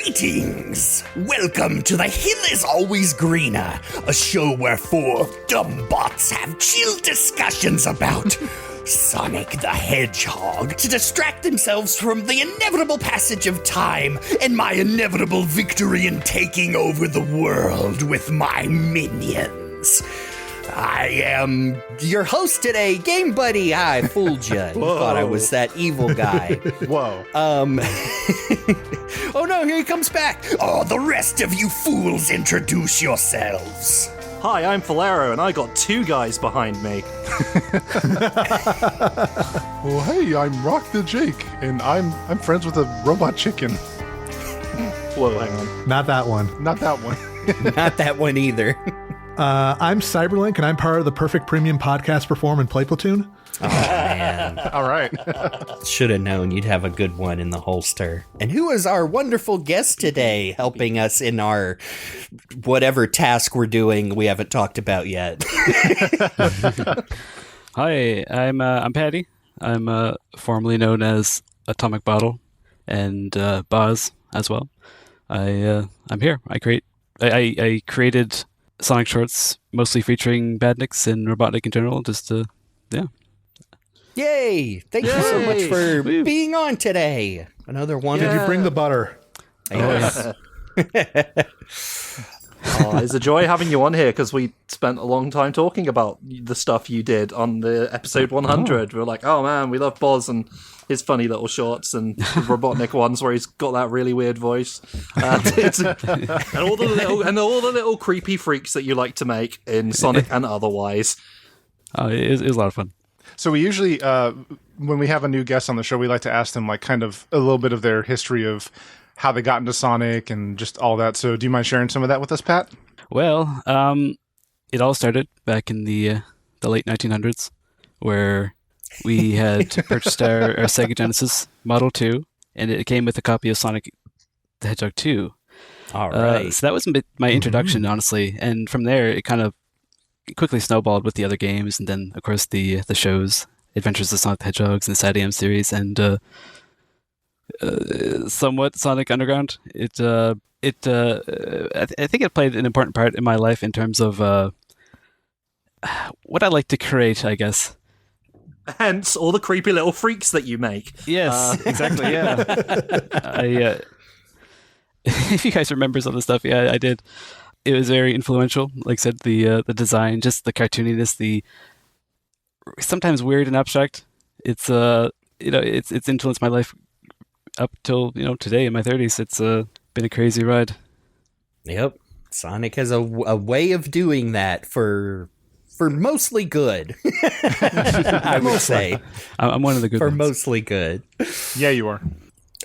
Greetings! Welcome to The Hill is Always Greener, a show where four dumbbots have chill discussions about Sonic the Hedgehog to distract themselves from the inevitable passage of time and my inevitable victory in taking over the world with my minions. I am your host today, Game Buddy. I fooled you. You thought I was that evil guy. Whoa. Oh no, here he comes back. Oh, the rest of you fools, introduce yourselves. Hi, I'm Falero, and I got two guys behind me. Well, hey, I'm Rock the Jake, and I'm friends with a robot chicken. Whoa, hang on. Not that one. Not that one. Not that one either. I'm Cyberlink, and I'm part of the Perfect Premium Podcast Perform and Play Platoon. Oh, man. All right. Should have known you'd have a good one in the holster. And who is our wonderful guest today, helping us in our whatever task we're doing we haven't talked about yet? Hi, I'm Paddy. I'm formerly known as Atomic Bottle and Boz as well. I'm here. I created Sonic shorts, mostly featuring Badniks and Robotnik in general. Yay! Thank you so much for being on today. Another one. Did you bring the butter? Yes. It's a joy having you on here because we spent a long time talking about the stuff you did on the episode 100. We're like, oh man, we love Boz and his funny little shorts and the Robotnik ones where he's got that really weird voice. And all the little creepy freaks that you like to make in Sonic and otherwise. It was a lot of fun. So we usually, when we have a new guest on the show, we like to ask them like kind of a little bit of their history of how they got into Sonic and just all that. So do you mind sharing some of that with us, Pat? Well, it all started back in the late 1900s, where we had purchased our Sega Genesis Model 2, and it came with a copy of Sonic the Hedgehog 2. All right. So that was my introduction, honestly, and from there it kind of quickly snowballed with the other games, and then of course the shows, Adventures of Sonic the Hedgehogs and the SatAM series, and somewhat Sonic Underground. I think it played an important part in my life in terms of what I like to create, I guess. Hence all the creepy little freaks that you make. Yes, exactly. Yeah. If you guys remember some of the stuff, yeah, I did. It was very influential. Like I said, the design, just the cartooniness, the sometimes weird and abstract. It's it's influenced my life up till today in my 30s. It's been a crazy ride. Yep. Sonic has a way of doing that for mostly good. I would say. I'm one of the good ones. Mostly good. Yeah, you are.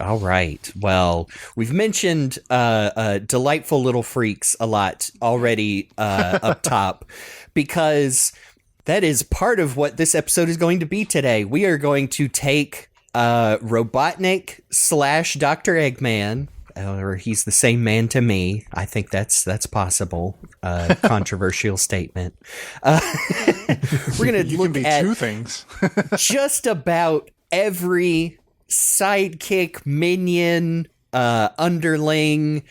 All right. Well, we've mentioned delightful little freaks a lot already up top, because that is part of what this episode is going to be today. We are going to take Robotnik / Dr. Eggman, or he's the same man to me. I think that's possible. Controversial statement. We're going to look at two things. just about every sidekick, minion, underling,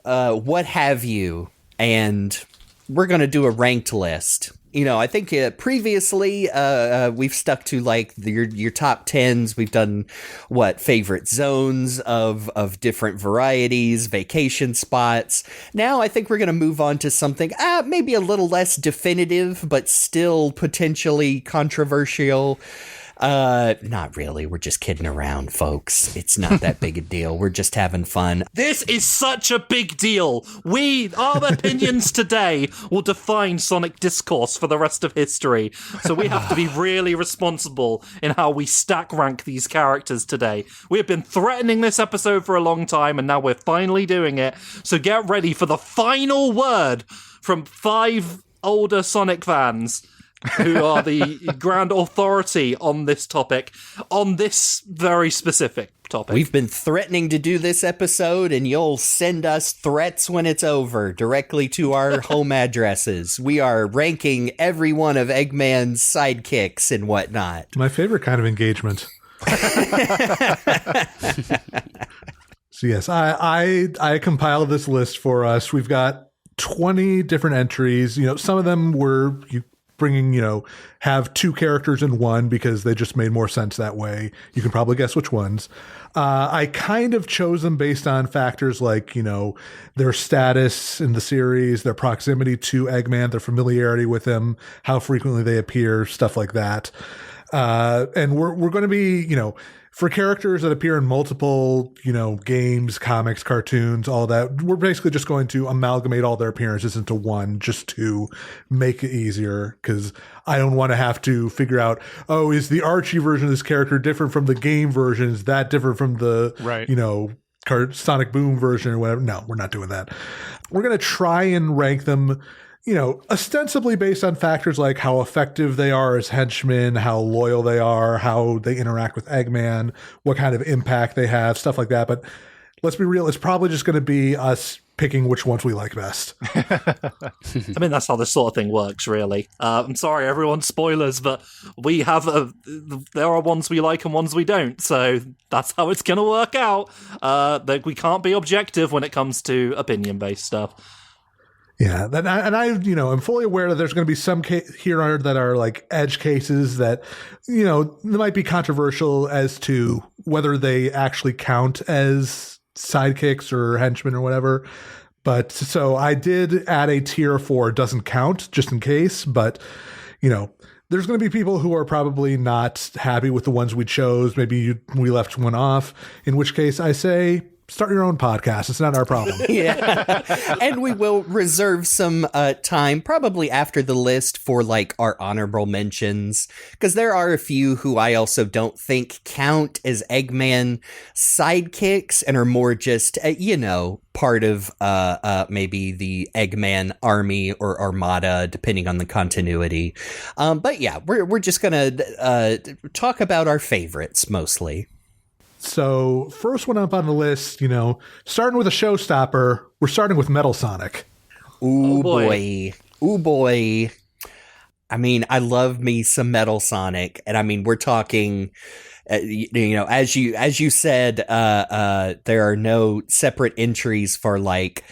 what have you, and we're going to do a ranked list. I think previously we've stuck to like your top 10s. We've done favorite zones of different varieties, vacation spots. Now I think we're going to move on to something maybe a little less definitive, but still potentially controversial. Not really. We're just kidding around, folks. It's not that big a deal. We're just having fun. This is such a big deal. Our opinions today will define Sonic discourse for the rest of history. So we have to be really responsible in how we stack rank these characters today. We have been threatening this episode for a long time, and now we're finally doing it. So get ready for the final word from 5 older Sonic fans who are the grand authority on this topic, on this very specific topic. We've been threatening to do this episode, and you'll send us threats when it's over directly to our home addresses. We are ranking every one of Eggman's sidekicks and whatnot. My favorite kind of engagement. So yes, I compiled this list for us. We've got 20 different entries. Some of them were bringing, have two characters in one because they just made more sense that way. You can probably guess which ones. I kind of chose them based on factors like, their status in the series, their proximity to Eggman, their familiarity with him, how frequently they appear, stuff like that. And we're going to be, for characters that appear in multiple, games, comics, cartoons, all that, we're basically just going to amalgamate all their appearances into one just to make it easier, because I don't want to have to figure out, is the Archie version of this character different from the game version? Is that different from the, Sonic Boom version or whatever? No, we're not doing that. We're going to try and rank them ostensibly based on factors like how effective they are as henchmen, how loyal they are, how they interact with Eggman, what kind of impact they have, stuff like that. But let's be real, it's probably just going to be us picking which ones we like best. I mean, that's how this sort of thing works, really. I'm sorry, everyone, spoilers, but we have there are ones we like and ones we don't, so that's how it's going to work out. We can't be objective when it comes to opinion-based stuff. Yeah, and I I'm fully aware that there's going to be some here that are like edge cases that, they might be controversial as to whether they actually count as sidekicks or henchmen or whatever. But so I did add a tier for doesn't count just in case. But, there's going to be people who are probably not happy with the ones we chose. Maybe we left one off, in which case I say, start your own podcast. It's not our problem. Yeah. And we will reserve some time, probably after the list, for like our honorable mentions, because there are a few who I also don't think count as Eggman sidekicks and are more just, part of maybe the Eggman army or armada, depending on the continuity. But yeah, we're just going to talk about our favorites mostly. So first one up on the list, starting with a showstopper, we're starting with Metal Sonic. Ooh, boy. Ooh, boy. I mean, I love me some Metal Sonic. And I mean, we're talking, as you said, there are no separate entries for like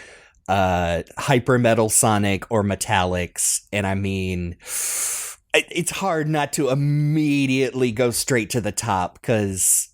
Hyper Metal Sonic or Metallics. And I mean, it's hard not to immediately go straight to the top, because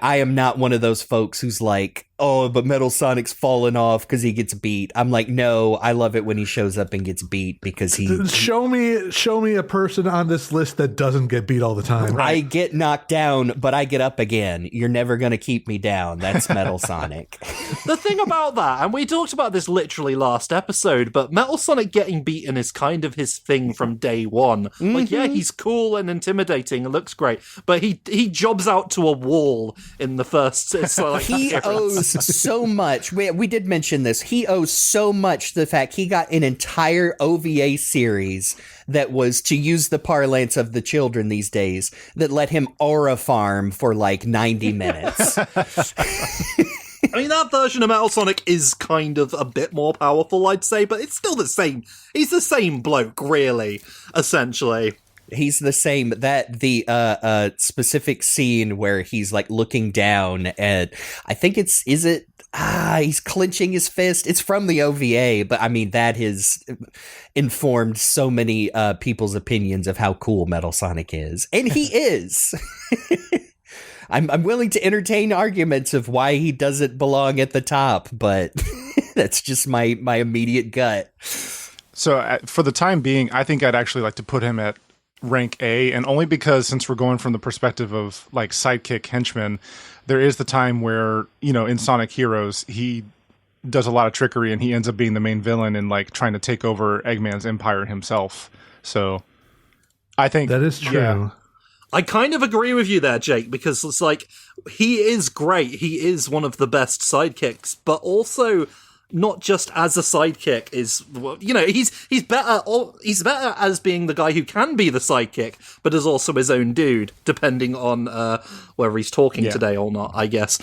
I am not one of those folks who's like, but Metal Sonic's fallen off because he gets beat. I'm like, no, I love it when he shows up and gets beat because he... Show me a person on this list that doesn't get beat all the time. I get knocked down, but I get up again. You're never going to keep me down. That's Metal Sonic. The thing about that, and we talked about this literally last episode, but Metal Sonic getting beaten is kind of his thing from day one. Mm-hmm. Like, yeah, he's cool and intimidating, it looks great, but he jobs out to a wall in the first... He owes so much. We did mention this. He owes so much to the fact he got an entire OVA series that was, to use the parlance of the children these days, that let him aura farm for like 90 minutes. I mean, that version of Metal Sonic is kind of a bit more powerful, I'd say, but it's still the same. He's the same bloke, really, essentially. He's the same. That the specific scene where he's like looking down at, I think he's clenching his fist. It's from the OVA, but I mean, that has informed so many people's opinions of how cool Metal Sonic is. And he is. I'm willing to entertain arguments of why he doesn't belong at the top, but that's just my immediate gut. So for the time being, I think I'd actually like to put him at rank A, and only because, since we're going from the perspective of like sidekick henchmen, there is the time where, in Sonic Heroes, he does a lot of trickery and he ends up being the main villain and like trying to take over Eggman's empire himself. So I think that is true. Yeah. I kind of agree with you there, Jake, because it's like, he is great. He is one of the best sidekicks, but also not just as a sidekick is, he's better as being the guy who can be the sidekick, but is also his own dude, depending on whether he's talking today or not, I guess,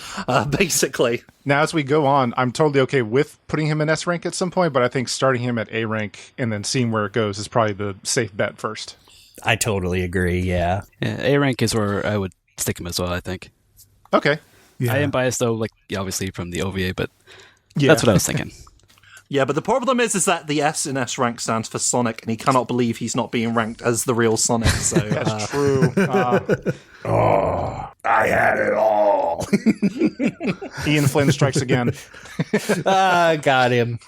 basically. Now, as we go on, I'm totally okay with putting him in S rank at some point, but I think starting him at A rank and then seeing where it goes is probably the safe bet first. I totally agree, yeah. A rank is where I would stick him as well, I think. Okay. Yeah. I am biased though, like obviously from the OVA, but Yeah. that's what I was thinking. Yeah, but the problem is that the S in S rank stands for Sonic, and he cannot believe he's not being ranked as the real Sonic. So That's true. I had it all. Ian Flynn strikes again. Got him.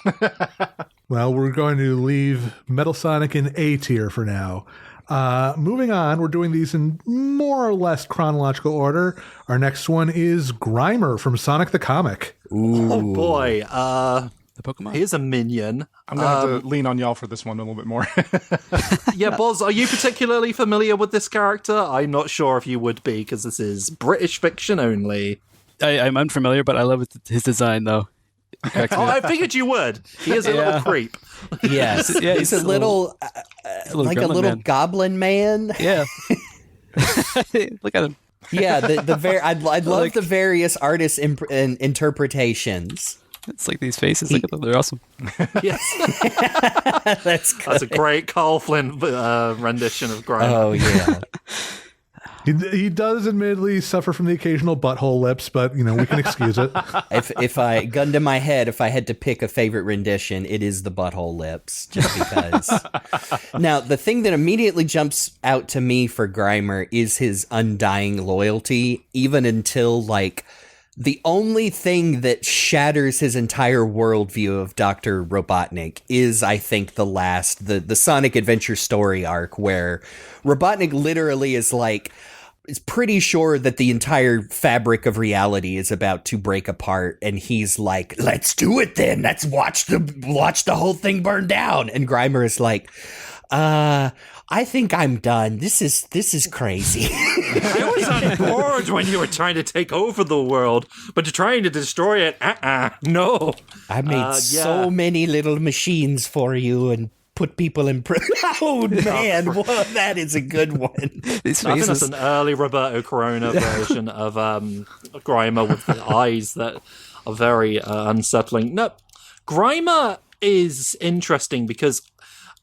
Well, we're going to leave Metal Sonic in A tier for now. Moving on, we're doing these in more or less chronological order. Our next one is Grimer from Sonic the Comic. oh boy, The Pokemon. here's a minion. I'm going to have to lean on y'all for this one a little bit more. Yeah, Boz, are you particularly familiar with this character? I'm not sure if you would be, because this is British fiction only. I'm unfamiliar, but I love his design though. It cracks me Oh, up. I figured you would. He is a little creep. Yes. Yeah, he's a little, like a gremlin little man. goblin man. Yeah. Look at him. Yeah, I'd love the various artists' interpretations. It's like these faces. Look at them. They're awesome. Yes. That's good. That's a great Carl Flynn rendition of Grimer. Oh yeah. He does admittedly suffer from the occasional butthole lips, but we can excuse it. If I gun to my head, if I had to pick a favorite rendition, it is the butthole lips, just because. Now, the thing that immediately jumps out to me for Grimer is his undying loyalty, even until the only thing that shatters his entire worldview of Dr. Robotnik is, I think, the Sonic Adventure story arc, where Robotnik literally is pretty sure that the entire fabric of reality is about to break apart, and he's like, let's do it then. Let's watch the whole thing burn down. And Grimer is like, I think I'm done. This is crazy. I was on board when you were trying to take over the world, but you're trying to destroy it. No. I made so many little machines for you and put people in prison. Oh, man. Whoa, that is a good one. These I think that's faces. an early Roberto Corona version of Grimer with the eyes that are very unsettling. No, Grimer is interesting because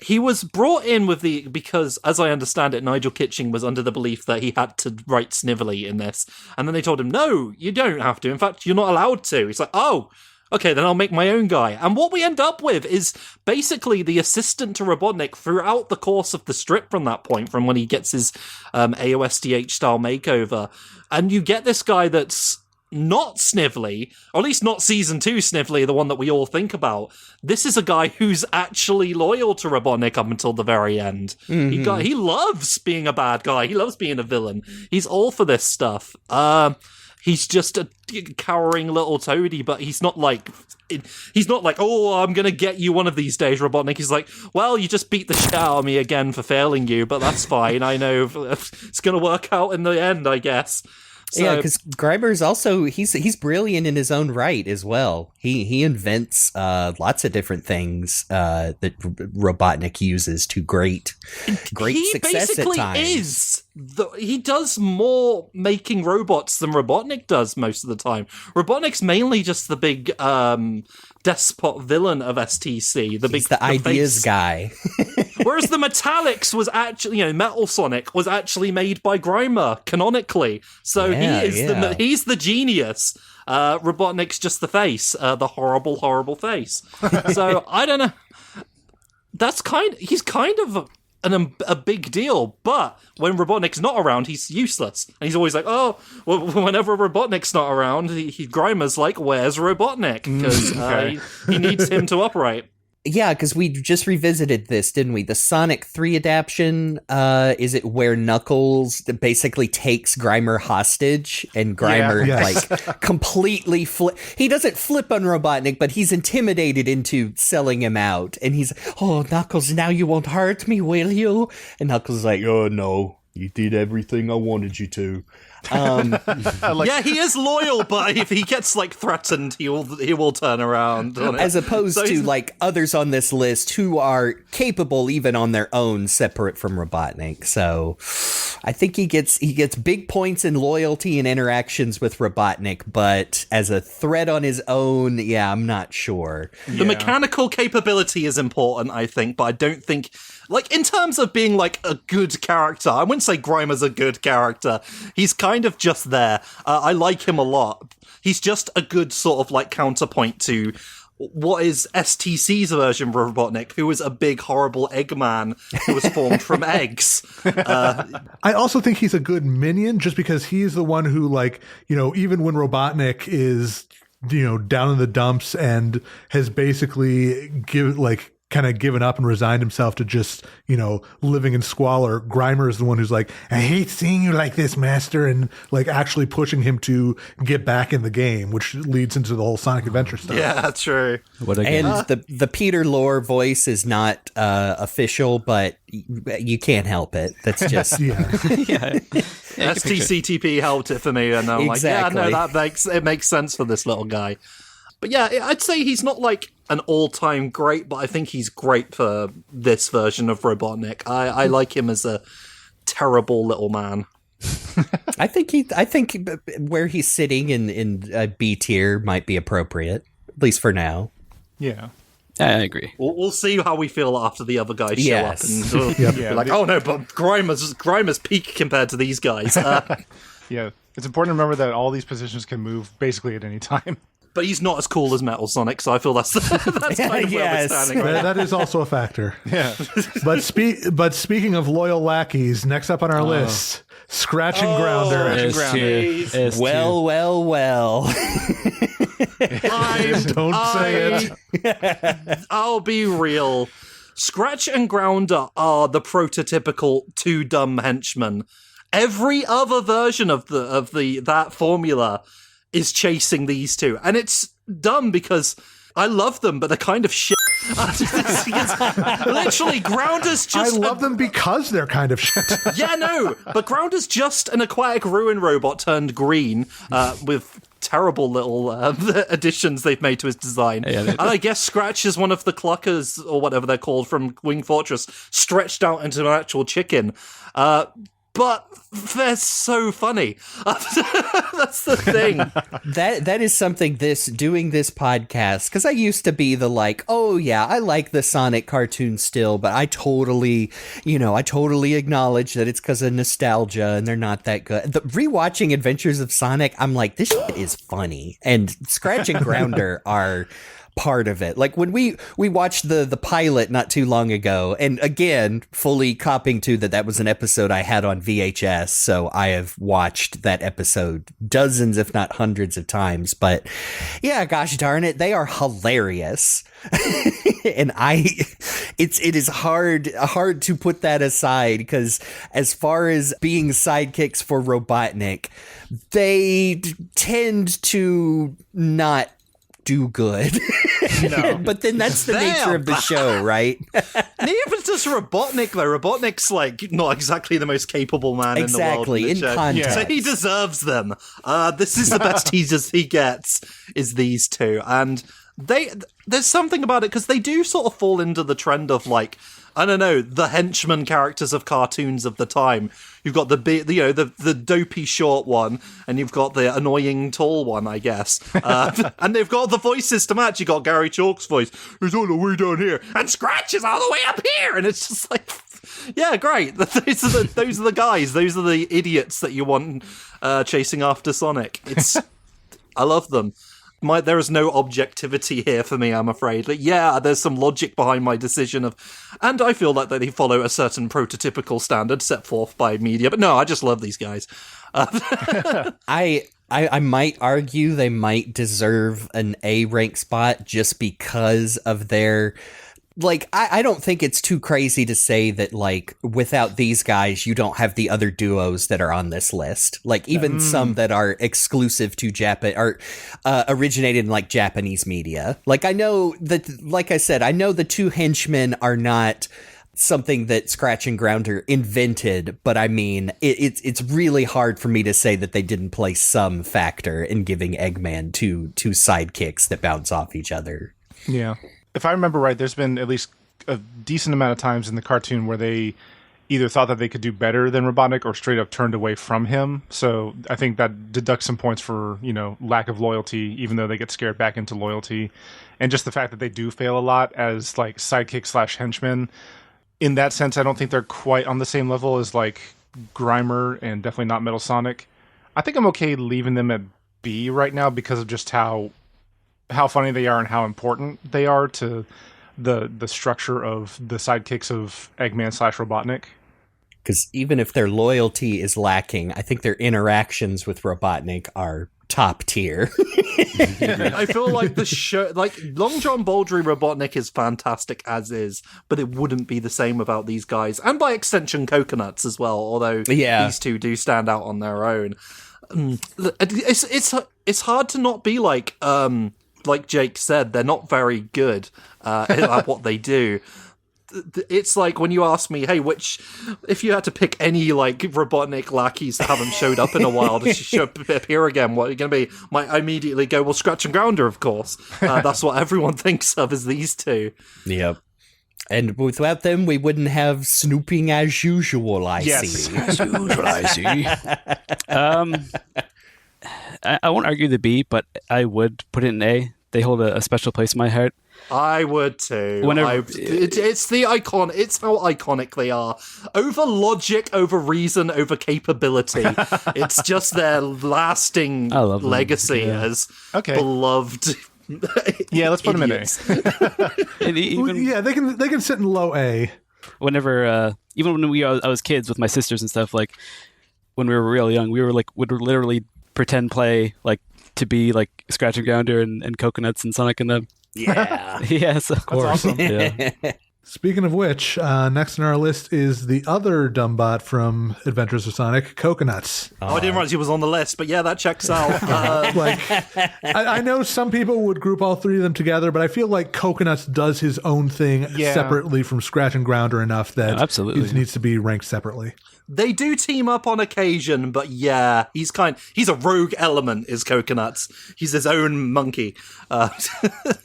he was brought in because, as I understand it, Nigel Kitching was under the belief that he had to write Snively in this. And then they told him, no, you don't have to. In fact, you're not allowed to. He's like, oh, okay, then I'll make my own guy. And what we end up with is basically the assistant to Robotnik throughout the course of the strip from that point, from when he gets his AOSTH style makeover. And you get this guy that's not Snively, or at least not season 2 Snively, the one that we all think about. This is a guy who's actually loyal to Robotnik up until the very end. Mm-hmm. He loves being a bad guy. He loves being a villain. He's all for this stuff. He's just a cowering little toady, but he's not like, oh, I'm going to get you one of these days, Robotnik. He's like, well, you just beat the shit out of me again for failing you, but that's fine. I know it's going to work out in the end, I guess. So, yeah, because Grimer's also he's brilliant in his own right as well. He invents lots of different things that Robotnik uses to great success at times. He does more making robots than Robotnik does most of the time. Robotnik's mainly just the big despot villain of STC. He's the ideas face guy. Whereas the Metallics was actually, Metal Sonic was actually made by Grimer canonically. So he's the genius. Robotnik's just the face, the horrible, horrible face. So I don't know. He's kind of a big deal, but when Robotnik's not around, he's useless. And he's always like, oh, well, whenever Robotnik's not around, Grimer's like, where's Robotnik? Because he needs him to operate. Yeah, because we just revisited this, didn't we? The Sonic 3 adaptation, is it where Knuckles basically takes Grimer hostage, and Grimer, completely he doesn't flip on Robotnik, but he's intimidated into selling him out. And he's, oh, Knuckles, now you won't hurt me, will you? And Knuckles is like, oh, no, you did everything I wanted you to. Yeah, he is loyal, but if he gets threatened, he will turn around on it. As opposed to others on this list who are capable even on their own, separate from Robotnik. So I think he gets big points in loyalty and interactions with Robotnik, but as a threat on his own, yeah, I'm not sure. The mechanical capability is important, I think, but I don't think, in terms of being a good character, I wouldn't say Grimer's a good character. He's kind of just there. I like him a lot. he's just a good sort of like counterpoint to what is STC's version of Robotnik, who was a big, horrible Eggman who was formed from eggs. I also think he's a good minion just because he's the one who, like, you know, even when Robotnik is, you know, down in the dumps and has basically kind of given up and resigned himself to just, you know, living in squalor, Grimer is the one who's like, I hate seeing you like this, master, and like actually pushing him to get back in the game, which leads into the whole Sonic Adventure stuff. Yeah, true. And the Peter Lorre voice is not official, but you can't help it. That's just Yeah. Yeah. STCTP helped it for me, and I'm Exactly. like, yeah, no, it makes sense for this little guy. But yeah, I'd say he's not like an all-time great, but I think he's great for this version of Robotnik. I like him as a terrible little man. I think where he's sitting in B tier might be appropriate, at least for now. Yeah. I agree. We'll see how we feel after the other guys show Yes. up, and we'll be like, oh no, but Grimer's peak compared to these guys. Yeah. It's important to remember that all these positions can move basically at any time. But he's not as cool as Metal Sonic, so I feel that's kind of where we're Yes. standing right now. That is also a factor. Yeah. But speaking of loyal lackeys, next up on our list, Scratch and Grounder. Well. Don't say it. I'll be real. Scratch and Grounder are the prototypical two dumb henchmen. Every other version of that formula is chasing these two, and it's dumb because I love them, but they're kind of shit. Literally, Grounder's just. I love them because they're kind of shit. Yeah, no, but Grounder's just an aquatic ruin robot turned green with terrible little additions they've made to his design. Yeah, and I guess Scratch is one of the Cluckers, or whatever they're called, from Wing Fortress, stretched out into an actual chicken. But they're so funny. That's the thing. That is something doing this podcast, because I used to be the like, oh yeah, I like the Sonic cartoon still, but I totally acknowledge that it's because of nostalgia and they're not that good. Rewatching Adventures of Sonic, I'm like, this shit is funny, and Scratch and Grounder are part of it. Like when we watched the pilot not too long ago, and again, fully copping to that was an episode I had on VHS, so I have watched that episode dozens, if not hundreds of times. But yeah, gosh darn it, they are hilarious. And it is hard to put that aside, because as far as being sidekicks for Robotnik, they tend to not do good. No. But then that's the nature of the show, right? Even just Robotnik, though. Robotnik's like not exactly the most capable man Exactly, in the world. in context. So he deserves them. This is the best teasers he gets, is these two. And there's something about it, because they do sort of fall into the trend of, like, I don't know, the henchman characters of cartoons of the time. You've got the dopey short one, and you've got the annoying tall one, I guess. And they've got the voices to match. You got Gary Chalk's voice, "It's all the way down here," and Scratch is all the way up here, and it's just like, yeah, great. Those are the guys. Those are the idiots that you want chasing after Sonic. I love them. There is no objectivity here for me, I'm afraid. Like, yeah, there's some logic behind my decision and I feel like they follow a certain prototypical standard set forth by media, but no, I just love these guys. I might argue they might deserve an A rank spot just because of their, like, I don't think it's too crazy to say that, like, without these guys, you don't have the other duos that are on this list. Like, even some that are exclusive to Japan, or originated in, like, Japanese media. Like, I know that, like I said, I know the two henchmen are not something that Scratch and Grounder invented, but I mean, it's really hard for me to say that they didn't play some factor in giving Eggman two sidekicks that bounce off each other. Yeah. If I remember right, there's been at least a decent amount of times in the cartoon where they either thought that they could do better than Robotnik or straight up turned away from him. So I think that deducts some points for, lack of loyalty, even though they get scared back into loyalty. And just the fact that they do fail a lot as like sidekick / henchmen. In that sense, I don't think they're quite on the same level as like Grimer, and definitely not Metal Sonic. I think I'm okay leaving them at B right now because of just how funny they are and how important they are to the structure of the sidekicks of Eggman / Robotnik. Because even if their loyalty is lacking, I think their interactions with Robotnik are top tier. I feel like the show, like Long John Baldry Robotnik is fantastic as is, but it wouldn't be the same without these guys, and by extension Coconuts as well, although these two do stand out on their own. It's hard to not be like Jake said, they're not very good at what they do. It's like when you ask me, hey, if you had to pick any like Robotnik lackeys that haven't showed up in a while to show up here again, what are you going to be? I immediately go, well, Scratch and Grounder, of course. That's what everyone thinks of, is these two. Yep. And without them, we wouldn't have Snooping as usual, I see. As usual, I see. I won't argue the B, but I would put it in A. They hold a special place in my heart. I would too. It's the icon. It's how iconic they are. Over logic, over reason, over capability. It's just their lasting legacy as beloved. Yeah, let's put them in A. They can sit in low A. Whenever, even when I was kids with my sisters and stuff, like when we were real young, would literally pretend play like to be like Scratch and Grounder and Coconuts and Sonic and them. Yeah. Yes, of course. Awesome. Yeah. Speaking of which, next on our list is the other dumbbot from Adventures of Sonic, Coconuts. Oh, I didn't realize he was on the list, but yeah, that checks out. I know some people would group all three of them together, but I feel like Coconuts does his own thing separately from Scratch and Grounder enough that he needs to be ranked separately. They do team up on occasion, but yeah, he's a rogue element, is Coconuts. He's his own monkey.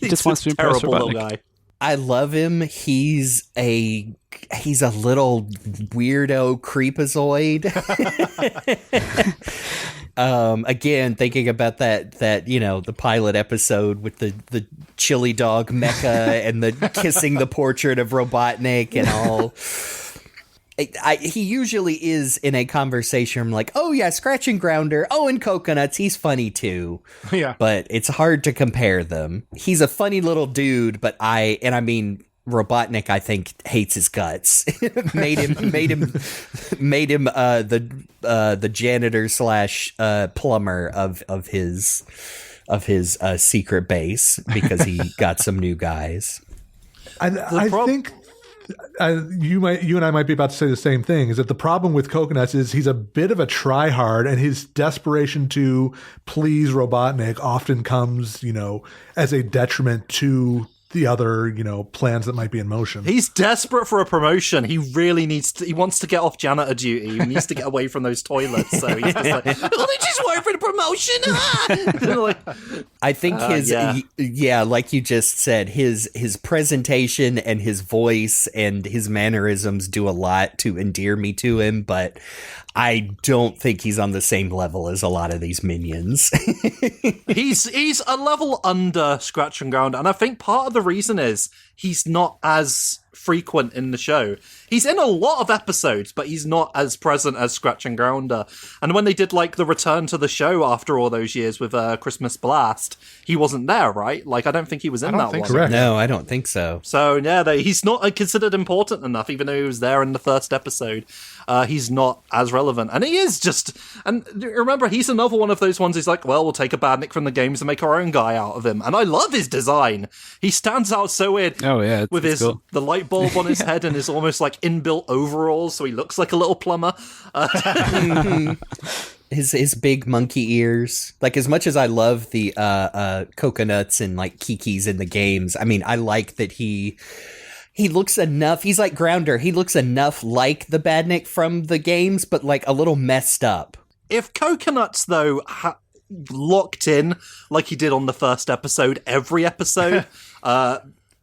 He just wants to impress terrible Robotnik. little guy. I love him. He's a little weirdo creepazoid. Again, thinking about that the pilot episode with the chili dog Mecha and the kissing the portrait of Robotnik and all. He usually is in a conversation. I'm like, oh yeah, Scratch and Grounder. Oh, and Coconuts. He's funny too. Yeah, but it's hard to compare them. He's a funny little dude, but Robotnik, I think, hates his guts. made him the janitor / plumber of his secret base because he got some new guys. I think. You and I might be about to say the same thing, is that the problem with Coconuts is he's a bit of a tryhard, and his desperation to please Robotnik often comes, as a detriment to the other, plans that might be in motion. He's desperate for a promotion. He really he wants to get off janitor duty. He needs to get away from those toilets. So he's just like, oh, they just wait for the promotion. I think like you just said, his presentation and his voice and his mannerisms do a lot to endear me to him, but I don't think he's on the same level as a lot of these minions. He's a level under Scratch and Grounder, and I think part of the reason is he's not as frequent in the show. He's in a lot of episodes, but he's not as present as Scratch and Grounder. And when they did like the return to the show after all those years with Christmas Blast, he wasn't there, right? Like I don't think he was in that one. Correct. No, I don't think so. So yeah, he's not considered important enough, even though he was there in the first episode. He's not as relevant, and he is just. And remember, he's another one of those ones. He's like, well, we'll take a Badnik from the games and make our own guy out of him. And I love his design. He stands out so weird. Oh yeah, with cool. The light bulb on his head and his almost like inbuilt overalls, so he looks like a little plumber. His big monkey ears. Like, as much as I love the Coconuts and like Kikis in the games, I mean, I like that he looks enough. He's like Grounder. He looks enough like the Badnik from the games, but like a little messed up. If Coconuts, though, locked in like he did on the first episode, every episode,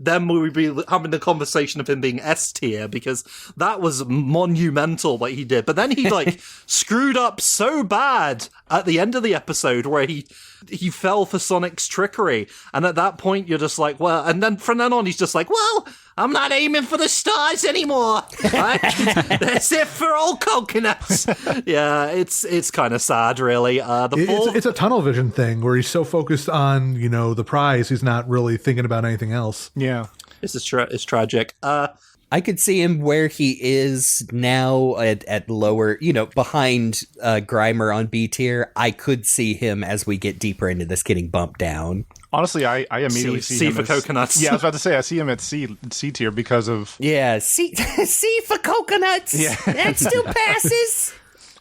then we would be having the conversation of him being S tier, because that was monumental what he did. But then he like screwed up so bad at the end of the episode where he he fell for Sonic's trickery. And at that point, you're just like, well, and then from then on, he's just like, well, I'm not aiming for the stars anymore. That's it for all coconuts. Yeah, it's kind of sad, really. It's a tunnel vision thing where he's so focused on, the prize, he's not really thinking about anything else. Yeah. It's tragic. I could see him where he is now at lower, behind Grimer on B tier. I could see him as we get deeper into this getting bumped down. Honestly, I immediately see him for as, coconuts. Yeah, I was about to say I see him at C tier because of C for coconuts. Yeah. That still passes.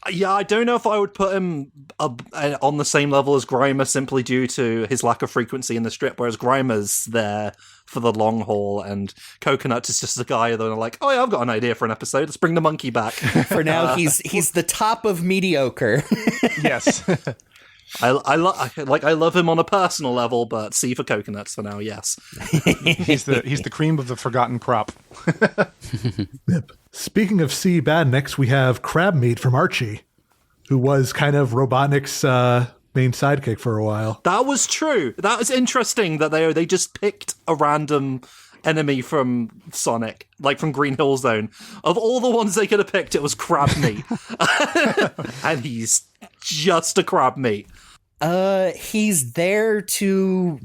Yeah, I don't know if I would put him on the same level as Grimer simply due to his lack of frequency in the strip, whereas Grimer's there for the long haul, and Coconut is just the guy that are like, oh yeah, I've got an idea for an episode. Let's bring the monkey back. For now, he's the top of mediocre. Yes. I love him on a personal level, but C for coconuts for now, yes. He's the cream of the forgotten crop. Yep. Speaking of C Badniks, we have Crabmeat from Archie, who was kind of Robotnik's main sidekick for a while. That was true. That was interesting that they just picked a random enemy from Sonic, like from Green Hill Zone. Of all the ones they could have picked, it was Crabmeat. And he's just a Crabmeat. He's there to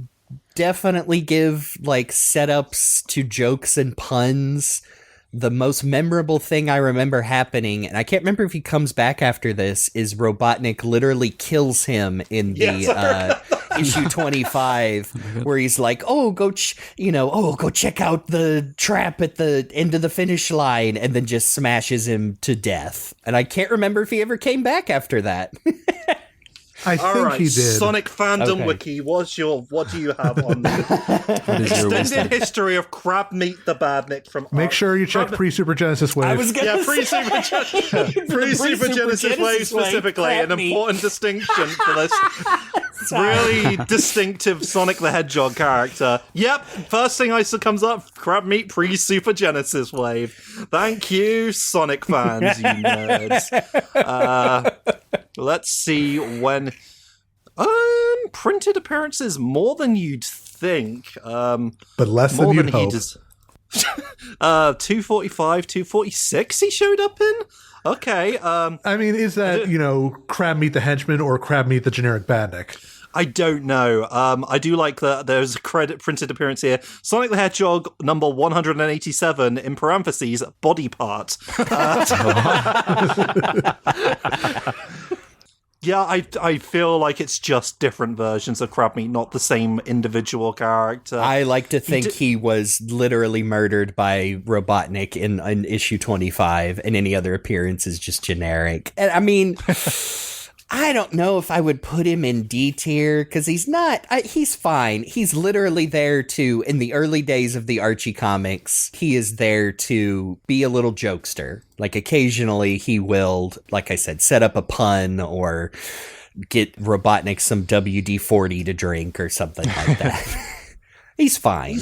definitely give like setups to jokes and puns. The most memorable thing I remember happening, and I can't remember if he comes back after this, is Robotnik literally kills him in the issue 25, where he's like, "Oh, go check out the trap at the end of the finish line," and then just smashes him to death. And I can't remember if he ever came back after that. I think he did. Sonic fandom wiki. What do you have on the extended history of Crabmeat the Badnik from? Make sure you check pre-Super Genesis Wave. I was gonna pre-Super Genesis Wave specifically, an important distinction for this really distinctive Sonic the Hedgehog character. Yep, first thing comes up: Crabmeat pre-Super Genesis Wave. Thank you, Sonic fans, you nerds. Let's see when printed appearances more than you'd think, but less than you'd hope. 245, 246 he showed up in. Okay. I mean, is that Crabmeat the henchman or Crabmeat the generic Badnik? I don't know. I do like that there's a credit printed appearance here. Sonic the Hedgehog number 187 in parentheses body part. Yeah, I feel like it's just different versions of Crabmeat, not the same individual character. I like to think he was literally murdered by Robotnik in issue 25, and any other appearance is just generic. And I mean, I don't know if I would put him in D tier, because he's not, he's fine. He's literally there to, in the early days of the Archie comics, he is there to be a little jokester. Like occasionally he will, like I said, set up a pun or get Robotnik some WD-40 to drink or something like that. He's fine.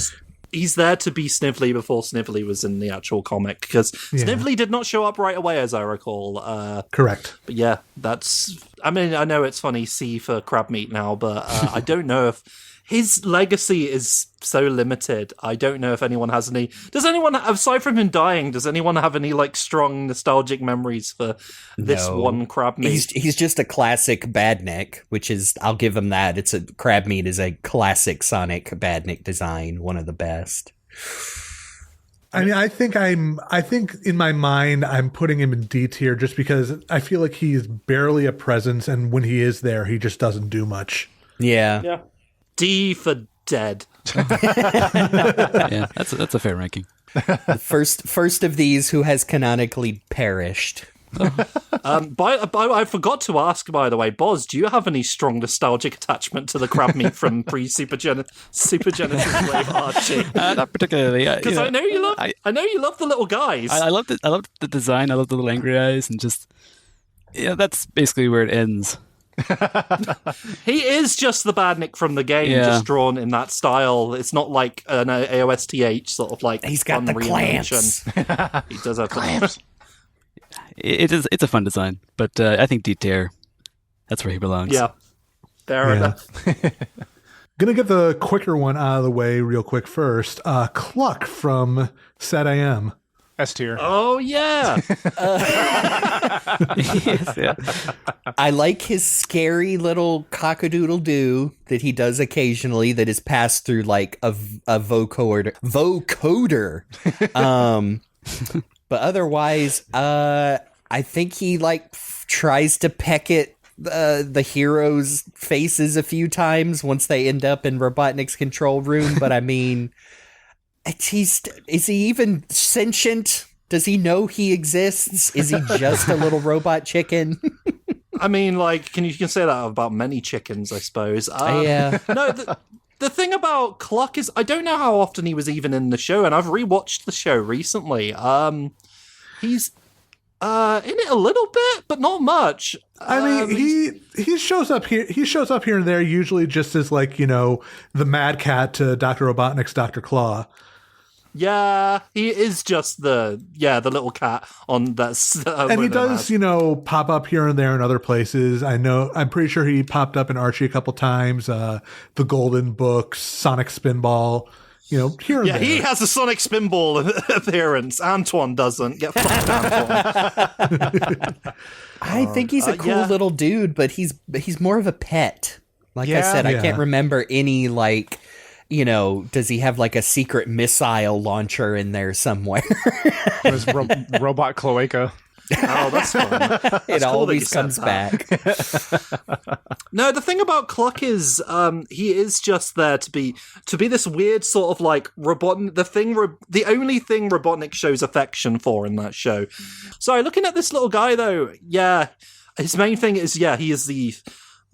He's there to be Snively before Snively was in the actual comic, because Snively did not show up right away, as I recall. Correct. But yeah, I know it's funny C for Crabmeat now, but I don't know if his legacy is so limited. I don't know if anyone has any. Does anyone, aside from him dying, does anyone have any like strong nostalgic memories for this one Crabmeat? He's just a classic Badnik, which is, I'll give him that. Crabmeat is a classic Sonic Badnik design, one of the best. I mean, I think in my mind I'm putting him in D tier just because I feel like he's barely a presence, and when he is there, he just doesn't do much. Yeah. D for dead. Yeah, that's a fair ranking. First of these who has canonically perished. I forgot to ask, by the way, Boz, do you have any strong nostalgic attachment to the Crabmeat from pre-Super Genesis Wave Archie? Not particularly, because I know you love the little guys. I love the design. I love the little angry eyes, and just that's basically where it ends. He is just the Badnik from the game, just drawn in that style. It's not like an AOSTH sort of like. He's got the clamps. He does have clamps. It's a fun design, but I think D tier, that's where he belongs. Yeah, Fair enough. Gonna get the quicker one out of the way real quick first. Cluck from Sad I Am. S tier. Oh, yeah. Yes, yeah. I like his scary little cockadoodle-doo that he does occasionally that is passed through like a vocoder. But otherwise, I think he like tries to peck at the heroes' faces a few times once they end up in Robotnik's control room. But I mean, is he even sentient? Does he know he exists? Is he just a little robot chicken? I mean, like, you can say that about many chickens, I suppose. Yeah. No, the thing about Cluck is I don't know how often he was even in the show, and I've rewatched the show recently. He's in it a little bit, but not much. I mean, he shows up here. He shows up here and there, usually just as like, you know, the Mad Cat to Dr. Robotnik's Dr. Claw. Yeah, he is just the little cat on that. And he does, you know, pop up here and there in other places. I'm pretty sure he popped up in Archie a couple times. The Golden Books, Sonic Spinball, you know, here and there. Yeah, he has a Sonic Spinball appearance. Antoine doesn't. Get fucked, Antoine. I think he's a cool little dude, but he's more of a pet. Like I said, I can't remember any like, you know, does he have like a secret missile launcher in there somewhere? It was robot cloaca. Oh, that's fun. It always comes back. No, the thing about Cluck is he is just there to be this weird sort of like Robotnik. The only thing Robotnik shows affection for in that show. Sorry, looking at this little guy though, yeah, his main thing is he is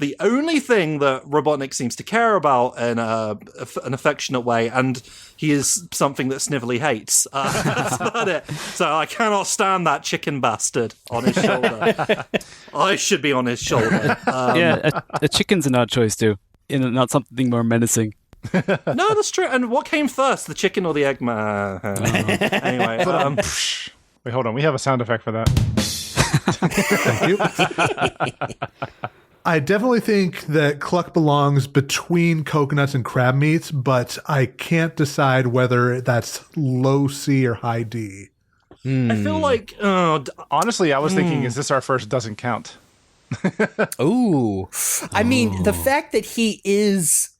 the only thing that Robotnik seems to care about in an affectionate way, and he is something that Snively hates. That's about it. So I cannot stand that chicken bastard on his shoulder. I should be on his shoulder. A chicken's an odd choice too, not something more menacing. No, that's true. And what came first, the chicken or the Eggman? Anyway. Wait, hold on. We have a sound effect for that. Thank you. I definitely think that Cluck belongs between coconuts and crab meats, but I can't decide whether that's low C or high D. I feel like... honestly, I was thinking, is this our first doesn't count? Ooh. I mean, the fact that he is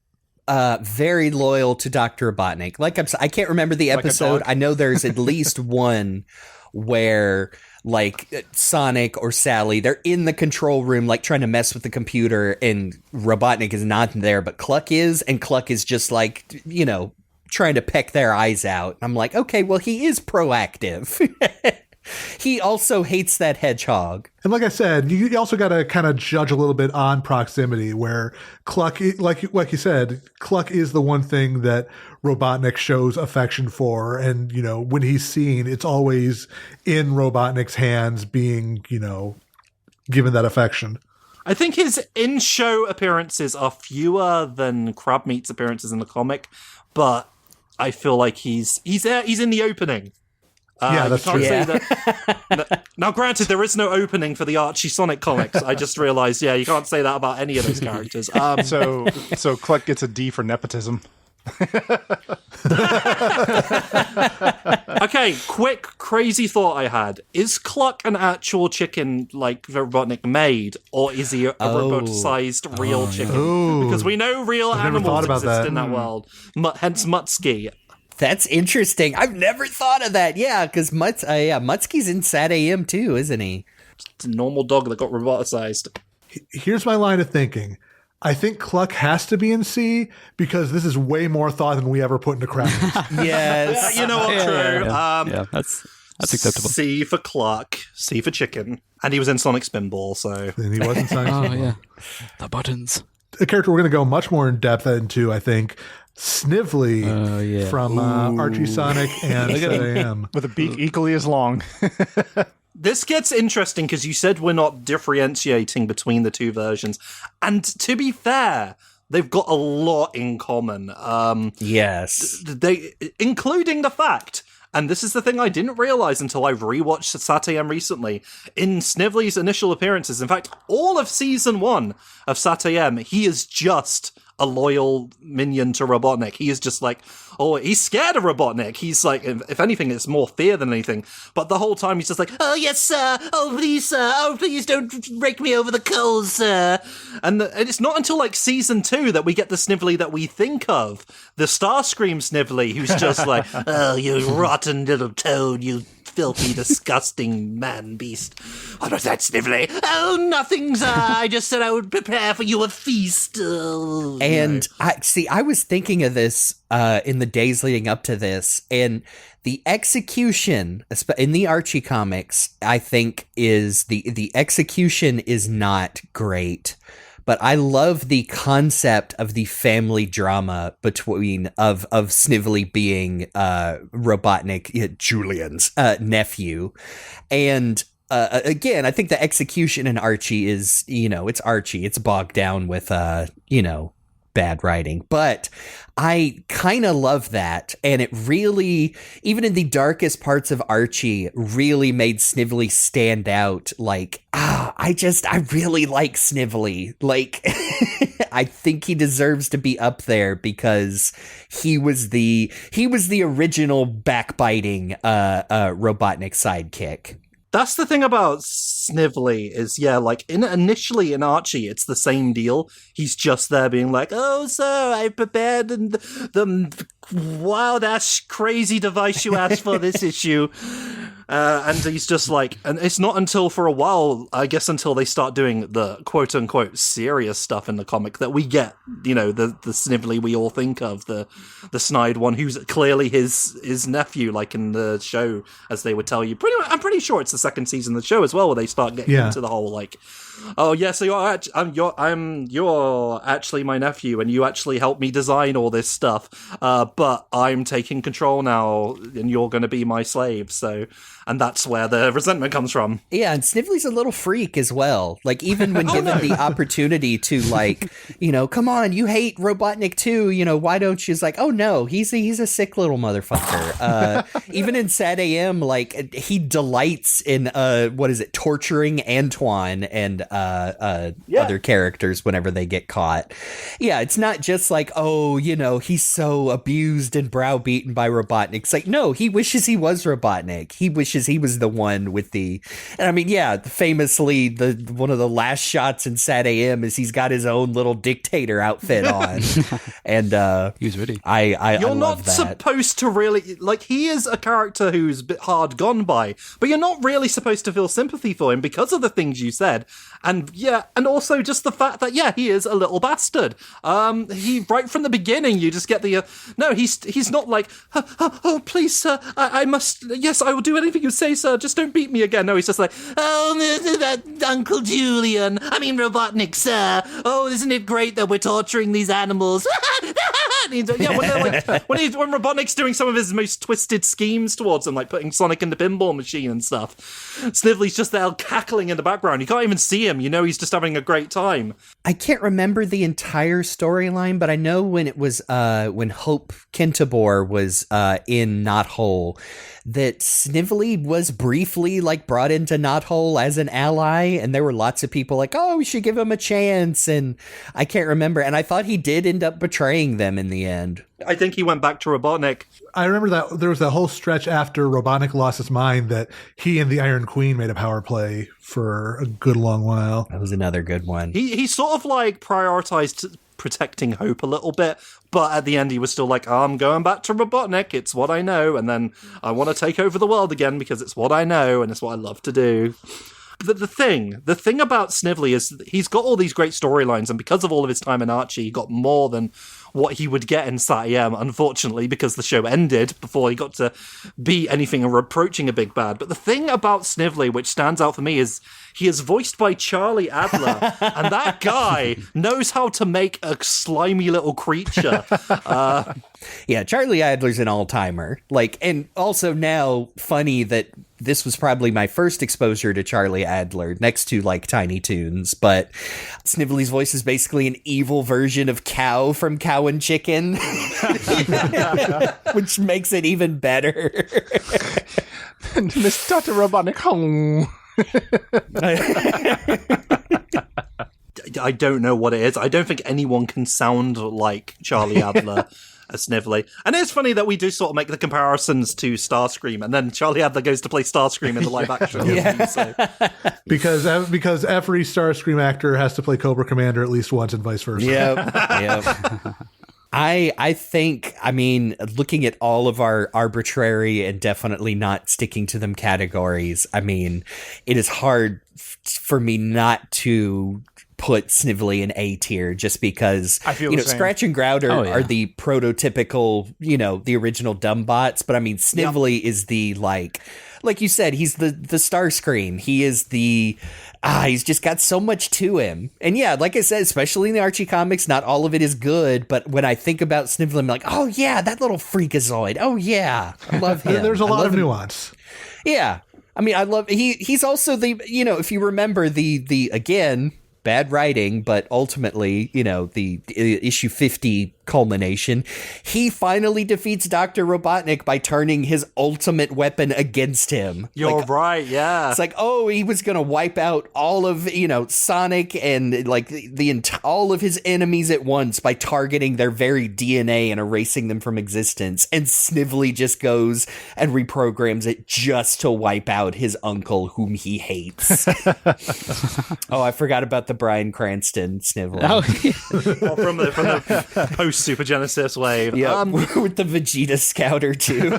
very loyal to Dr. Robotnik. Like I can't remember the episode. I know there's at least one where like Sonic or Sally, they're in the control room like trying to mess with the computer and Robotnik is not there, but Cluck is, and Cluck is just like, you know, trying to peck their eyes out. I'm like, okay, well, he is proactive. He also hates that hedgehog. And like I said, you also got to kind of judge a little bit on proximity, where Cluck, like you said, Cluck is the one thing that Robotnik shows affection for. And, you know, when he's seen, it's always in Robotnik's hands being, you know, given that affection. I think his in-show appearances are fewer than Crabmeat's appearances in the comic, but I feel like he's in the opening. That's true. Say that. Now, granted, there is no opening for the Archie Sonic comics. I just realized, you can't say that about any of those characters. So Cluck gets a D for nepotism. Okay, quick, crazy thought I had. Is Cluck an actual chicken like Robotnik made, or is he a robot-sized real chicken? Ooh. Because we know real animals exist that. in that world. Hence Mutsky. That's interesting. I've never thought of that. Yeah, because Mutsky's in Sad AM too, isn't he? It's a normal dog that got roboticized. Here's my line of thinking. I think Cluck has to be in C because this is way more thought than we ever put into Crabmeat. Yes. You know what? True. Yeah, that's acceptable. C for Cluck, C for chicken, and he was in Sonic Spinball. So And he wasn't Sonic Oh Spinball. yeah, the buttons. A character we're going to go much more in depth into, I think, Snively from Archie Sonic and Look at him. SAM. With a beak equally as long. this gets interesting because you said we're not differentiating between the two versions, and to be fair, they've got a lot in common. Yes. Including the fact, And this is the thing I didn't realize until I rewatched Satayam recently. In Snively's initial appearances, in fact, all of season 1 of Satayam, he is just a loyal minion to Robotnik. He is just like, oh, he's scared of Robotnik. He's like, if anything, it's more fear than anything. But the whole time he's just like, oh, yes, sir. Oh, please, sir. Oh, please don't rake me over the coals, sir. And it's not until like season 2 that we get the Snively that we think of. The Starscream Snively, who's just like, oh, you rotten little toad, you filthy, disgusting man-beast. What was that, Snively? Oh, nothing, sir. I just said I would prepare for you a feast. Oh, and I was thinking of this in the days leading up to this, and the execution in the Archie comics, I think, is the execution is not great. But I love the concept of the family drama between of Snively being Robotnik, Julian's nephew, and again, I think the execution in Archie is, it's Archie, it's bogged down with bad writing, but I kind of love that, and it really, even in the darkest parts of Archie, really made Snively stand out. Like, I really like Snively. Like, I think he deserves to be up there because he was the original backbiting Robotnik sidekick. That's the thing about Snively is, initially in Archie, it's the same deal. He's just there being like, oh, sir, I prepared the wild-ass crazy device you asked for this issue. And he's just like, and it's not until for a while, I guess, until they start doing the quote-unquote serious stuff in the comic that we get, the Snively we all think of, the snide one who's clearly his nephew, like in the show, as they would tell you. I'm pretty sure it's the second season of the show as well, where they start getting into the whole, like, oh, yeah, so you're actually my nephew, and you actually helped me design all this stuff, but I'm taking control now, and you're going to be my slave, so... And that's where the resentment comes from. Yeah, and Snively's a little freak as well. Like, even when given the opportunity to, like, come on, you hate Robotnik too, why don't you? It's like, oh no, he's a sick little motherfucker. Even in Sad AM, like, he delights in, torturing Antoine and other characters whenever they get caught. Yeah, it's not just like, oh, he's so abused and browbeaten by Robotnik. It's like, no, he wishes he was Robotnik. He wishes he was the one with and I mean, famously, one of the last shots in Sad AM is he's got his own little dictator outfit on, and he was ready. You're not supposed to really, like, he is a character who's a bit hard gone by, but you're not really supposed to feel sympathy for him because of the things you said, and also just the fact that he is a little bastard. He right from the beginning, you just get the no, he's not like, oh please sir, I must, yes, I will do anything you say, sir, just don't beat me again. No, he's just like, oh, Uncle Julian, I mean Robotnik, sir. Oh, isn't it great that we're torturing these animals? When Robotnik's doing some of his most twisted schemes towards him, like putting Sonic in the pinball machine and stuff, Snively's just there cackling in the background. You can't even see him. He's just having a great time. I can't remember the entire storyline, but I know when it was when Hope Kintabor was in Knothole, that Snively was briefly brought into Knothole as an ally, and there were lots of people like, oh, we should give him a chance, and I can't remember, and I thought he did end up betraying them in the end. I think he went back to Robotnik. I remember that there was that whole stretch after Robotnik lost his mind that he and the Iron Queen made a power play for a good long while. That was another good one. He sort of prioritized protecting Hope a little bit, but at the end he was still like, oh, I'm going back to Robotnik, it's what I know, and then I want to take over the world again because it's what I know and it's what I love to do. The thing about Snively is he's got all these great storylines, and because of all of his time in Archie, he got more than what he would get in SatAM, unfortunately, because the show ended before he got to be anything approaching a big bad. But the thing about Snively, which stands out for me, is he is voiced by Charlie Adler, and that guy knows how to make a slimy little creature. Yeah, Charlie Adler's an all-timer. And also now funny that this was probably my first exposure to Charlie Adler next to like Tiny Toons, but Snively's voice is basically an evil version of Cow from Cow and Chicken, which makes it even better. Miss Dr. Robotnik home. I don't know what it is. I don't think anyone can sound like Charlie Adler as Snively. And it's funny that we do sort of make the comparisons to Starscream, and then Charlie Adler goes to play Starscream in the live action. Yeah. So. Because every Starscream actor has to play Cobra Commander at least once and vice versa. Yep. I think, I mean, looking at all of our arbitrary and definitely not sticking to them categories, I mean, it is hard for me not to put Snively in A tier just because, I feel you know, the same. Scratch and Grout are yeah. the prototypical, you know, the original dumbbots, but I mean, Snively is the, like you said, he's the Starscream. He is the, he's just got so much to him. And yeah, like I said, especially in the Archie comics, not all of it is good, but when I think about Snively, I'm like, oh yeah, that little freakazoid. Oh yeah, I love him. There's a lot of him. nuance. Yeah. I mean, I love, he's also the, you know, if you remember the again, bad writing, but ultimately, you know, the issue 50 culmination, he finally defeats Dr. Robotnik by turning his ultimate weapon against him. You're Like, right, yeah. it's like, oh, he was going to wipe out all of, you know, Sonic and like all of his enemies at once by targeting their very DNA and erasing them from existence. And Snively just goes and reprograms it just to wipe out his uncle, whom he hates. Oh, I forgot about the Bryan Cranston Snively. Oh, Well, from the post Super Genesis wave. Yeah, with the Vegeta Scouter too.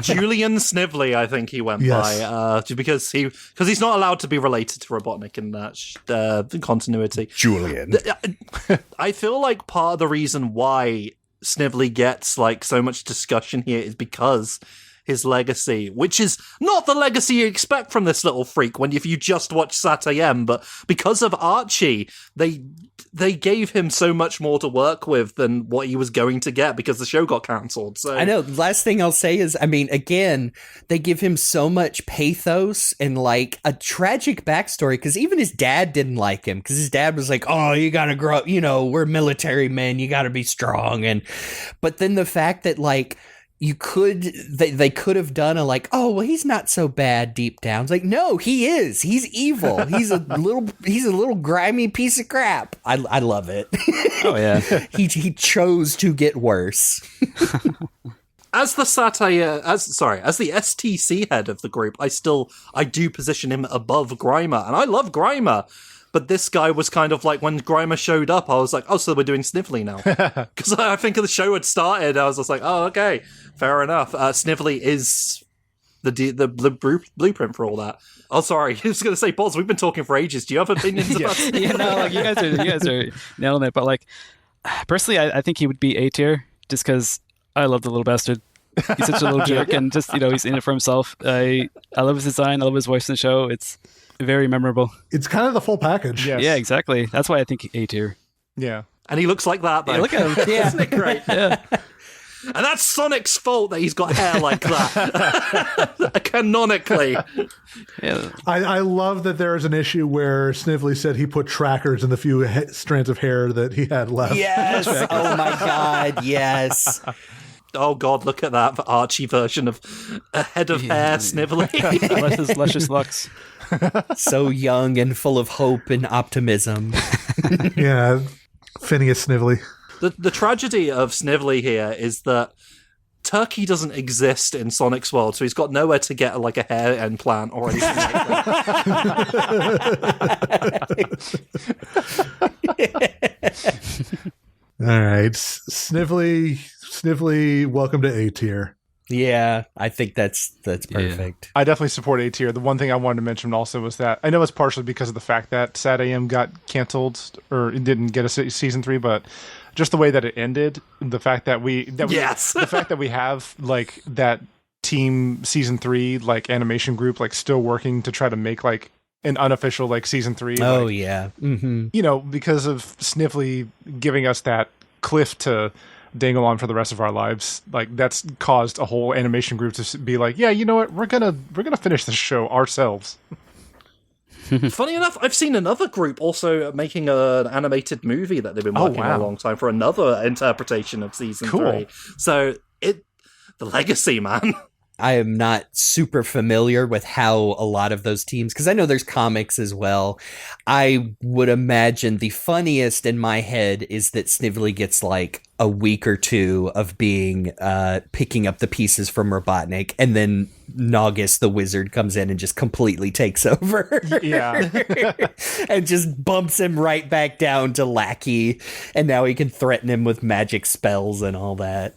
Julian Snively, I think he went Yes. by, because he's not allowed to be related to Robotnik in that continuity. Julian. I feel like part of the reason why Snively gets like so much discussion here is because his legacy, which is not the legacy you expect from this little freak if you just watch Sat AM, but because of Archie, they gave him so much more to work with than what he was going to get because the show got cancelled. So I know. Last thing I'll say is, I mean, again, they give him so much pathos and like a tragic backstory because even his dad didn't like him because his dad was like, oh, you gotta grow up, you know, we're military men, you gotta be strong. But then the fact that like, they could have done a like, oh well, he's not so bad deep down. It's like, no, he is. He's evil. He's a little grimy piece of crap. I love it. oh yeah. he chose to get worse. as the STC head of the group, I do position him above Grimer, and I love Grimer. But this guy was kind of like, when Grimer showed up, I was like, oh, so we're doing Snively now. Because I think the show had started, I was just like, oh, okay, fair enough. Snively is the blueprint for all that. Oh, sorry, I was going to say, Boz, we've been talking for ages. Do you have opinions about Snively? Yeah, no, like you guys are nailing it. But like, personally, I think he would be A tier just because I love the little bastard. He's such a little jerk, and just, you know, he's in it for himself. I love his design. I love his voice in the show. It's very memorable. It's kind of the full package. Yes. Yeah, exactly. That's why I think A tier. Yeah. And he looks like that, though. Yeah, look at him. Yeah. Isn't it great? Yeah. And that's Sonic's fault that he's got hair like that. Canonically. Yeah. I love that there is an issue where Snively said he put trackers in the few strands of hair that he had left. Yes. Oh my God. Yes. Oh God, look at that Archie version of a head of hair Snively. Luscious lux. So young and full of hope and optimism. Yeah. Phineas Snively. The tragedy of Snively here is that Turkey doesn't exist in Sonic's world, so he's got nowhere to get like a hair implant or anything like that. All right. Snively, welcome to A tier. Yeah, I think that's perfect. I definitely support A tier. The one thing I wanted to mention also was that I know it's partially because of the fact that Sat AM got canceled or it didn't get a season 3, but just the way that it ended, the fact that Yes. the fact that we have like that team season 3 like animation group like still working to try to make like an unofficial like season 3. Oh like, yeah. Mm-hmm. you know, because of Snively giving us that cliff to dangle on for the rest of our lives. Like that's caused a whole animation group to be like, yeah, you know what, we're gonna finish this show ourselves. Funny enough, I've seen another group also making an animated movie that they've been working on a long time for another interpretation of season 3. So the legacy, man. I am not super familiar with how a lot of those teams, because I know there's comics as well. I would imagine the funniest in my head is that Snively gets like a week or two of being picking up the pieces from Robotnik, and then Naugus the wizard comes in and just completely takes over. Yeah. And just bumps him right back down to lackey, and now he can threaten him with magic spells and all that.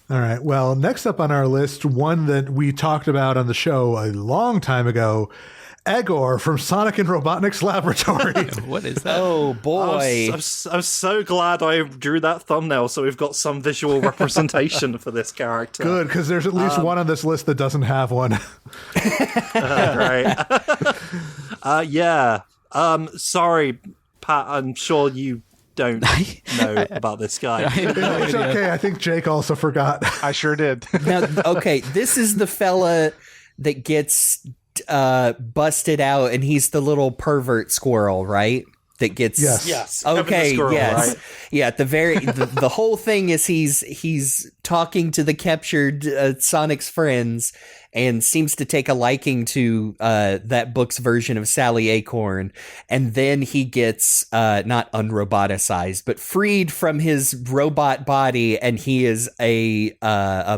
All right. Well, next up on our list, one that we talked about on the show a long time ago, Eggor from Sonic and Robotnik's Laboratory. What is that? Oh, boy. I'm so glad I drew that thumbnail so we've got some visual representation for this character. Good, because there's at least one on this list that doesn't have one. Right. Yeah. Sorry, Pat, I'm sure you don't know about this guy. It's okay. I think Jake also forgot. I sure did. Now, okay, this is the fella that gets busted out, and he's the little pervert squirrel, right? That gets Yes. Okay, Squirrel, yes. right? Yeah, at the very the whole thing is he's talking to the captured Sonic's friends and seems to take a liking to that book's version of Sally Acorn, and then he gets not unroboticized but freed from his robot body, and he is a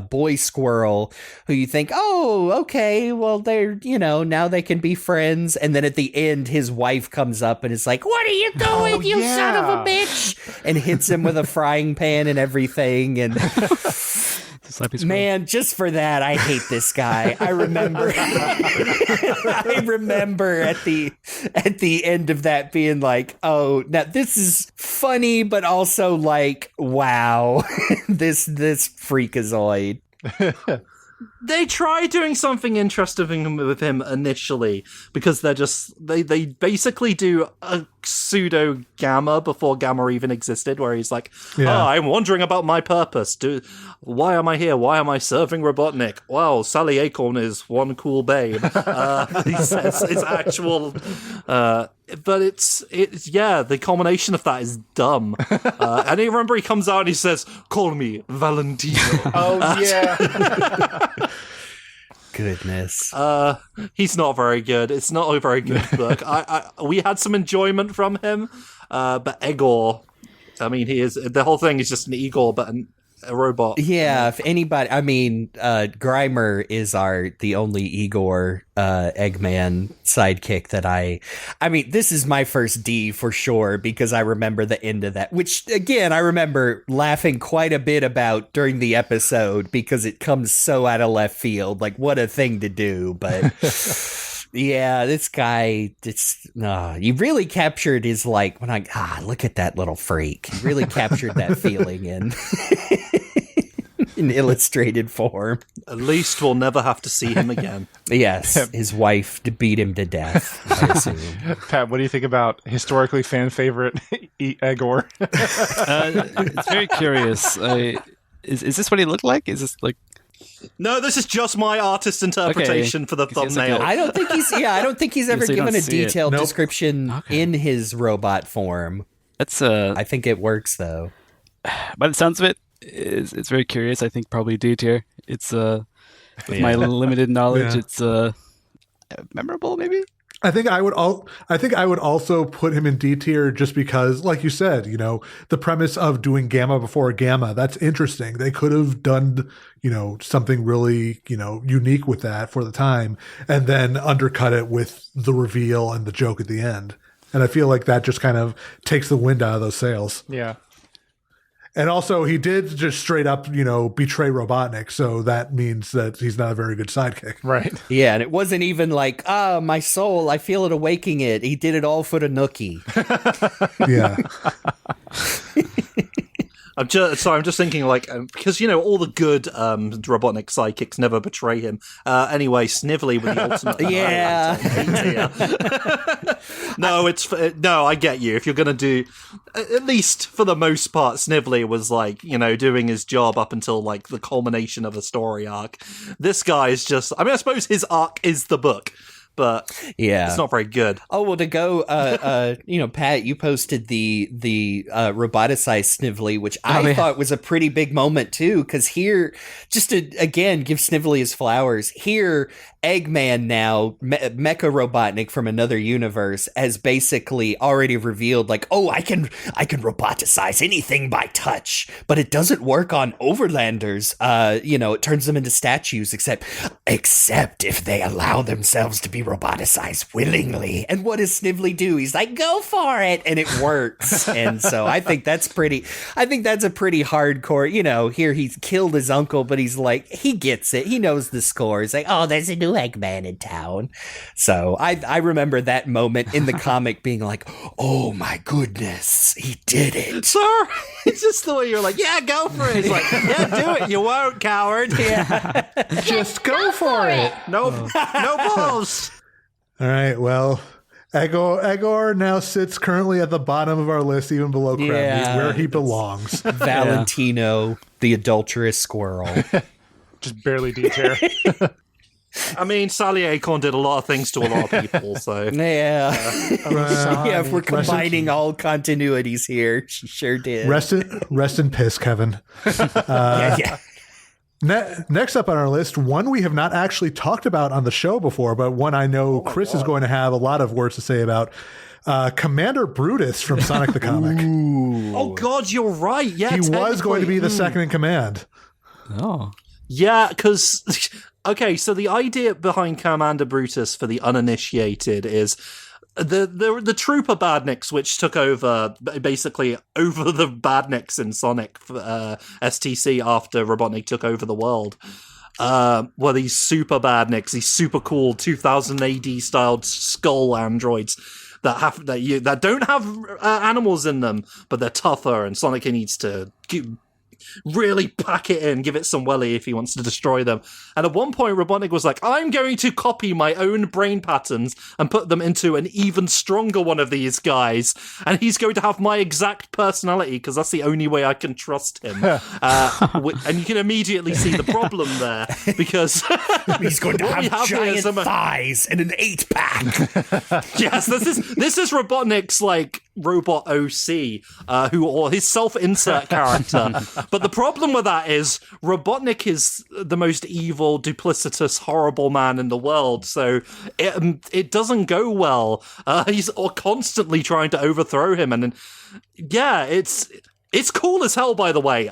boy squirrel who you think, oh, okay, well they're now they can be friends, and then at the end his wife comes up and is like, what are you doing, you son of a bitch, and hits him with a frying pan and everything, and man, just for that, I hate this guy. I remember at the end of that being like, oh, now this is funny, but also like, wow, this freakazoid. They try doing something interesting with him initially because they basically do a pseudo Gamma before Gamma even existed, where he's like, I'm wondering about my purpose. Why am I here? Why am I serving Robotnik? Wow, Sally Acorn is one cool babe. He says it's actual, but it's the combination of that is dumb. And I remember he comes out and he says, "Call me Valentino." Oh yeah. Goodness. He's not very good. It's not a very good book. We had some enjoyment from him, but Eggor, I mean, the whole thing is just an Eggor, but a robot. Yeah, if anybody, I mean, Grimer is the only Eggor Eggman sidekick that I mean, this is my first D for sure, because I remember the end of that, which again, I remember laughing quite a bit about during the episode because it comes so out of left field. Like, what a thing to do, but yeah, this guy, you really captured his, like, when look at that little freak. You really captured that feeling in illustrated form. At least we'll never have to see him again. Yes, his wife beat him to death, I assume. Pat, what do you think about historically fan favorite Eggor? It's very curious. Is this what he looked like? Is this like... No, this is just my artist interpretation for the thumbnail. I don't think he's ever So you given don't a see it. detailed Nope. description in his robot form. That's I think it works though. by the sounds of it, it's very curious. I think probably D tier. It's with my limited knowledge, it's memorable maybe. I think I would also put him in D tier just because, like you said, the premise of doing Gamma before Gamma, that's interesting. They could have done, something really, unique with that for the time, and then undercut it with the reveal and the joke at the end. And I feel like that just kind of takes the wind out of those sails. Yeah. And also, he did just straight up, betray Robotnik, so that means that he's not a very good sidekick. Right. Yeah, and it wasn't even like, my soul, I feel it awaking it. He did it all for the nookie. Yeah. I'm just thinking, like, because, all the good Robotnik sidekicks never betray him. Anyway, Snively with the ultimate. No, I get you. If you're going to do, at least for the most part, Snively was, like, doing his job up until, like, the culmination of a story arc. This guy is just, I suppose his arc is the book. But it's not very good. Oh, well, to go, Pat, you posted the roboticized Snively, which I thought was a pretty big moment too. Because here, just to again give Snively his flowers, here Eggman now Mecha Robotnik from another universe has basically already revealed, like, oh, I can roboticize anything by touch, but it doesn't work on overlanders. It turns them into statues, except if they allow themselves to be roboticized willingly. And what does Snively do? He's like, go for it, and it works. And so I think that's a pretty hardcore, here he's killed his uncle, but he's like, he gets it, he knows the score. He's like, oh, there's a new Eggman in town. So I remember that moment in the comic being like, oh my goodness, he did it. Sir, it's just the way you're like, yeah, go for it. He's like, yeah, do it, you won't, coward. Yeah. Just go for it. No balls. All right, well, Eggor now sits currently at the bottom of our list, even below Crabmeat, where he belongs. Valentino, the adulterous squirrel. Just barely D-tier. Sally Acorn did a lot of things to a lot of people, so... If we're combining all continuities here, she sure did. Rest in piss, Kevin. Next up on our list, one we have not actually talked about on the show before, but one I know Chris is going to have a lot of words to say about. Commander Brutus from Sonic the Comic. Oh, God, you're right. Yeah, he was going to be the second in command. Oh. Yeah, because... Okay, so the idea behind Commander Brutus for the uninitiated is the Trooper Badniks, which took over the Badniks in Sonic STC after Robotnik took over the world. Were these super Badniks, these super cool 2000 AD styled skull androids that don't have animals in them, but they're tougher, and Sonic needs to really pack it in, give it some welly if he wants to destroy them. And at one point, Robotnik was like, I'm going to copy my own brain patterns and put them into an even stronger one of these guys, and he's going to have my exact personality, because that's the only way I can trust him. And you can immediately see the problem there, because he's going to have giant thighs and an 8-pack. Yes, this is Robotnik's, like, robot OC, or his self-insert character. But the problem with that is Robotnik is the most evil, duplicitous, horrible man in the world, so it doesn't go well. He's constantly trying to overthrow him, and yeah, it's cool as hell, by the way.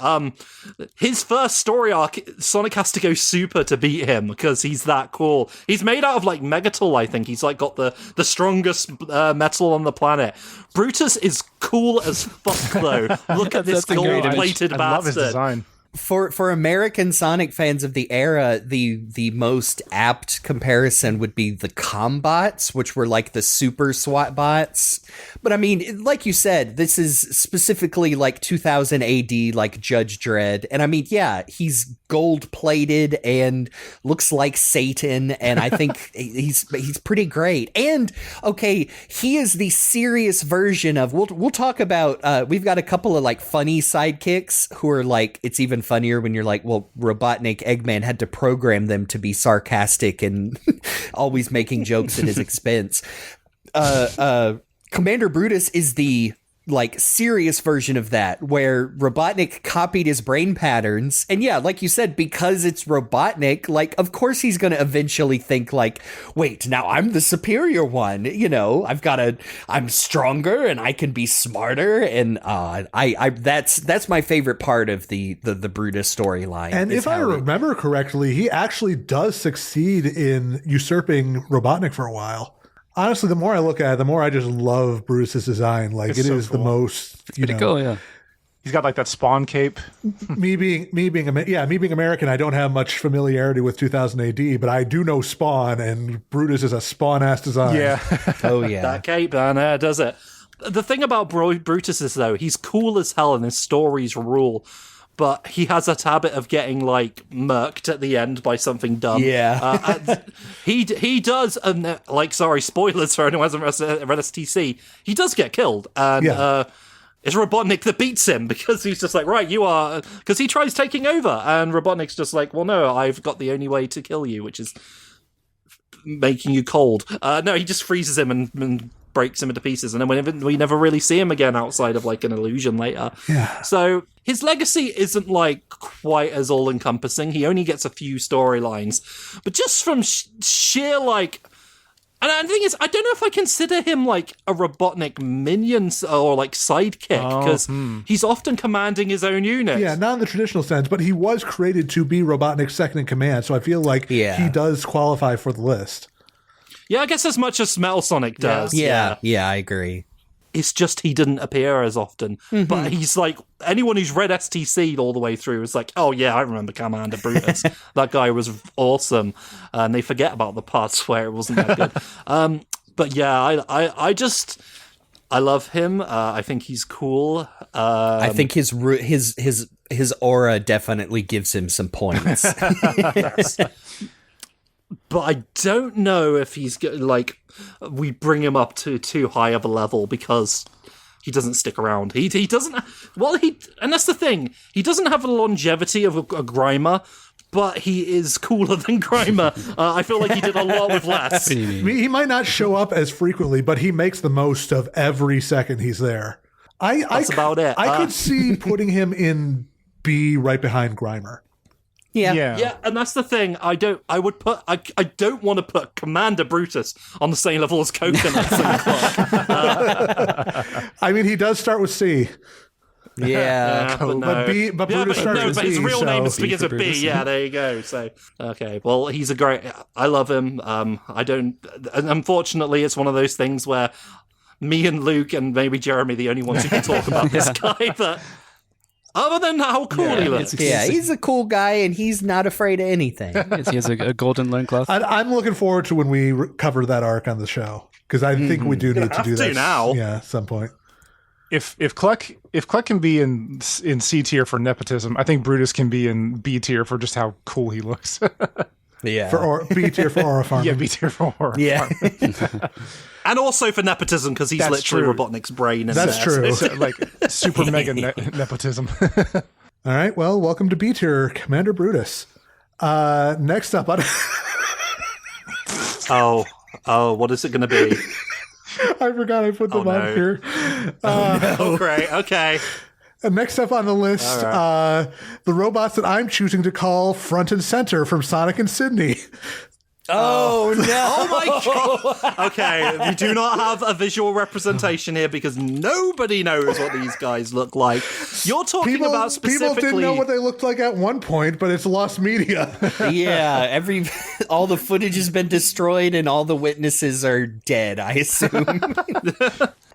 His first story arc, Sonic has to go super to beat him because he's that cool. He's made out of, like, Megatal, I think. He's, like, got the strongest metal on the planet. Brutus is cool as fuck, though. Look at this gold-plated bastard. I love his design. For American Sonic fans of the era, the most apt comparison would be the Combots, which were like the super SWAT bots. But I mean, like you said, this is specifically like 2000 AD, like Judge Dredd. And I mean, yeah, he's gold-plated and looks like Satan, and I think he's pretty great. And okay, he is the serious version of, we'll talk about, we've got a couple of like funny sidekicks who are like, it's even funnier when you're like, well, Robotnik, Eggman had to program them to be sarcastic and always making jokes at his expense. Commander Brutus is the like serious version of that, where Robotnik copied his brain patterns, and yeah, like you said, because it's Robotnik, like of course he's gonna eventually think like, wait, now I'm the superior one, I'm stronger and I can be smarter, and that's my favorite part of the Brutus storyline. And if I remember correctly, he actually does succeed in usurping Robotnik for a while. Honestly, the more I look at it, the more I just love Brutus's design. Like, it is cool. The most, pretty cool, yeah. He's got like that Spawn cape. Me being American, I don't have much familiarity with 2000 AD, but I do know Spawn, and Brutus is a Spawn-ass design. Yeah. Oh, yeah. That cape, man, does it. The thing about Brutus is, though, he's cool as hell and his stories rule, but he has that habit of getting, like, murked at the end by something dumb. Yeah. He does, sorry, spoilers for anyone who hasn't read STC, he does get killed, and it's Robotnik that beats him, because he's just like, right, you are... Because he tries taking over, and Robotnik's just like, well, no, I've got the only way to kill you, which is making you cold. No, he just freezes him and breaks him into pieces, and then we never really see him again outside of, like, an illusion later. Yeah. So his legacy isn't, like, quite as all-encompassing. He only gets a few storylines. But just from sheer, like... And the thing is, I don't know if I consider him, like, a Robotnik minion or, like, sidekick, because he's often commanding his own unit. Yeah, not in the traditional sense, but he was created to be Robotnik's second in command, so I feel like he does qualify for the list. Yeah, I guess as much as Metal Sonic does. Yeah, I agree. It's just he didn't appear as often. But he's like, anyone who's read STC all the way through is like, oh yeah, I remember Commander Brutus. That guy was awesome. And they forget about the parts where it wasn't that good. But yeah, I love him. I think he's cool. I think his aura definitely gives him some points. But I don't know if he's like, we bring him up to too high of a level, because he doesn't stick around. He doesn't. And that's the thing. He doesn't have the longevity of a Grimer, but he is cooler than Grimer. I feel like he did a lot with less. He might not show up as frequently, but he makes the most of every second he's there. That's about it. I could see putting him in B right behind Grimer. Yeah, and that's the thing. I don't want to put Commander Brutus on the same level as Coconuts and Cluck. I mean, he does start with C. Yeah, but no. But Brutus starts with but his B, real name so- begins with B. Yeah, there you go. So, okay, well, he's a great... I love him. Unfortunately, it's one of those things where me and Luke and maybe Jeremy are the only ones who can talk about this guy, but... Other than how cool he looks. Yeah, he's a cool guy, and he's not afraid of anything. He has a golden loincloth. I'm looking forward to when we cover that arc on the show, because I think we do need to do that now. Yeah, at some point. If Cluck can be in C tier for nepotism, I think Brutus can be in B tier for just how cool he looks. Yeah, B tier for aura farming. Yeah, B tier for aura. Yeah. And also for nepotism, because he's That's literally true. Robotnik's brain. That's true. So, like super mega nepotism. All right, well, welcome to B tier, Commander Brutus. Next up, what is it going to be? I forgot I put them on here. Great. Okay. Next up on the list, the robots that I'm choosing to call front and center from Sonic and Sydney. Oh no! Oh my god! Okay, we do not have a visual representation here because nobody knows what these guys look like. You're talking about specifically... People didn't know what they looked like at one point, but it's lost media. Yeah, all the footage has been destroyed and all the witnesses are dead, I assume.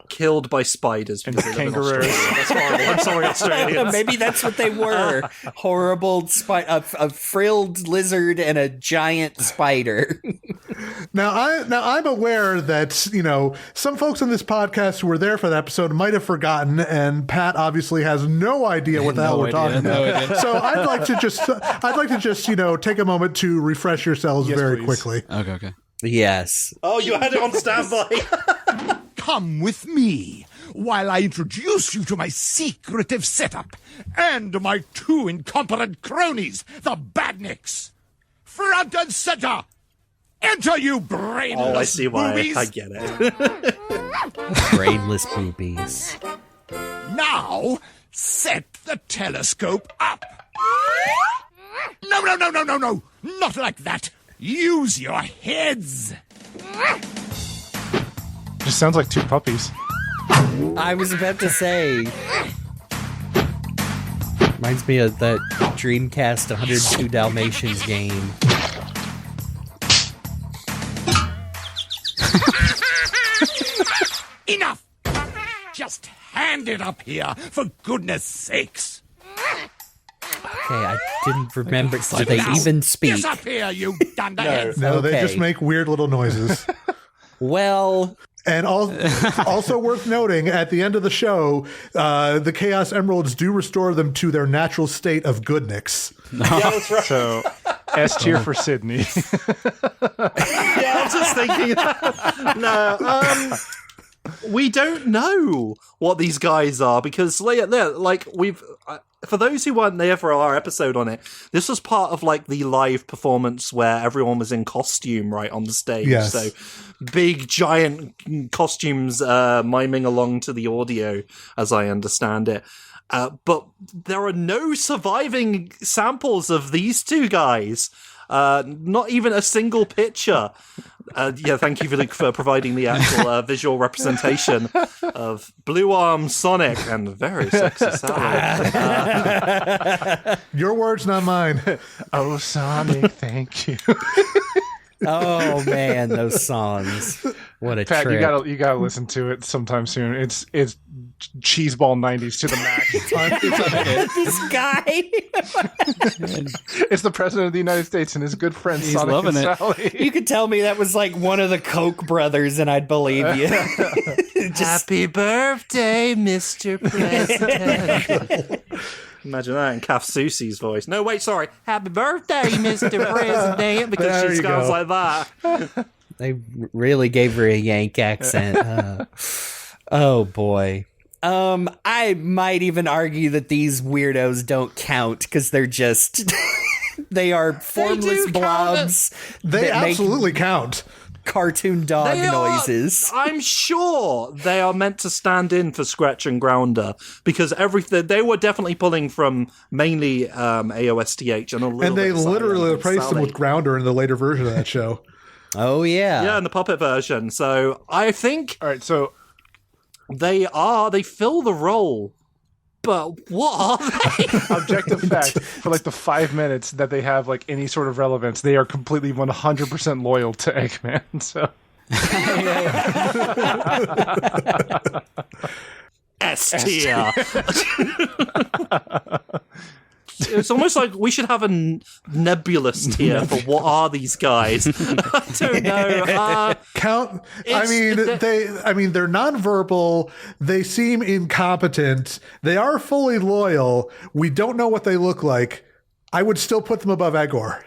Killed by spiders because they live in Australia. That's horrible. I'm sorry, Australians. Maybe that's what they were. Horrible a frilled lizard and a giant spider. Now I'm aware that, some folks on this podcast who were there for that episode might have forgotten, and Pat obviously has no idea what the hell we're talking about. So I'd like to just take a moment to refresh yourselves very quickly. Okay. Yes. Oh, you had it on standby. Come with me while I introduce you to my secretive setup and my two incompetent cronies, the Badniks. Front and center! Enter, you brainless Oh, I see why. boobies. I get it. Brainless boobies. Now, set the telescope up. No. Not like that. Use your heads. Just sounds like two puppies. I was about to say. Reminds me of that Dreamcast 102 Dalmatians game. Enough! Just hand it up here, for goodness sakes. Okay, I didn't remember. Do they even speak? Disappear, you dunderheads. No, they Okay. just make weird little noises. Well, And also worth noting, at the end of the show, the Chaos Emeralds do restore them to their natural state of goodness. Yeah, that's right. So S tier for Sydney. Yeah, I was just thinking that. No, we don't know what these guys are because, like we've. For those who weren't there for our episode on it, this was part of like the live performance where everyone was in costume right on the stage. Yes. So big giant costumes miming along to the audio, as I understand it. But there are no surviving samples of these two guys. Not even a single picture. Thank you for providing the actual visual representation of Blue Arm Sonic and very sexy Sally. Your words, not mine. Oh, Sonic, thank you. Oh man, those songs! What a Pat, trip! you gotta listen to it sometime soon. It's cheeseball 90s to the max. This guy. It's the president of the United States and his good friend He's Sonic loving and it. Sally. You could tell me that was like one of the Koch brothers, and I'd believe you. Happy birthday, Mr. President. Imagine that in Kath Susie's voice. No, wait, sorry. Happy birthday, Mr. President, because There she you sounds go. like that. They really gave her a Yank accent. Oh boy. I might even argue that these weirdos don't count because they're just they are formless count. blobs. They that make absolutely count. cartoon dog They are- noises. I'm sure they are meant to stand in for Scratch and Grounder because everything they were definitely pulling from mainly AOSTH and a little And they bit of literally Silent replaced them Sally. with Grounder in the later version of that show. Oh yeah. Yeah, in the puppet version. So I think All right, so they fill the role. But what are they? objective fact, for like the 5 minutes that they have like any sort of relevance, they are completely 100% loyal to Eggman. So S tier. It's almost like we should have a nebulous tier for what are these guys. I don't know. Count. It's- I mean, they're nonverbal. They seem incompetent. They are fully loyal. We don't know what they look like. I would still put them above Eggor.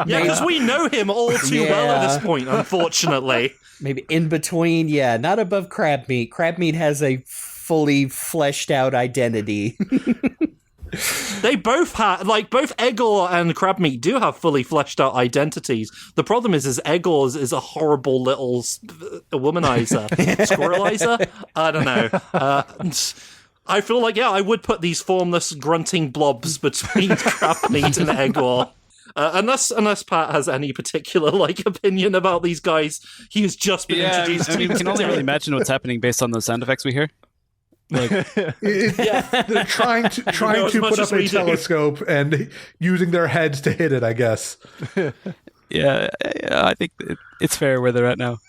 Yeah, because we know him all too well at Yeah. this point, unfortunately. Maybe in between. Yeah, not above Crabmeat. Crabmeat has a fully fleshed out identity. They both have, like, both Eggor and Crabmeat do have fully fleshed out identities. The problem is Eggor's is a horrible little womanizer. Squirrelizer? I don't know. I feel like, I would put these formless grunting blobs between Crabmeat and Eggor. Unless Pat has any particular opinion about these guys, he's just been introduced I mean, to. we can only really imagine what's happening based on those sound effects we hear. They're trying to as much put as up a we do. telescope and using their heads to hit it, I guess. Yeah, I think it's fair where they're at now.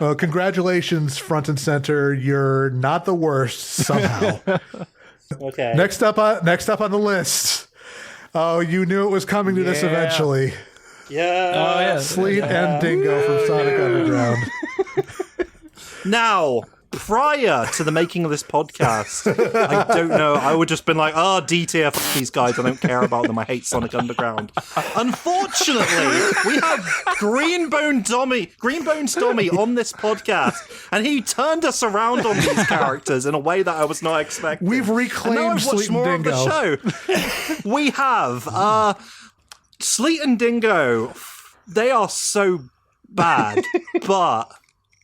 Well, congratulations, front and center. You're not the worst somehow. Okay. Next up on the list. Oh, you knew it was coming to this Yeah. eventually. Yeah. Oh, yeah. Sleet and Dingo from Sonic Underground. Now, prior to the making of this podcast, I don't know. I would just been like, D tier, fuck these guys. I don't care about them. I hate Sonic Underground. Unfortunately, we have Greenbones Tommy on this podcast, and he turned us around on these characters in a way that I was not expecting. We've And now reclaimed I've watched Sleet and more Dingo. of the show. We have Sleet and Dingo. They are so bad, but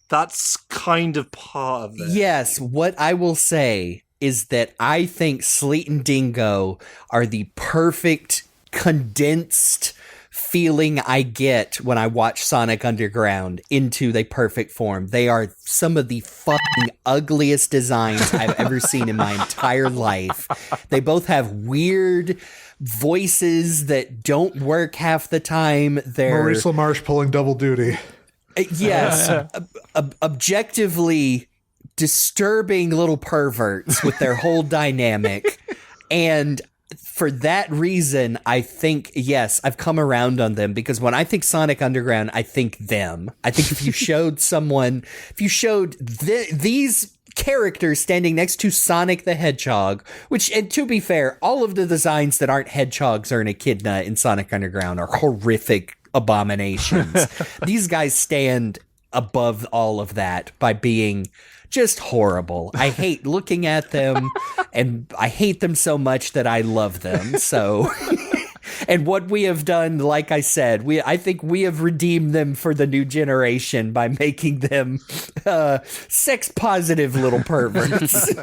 that's kind of part of it. Yes, what I will say is that I think Sleet and Dingo are the perfect condensed feeling I get when I watch Sonic Underground into the perfect form. They are some of the fucking ugliest designs I've ever seen in my entire life. They both have weird voices that don't work half the time. They're Maurice LaMarche pulling double duty. yes, objectively disturbing little perverts with their whole dynamic. And for that reason, I think, yes, I've come around on them, because when I think Sonic Underground, I think them. I think if you showed these characters standing next to Sonic the Hedgehog, which, and to be fair, all of the designs that aren't hedgehogs or an echidna in Sonic Underground are horrific abominations. These guys stand above all of that by being just horrible. I hate looking at them, and I hate them so much that I love them. So, and what we have done, like I said, I think we have redeemed them for the new generation by making them sex-positive little perverts.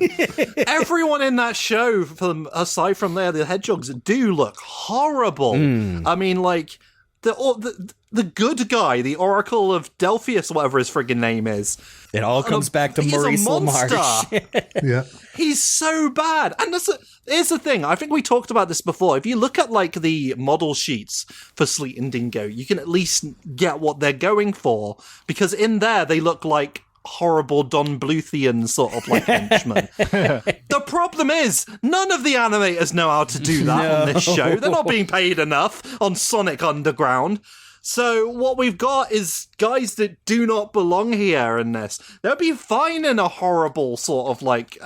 Everyone in that show, aside from the hedgehogs, do look horrible. I mean, like, the good guy, the Oracle of Delphius, whatever his friggin' name is. It all comes back to Maurice LaMarche. Yeah. He's so bad. And here's the thing. I think we talked about this before. If you look at, like, the model sheets for Sleet and Dingo, you can at least get what they're going for. Because in there, they look like horrible Don Bluthian sort of, like, henchmen. The problem is, none of the animators know how to do that on this show. They're not being paid enough on Sonic Underground. So what we've got is guys that do not belong here in this. They'll be fine in a horrible sort of like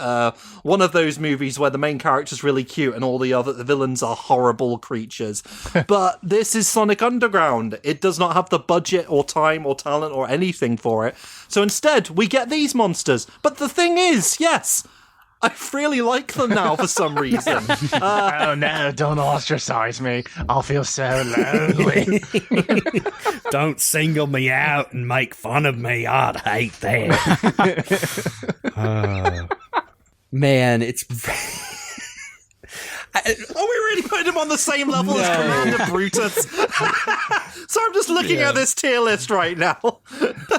one of those movies where the main character's really cute and all the other villains are horrible creatures. But this is Sonic Underground. It does not have the budget or time or talent or anything for it. So instead, we get these monsters. But the thing is, yes, I really like them now for some reason. Oh no, don't ostracize me. I'll feel so lonely. Don't single me out and make fun of me. I'd hate that. Man, it's... Are we really putting him on the same level as Commander Brutus? So I'm just looking at this tier list right now.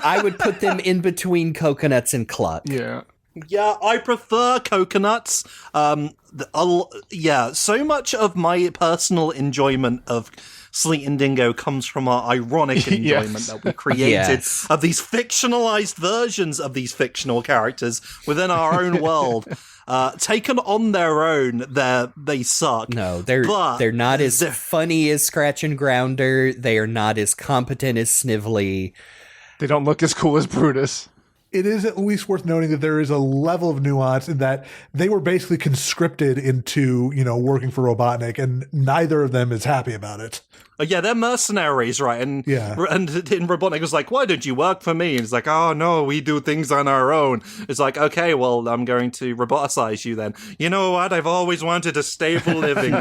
I would put them in between Coconuts and Cluck. Yeah. Yeah, I prefer coconuts. So much of my personal enjoyment of Sleet and Dingo comes from our ironic enjoyment that we created of these fictionalized versions of these fictional characters within our own world. Taken on their own, they suck. No, they're not as funny as Scratch and Grounder. They are not as competent as Snively. They don't look as cool as Brutus. It is at least worth noting that there is a level of nuance in that they were basically conscripted into, working for Robotnik, and neither of them is happy about it. Yeah, they're mercenaries, right? And Robotnik was like, why don't you work for me? And it's like, oh, no, we do things on our own. It's like, okay, well, I'm going to roboticize you then. You know what? I've always wanted a stable living.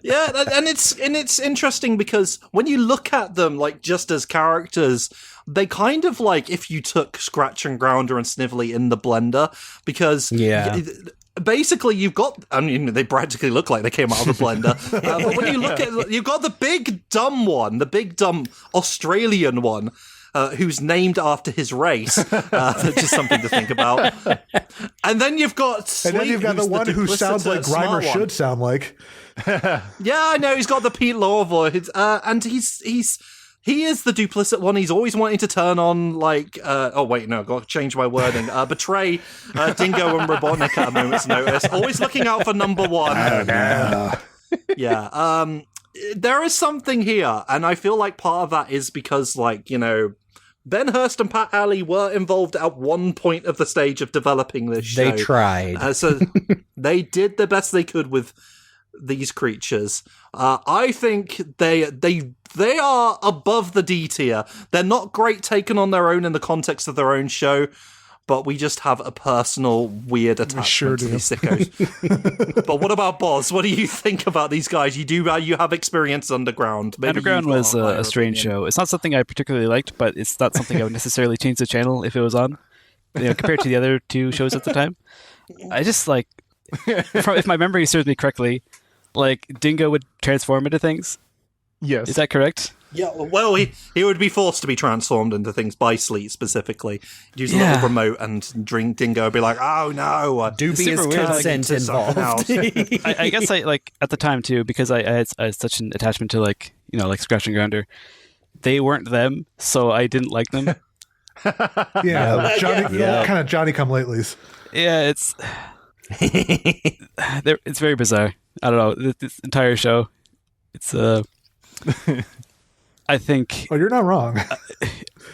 Yeah, and it's interesting because when you look at them, like, just as characters, they kind of like if you took Scratch and Grounder and Snively in the blender, because basically you've got, I mean, they practically look like they came out of the blender, but when you look at, you've got the big dumb one, the big dumb Australian one, who's named after his race, which is something to think about. And then you've got Sleet, and then you've got the one who sounds like Grimer should sound like. Yeah, I know, he's got the Pete Law voice, and he is the duplicit one. He's always wanting to turn on, like, oh, wait, no, I've got to change my wording. Betray Dingo and Robotnik at a moment's notice. Always looking out for number one. Oh, no. Yeah. There is something here, and I feel like part of that is because, like, Ben Hurst and Pat Alley were involved at one point of the stage of developing this show. They tried. So they did the best they could with these creatures. I think they are above the D tier. They're not great taken on their own in the context of their own show, but we just have a personal weird attachment to these sickos. But what about Boz? What do you think about these guys? You have experience Underground. Maybe Underground was a strange show. It's not something I particularly liked, but it's not something I would necessarily change the channel if it was on, compared to the other two shows at the time. I just like, if my memory serves me correctly, like Dingo would transform into things. Yes. Is that correct? Yeah, well, he would be forced to be transformed into things by Sleet specifically. He'd use a little remote and Dingo would be like, oh no, dubious consent involved. I guess I like at the time too, because I had such an attachment to like Scratch and Grounder. They weren't them, so I didn't like them. Kind of Johnny come latelys. Yeah, it's It's very bizarre. I don't know. This entire show, it's I think. Oh, you're not wrong.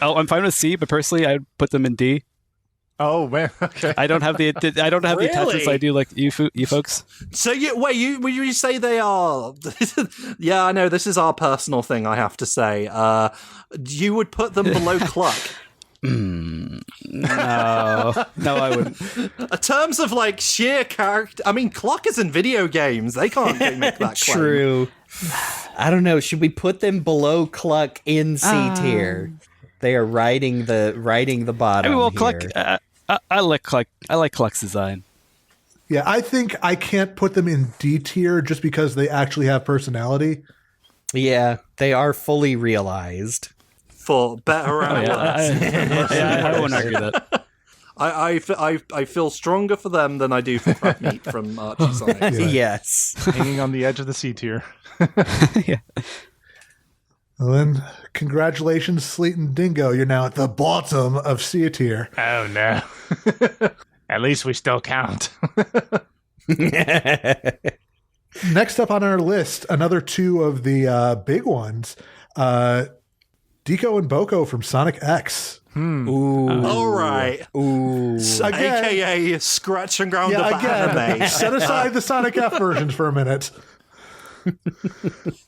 I'm fine with C, but personally, I'd put them in D. Oh man, okay. I don't have the attachments I do like you folks. So you say they are? Yeah, I know this is our personal thing. I have to say, you would put them below Cluck. No, I wouldn't. In terms of like sheer character, I mean, Cluck is in video games. They can't make that claim. True. I don't know. Should we put them below Cluck in C tier? They are riding the bottom. I mean, well, here. Cluck. I like Cluck. I like Cluck's design. Yeah, I think I can't put them in D tier just because they actually have personality. Yeah, they are fully realized. For better or worse. I won't argue that. I feel stronger for them than I do for Crabmeat from Archie Sonic. Yeah. Yes. Hanging on the edge of the C tier. Yeah. Well, then, congratulations, Sleet and Dingo. You're now at the bottom of C tier. Oh no. At least we still count. Next up on our list, another two of the big ones. Decoe and Bocoe from Sonic X. Ooh. All right. Ooh. Again. AKA Scratch and Ground Yeah, Up anime. set aside the Sonic F versions for a minute.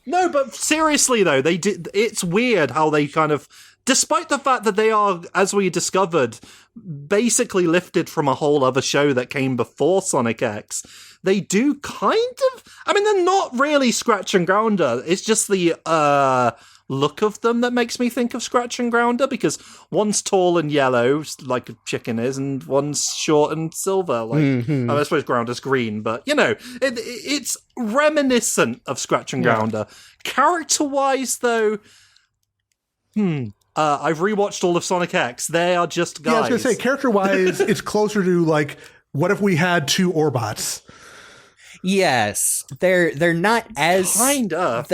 No, but seriously though, they did. It's weird how they kind of, despite the fact that they are, as we discovered, basically lifted from a whole other show that came before Sonic X. They do kind of. I mean, they're not really Scratch and Grounder. It's just the look of them that makes me think of Scratch and Grounder, because one's tall and yellow, like a chicken is, and one's short and silver. Like I suppose Grounder's green, but you know, it's reminiscent of Scratch and Grounder. Character-wise, though, I've rewatched all of Sonic X. They are just guys. Yeah, I was going to say, character-wise, it's closer to, like, what if we had two Orbots? Yes, they're not as Kind of.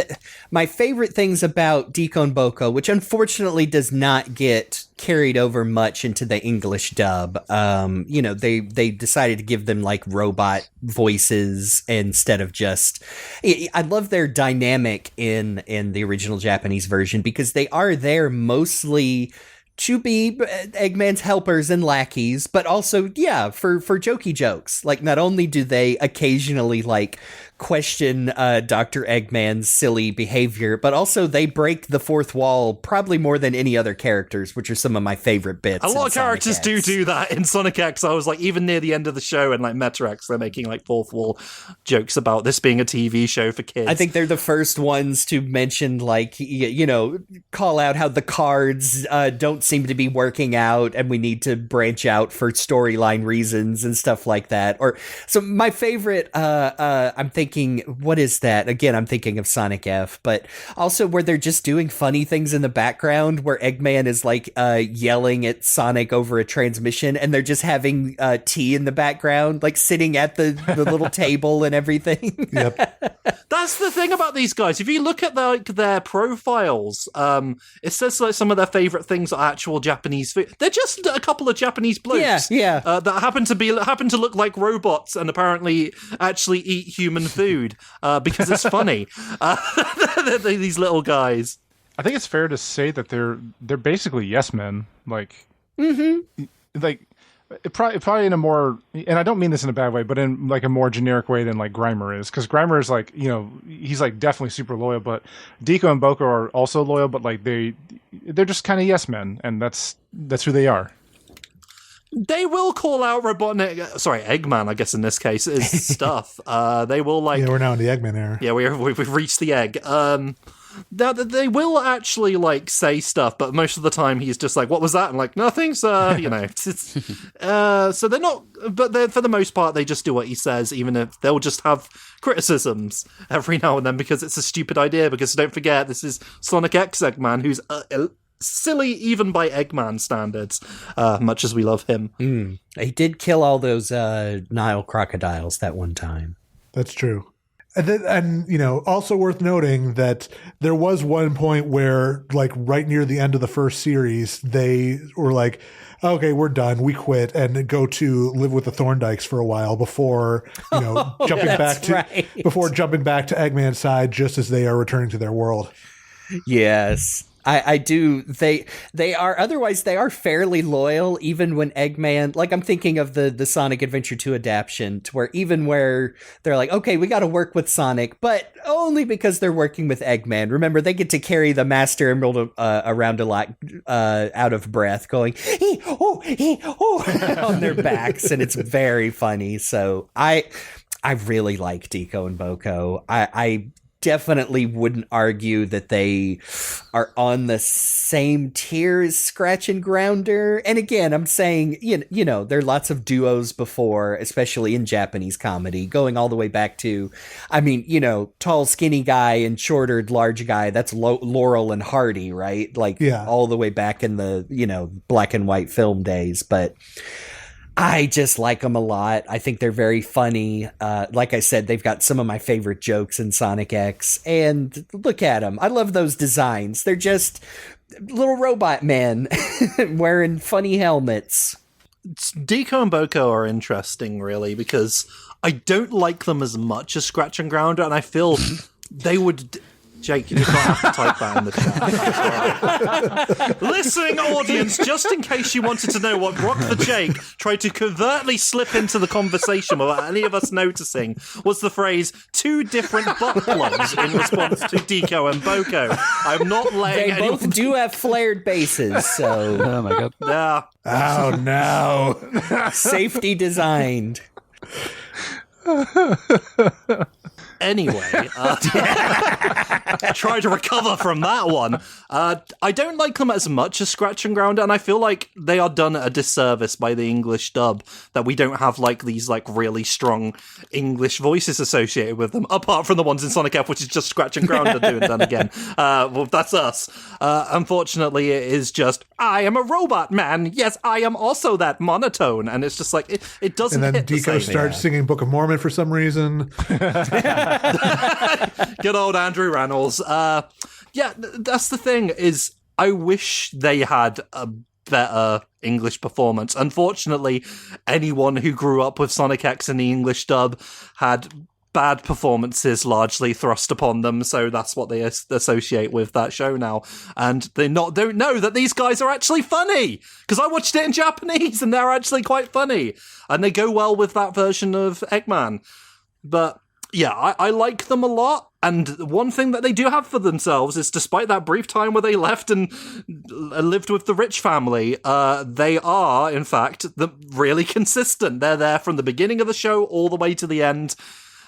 My favorite things about Decoe and Bocoe, which unfortunately does not get carried over much into the English dub. They decided to give them like robot voices instead of just. I love their dynamic in the original Japanese version because they are there mostly to be Eggman's helpers and lackeys, but also, for jokey jokes. Like, not only do they occasionally, like, question Dr. Eggman's silly behavior, but also they break the fourth wall probably more than any other characters, which are some of my favorite bits. A lot of Sonic characters X. do that in Sonic X. I was like, even near the end of the show and like Mecha X, they're making like fourth wall jokes about this being a TV show for kids. I think they're the first ones to mention, like, call out how the cards don't seem to be working out and we need to branch out for storyline reasons and stuff like that. Or so my favorite, I'm thinking, what is that? Again, I'm thinking of Sonic F, but also where they're just doing funny things in the background where Eggman is like yelling at Sonic over a transmission and they're just having tea in the background, like sitting at the little table and everything. Yep. That's the thing about these guys. If you look at their profiles, it says like some of their favorite things are actual Japanese food. They're just a couple of Japanese blokes, that happen to look like robots and apparently actually eat human food because it's funny. These little guys. I think it's fair to say that they're basically yes men. Like, like probably in a more, and I don't mean this in a bad way, but in like a more generic way than like Grimer is, because Grimer is like, he's like definitely super loyal, but Decoe and Bocoe are also loyal, but like they're just kind of yes men, and that's who they are. They will call out Robotnik, Eggman, I guess in this case, is stuff. They will like... Yeah, we're now in the Eggman era. Yeah, we've reached the egg. Now, they will actually, like, say stuff, but most of the time he's just like, what was that? And like, nothing, sir, so they're not... But for the most part, they just do what he says, even if they'll just have criticisms every now and then because it's a stupid idea, because don't forget, this is Sonic X Eggman, who's... silly even by Eggman standards, much as we love him. He did kill all those Nile crocodiles that one time. That's true. And you know, also worth noting that there was one point where, like, right near the end of the first series, they were like, okay, we're done, we quit, and go to live with the Thorndikes for a while before, you know, jumping back to Eggman's side just as they are returning to their world. Yes. I do. They are fairly loyal, even when Eggman, like, I'm thinking of the Sonic Adventure 2 adaptation, to where even where they're like, okay, we got to work with Sonic, but only because they're working with Eggman. Remember, they get to carry the Master Emerald around a lot, out of breath, going, on their backs, and it's very funny. So I really like Decoe and Bocoe. I definitely wouldn't argue that they are on the same tier as Scratch and Grounder. And again, I'm saying, you know, there are lots of duos before, especially in Japanese comedy, going all the way back to, I mean, you know, tall, skinny guy and shorter, large guy. That's Laurel and Hardy, right? Like, all the way back in the, you know, black and white film days. But I just like them a lot. I think they're very funny. Like I said, they've got some of my favorite jokes in Sonic X. And look at them. I love those designs. They're just little robot men wearing funny helmets. Decoe and Bocoe are interesting, really, because I don't like them as much as Scratch and Grounder, and I feel they would... Jake, you just not have to type that in the chat. Listening audience, just in case you wanted to know what Rock the Jake tried to covertly slip into the conversation without any of us noticing, was the phrase "two different butt plugs" in response to Decoe and Bocoe. I'm not laying. They both do have flared bases, so Oh my god. Yeah. Oh no. safety designed. Anyway, try to recover from that one. I don't like them as much as Scratch and Grounder, and I feel like they are done a disservice by the English dub, that we don't have like these like really strong English voices associated with them, apart from the ones in Sonic F, which is just Scratch and Grounder doing done again. Well, that's us. Unfortunately, it is just, I am a robot man. Yes, I am also that monotone, and it's just like it doesn't. And then hit the Decoe same. starts singing Book of Mormon for some reason. Good old Andrew Reynolds. Yeah, that's the thing, is I wish they had a better English performance. Unfortunately, anyone who grew up with Sonic X in the English dub had bad performances largely thrust upon them, so that's what they associate with that show now. And they don't know that these guys are actually funny, because I watched it in Japanese and they're actually quite funny. And they go well with that version of Eggman. But yeah, I like them a lot, and one thing that they do have for themselves is, despite that brief time where they left and lived with the rich family, they are, in fact, really consistent. They're there from the beginning of the show all the way to the end.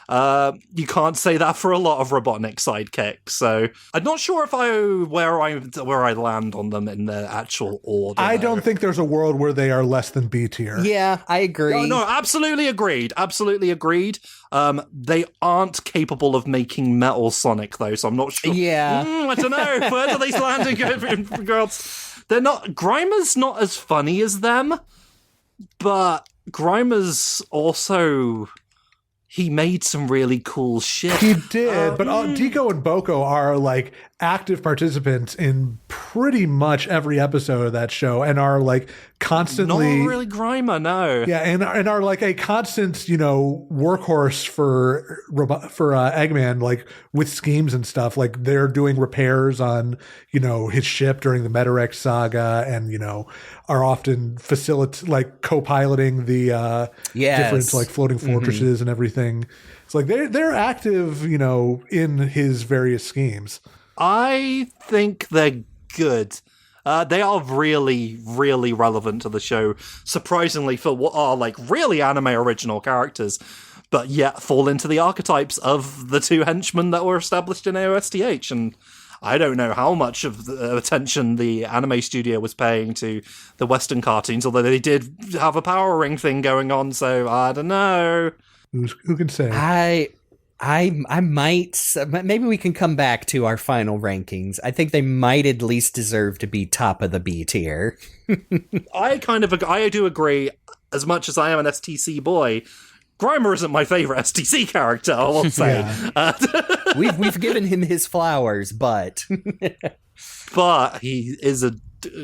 You can't say that for a lot of Robotnik sidekicks, so I'm not sure if where I land on them in the actual order. I don't think there's a world where they are less than B tier. Yeah, I agree. No, absolutely agreed. Absolutely agreed. They aren't capable of making Metal Sonic, though, so I'm not sure. Yeah. I don't know. Where do they land in regards? They're not... Grimer's not as funny as them, but Grimer's also... He made some really cool shit. He did, but Decoe and Bocoe are like active participants in pretty much every episode of that show, and are like constantly. Not really Grimer, no. Yeah, and are like a constant, you know, workhorse for Eggman, like with schemes and stuff. Like they're doing repairs on, you know, his ship during the Metarex saga, and you know, are often co-piloting the different like floating fortresses and everything. It's like they're active, you know, in his various schemes. I think they're good. They are really, really relevant to the show, surprisingly, for what are like really anime original characters, but yet fall into the archetypes of the two henchmen that were established in AOSTH. And I don't know how much of the attention the anime studio was paying to the Western cartoons, although they did have a power ring thing going on, so I don't know. Who can say? I might, maybe we can come back to our final rankings. I think they might at least deserve to be top of the B tier. I do agree. As much as I am an STC boy, Grimer isn't my favorite STC character, I will say. We've given him his flowers, but he is a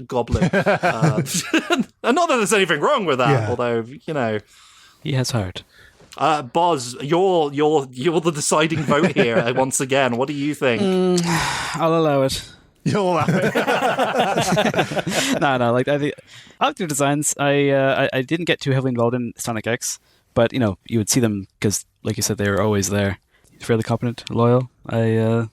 goblin. And not that there's anything wrong with that, although, He has heart. Boz, you're the deciding vote here once again. What do you think? I'll allow it. You'll allow it. No, like I like their designs. I didn't get too heavily involved in Sonic X, but you would see them because, like you said, they were always there. Fairly competent, loyal. I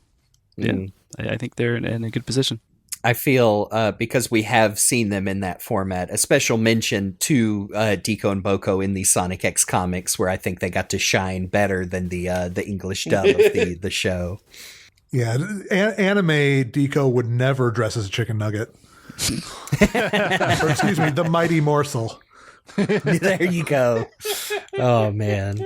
think they're in a good position. I feel because we have seen them in that format, a special mention to Decoe and Bocoe in the Sonic X comics, where I think they got to shine better than the English dub of the show. Yeah, anime Decoe would never dress as a chicken nugget. Or, excuse me, the mighty morsel. There you go. Oh, man.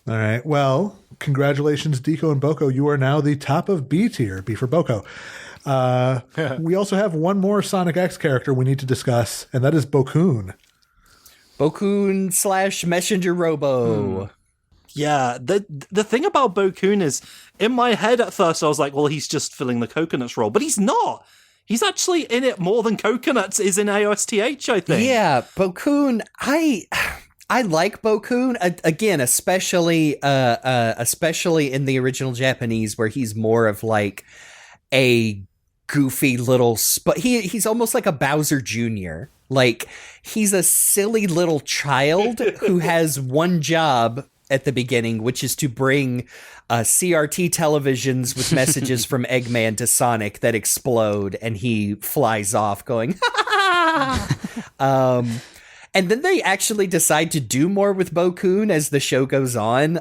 All right. Well, congratulations, Decoe and Bocoe. You are now the top of B tier, B for Bocoe. We also have one more Sonic X character we need to discuss, and that is Bokkun. Bokkun / Messenger Robo. Yeah, the thing about Bokkun is, in my head at first I was like, well, he's just filling the Coconuts role, but he's not. He's actually in it more than Coconuts is in AOSTH, I think. Yeah, Bokkun, I like Bokkun again, especially in the original Japanese, where he's more of like a goofy little, but he's almost like a Bowser Jr. Like, he's a silly little child who has one job at the beginning, which is to bring CRT televisions with messages from Eggman to Sonic that explode, and he flies off going, and then they actually decide to do more with Bokkun as the show goes on.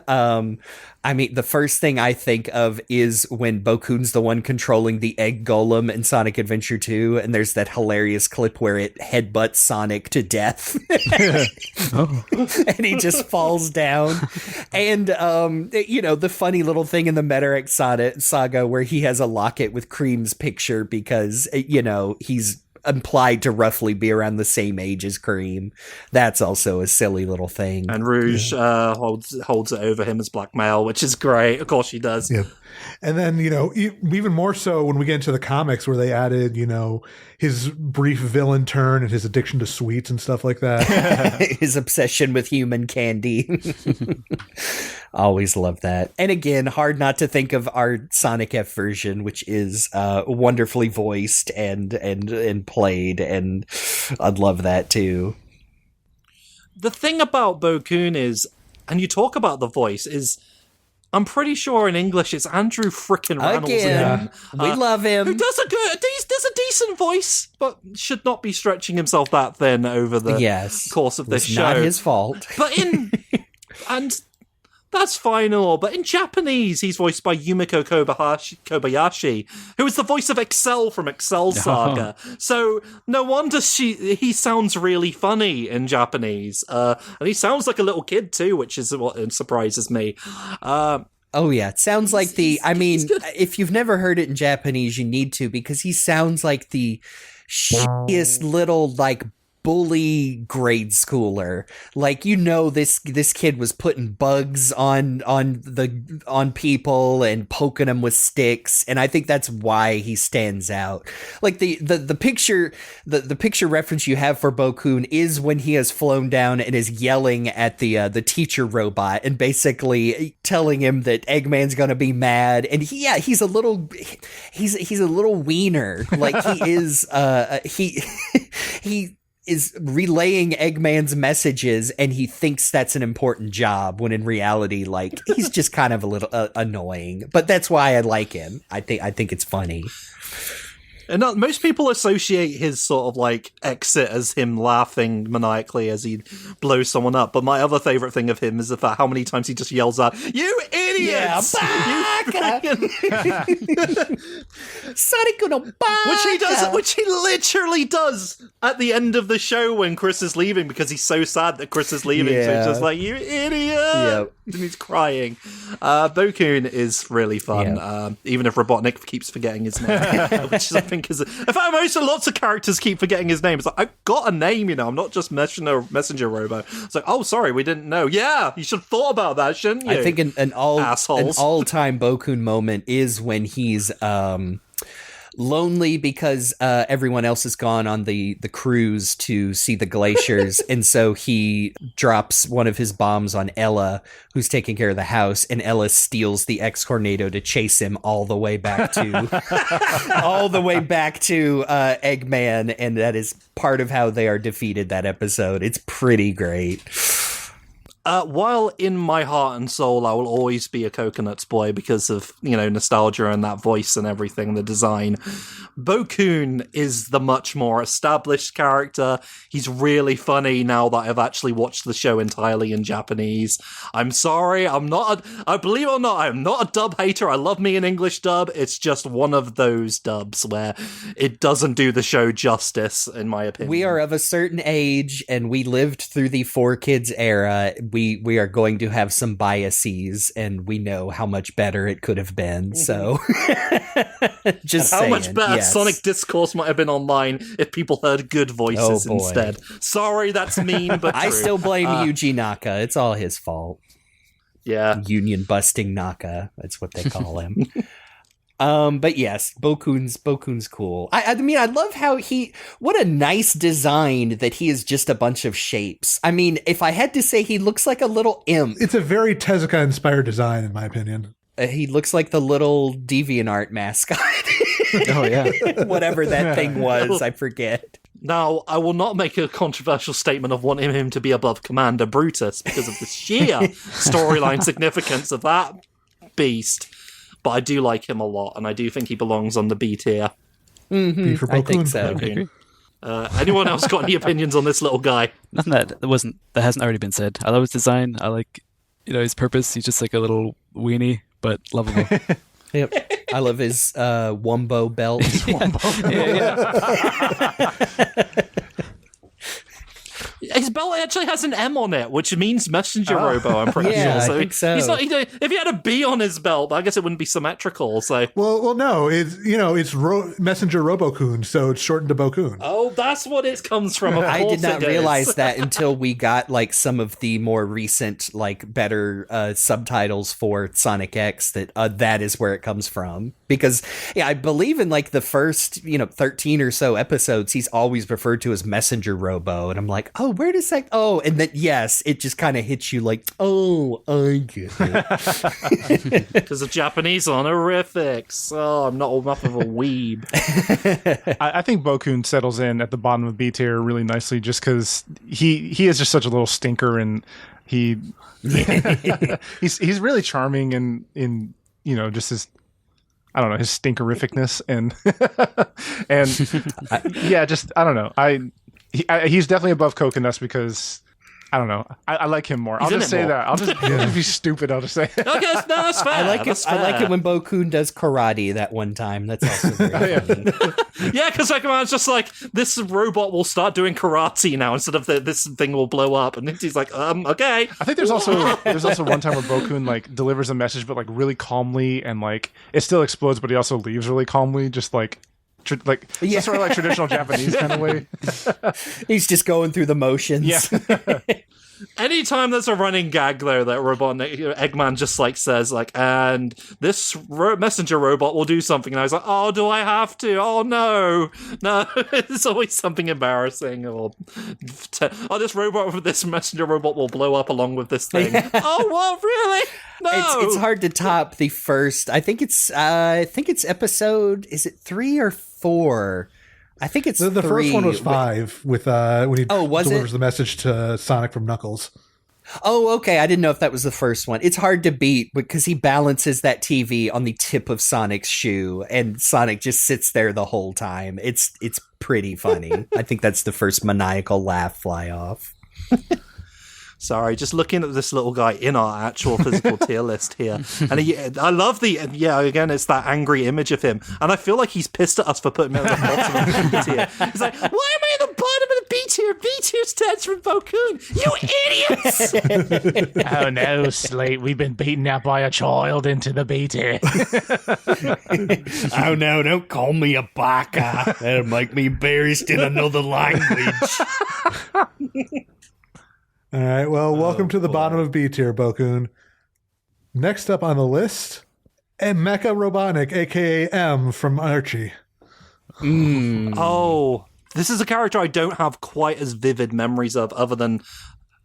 I mean, the first thing I think of is when Bokkun's the one controlling the egg golem in Sonic Adventure 2, and there's that hilarious clip where it headbutts Sonic to death. And he just falls down. And, the funny little thing in the Meterex saga where he has a locket with Cream's picture because, he's implied to roughly be around the same age as Cream. That's also a silly little thing. And Rouge holds it over him as blackmail, which is great. Of course she does. Yeah. And then, even more so when we get into the comics where they added, his brief villain turn and his addiction to sweets and stuff like that. His obsession with human candy. Always love that. And again, hard not to think of our Sonic F version, which is wonderfully voiced and played, and I'd love that too. The thing about Bokkun is, and you talk about the voice, is I'm pretty sure in English it's Andrew frickin' Reynolds. Again, we love him. Who does a decent voice, but should not be stretching himself that thin over the course of this show. Not his fault. But and that's fine and all, but in Japanese, he's voiced by Yumiko Kobayashi, who is the voice of Excel from Excel Saga. So no wonder he sounds really funny in Japanese. And he sounds like a little kid too, which is what surprises me. Oh yeah, it sounds like if you've never heard it in Japanese, you need to, because he sounds like the shittiest little, bully grade schooler. This kid was putting bugs on people and poking them with sticks, and I think that's why he stands out. Like the picture reference you have for Bokkun is when he has flown down and is yelling at the teacher robot and basically telling him that Eggman's gonna be mad, and he's a little wiener. Like he is he is relaying Eggman's messages, and he thinks that's an important job, when in reality, he's just kind of a little annoying. But that's why I like him. I think it's funny. And most people associate his sort of exit as him laughing maniacally as he blows someone up. But my other favorite thing of him is the fact how many times he just yells out, "You idiots! Yeah, Sonic gonna baka!" Which he literally does at the end of the show when Chris is leaving, because he's so sad that Chris is leaving. So he's just like, "You idiot!" Yep. and he's crying. Bokkun is really fun, even if Robotnik keeps forgetting his name, which I think is. In fact, lots of characters keep forgetting his name. It's like, I've got a name, I'm not just messenger robo. It's like, oh, sorry, we didn't know. Yeah, you should have thought about that, shouldn't you? I think an all-time Bokkun moment is when he's lonely because everyone else has gone on the cruise to see the glaciers, and so he drops one of his bombs on Ella, who's taking care of the house, and Ella steals the X-Tornado to chase him all the way back to Eggman, and that is part of how they are defeated that episode. It's pretty great. While in my heart and soul, I will always be a Coconuts boy because of, nostalgia and that voice and everything, the design. Bokkun is the much more established character. He's really funny now that I've actually watched the show entirely in Japanese. I'm sorry, I believe it or not, I'm not a dub hater. I love me an English dub. It's just one of those dubs where it doesn't do the show justice, in my opinion. We are of a certain age, and we lived through the 4Kids era. We are going to have some biases, and we know how much better it could have been. So, just how saying, much better yes. Sonic Discourse might have been online if people heard good voices instead. Sorry, that's mean, but I true. still blame Yuji Naka. It's all his fault. Yeah, union busting Naka. That's what they call him. But yes, Bokkun's cool. I mean, I love how what a nice design that he is just a bunch of shapes. I mean, if I had to say, he looks like a little imp. It's a very Tezuka-inspired design, in my opinion. He looks like the little DeviantArt mascot. Oh, yeah. Whatever that thing was, I forget. Now, I will not make a controversial statement of wanting him to be above Commander Brutus because of the sheer storyline significance of that beast. But I do like him a lot, and I do think he belongs on the B tier. B for Bokkun. I think so. Anyone else got any opinions on this little guy? Nothing that hasn't already been said. I love his design. I like, his purpose. He's just like a little weenie, but lovable. Yep. I love his Wumbo belt. His belt actually has an M on it, which means messenger robo, I'm pretty sure. I think so. He's not, if he had a B on his belt, I guess it wouldn't be symmetrical. So, well, no, it's messenger Robokun, so it's shortened to Bokkun. oh, that's what it comes from. Of I course did not it is. realize that until we got some of the more recent, better subtitles for Sonic X, that is where it comes from. Because, I believe in the first, 13 or so episodes, he's always referred to as Messenger Robo. And I'm like, oh, where does that, and then, yes, it just kind of hits you oh, I get it. Because the Japanese honorifics. Oh, I'm not enough of a weeb. I think Bokkun settles in at the bottom of B tier really nicely just because he is just such a little stinker, and he's really charming in just his, I don't know, his stinkerificness and I don't know. He's definitely above Coconuts because I don't know. I like him more. I'll just say that. I'll just be stupid. I'll just say it. Okay, no, that's fair. I like it. I like it when Bokkun does karate that one time. That's also very funny. Yeah, because Eggman's just like, this robot will start doing karate now instead of this thing will blow up, and he's like, okay. I think there's also one time where Bokkun delivers a message, but really calmly, and it still explodes, but he also leaves really calmly, just sort of like traditional Japanese kind of way. He's just going through the motions. Yeah. Anytime there's a running gag though that Robotnik, Eggman just says and this messenger robot will do something, and I was like, oh, do I have to? Oh no, it's always something embarrassing, or this messenger robot will blow up along with this thing. Oh, what, really? No, it's hard to top the first. I think it's episode. Is it 3 or 4? I think it's the 3. first one was 5 with when he delivers it? the message to Sonic from Knuckles. Oh, okay. I didn't know if that was the first one. It's hard to beat because he balances that TV on the tip of Sonic's shoe, and Sonic just sits there the whole time. It's pretty funny. I think that's the first maniacal laugh fly off. Sorry, just looking at this little guy in our actual physical tier list here. And I love again, it's that angry image of him. And I feel like he's pissed at us for putting him at the bottom of the B tier. He's like, why am I at the bottom of the B tier? B tier stands for Bokkun. You idiots! Oh no, Sleet, we've been beaten out by a child into the B tier. Oh no, don't call me a baka. That'll make me embarrassed in another language. All right, well, welcome to the bottom of B tier, Bokkun. Next up on the list, a Mecha Robotnik, a.k.a. M from Archie. Oh, this is a character I don't have quite as vivid memories of, other than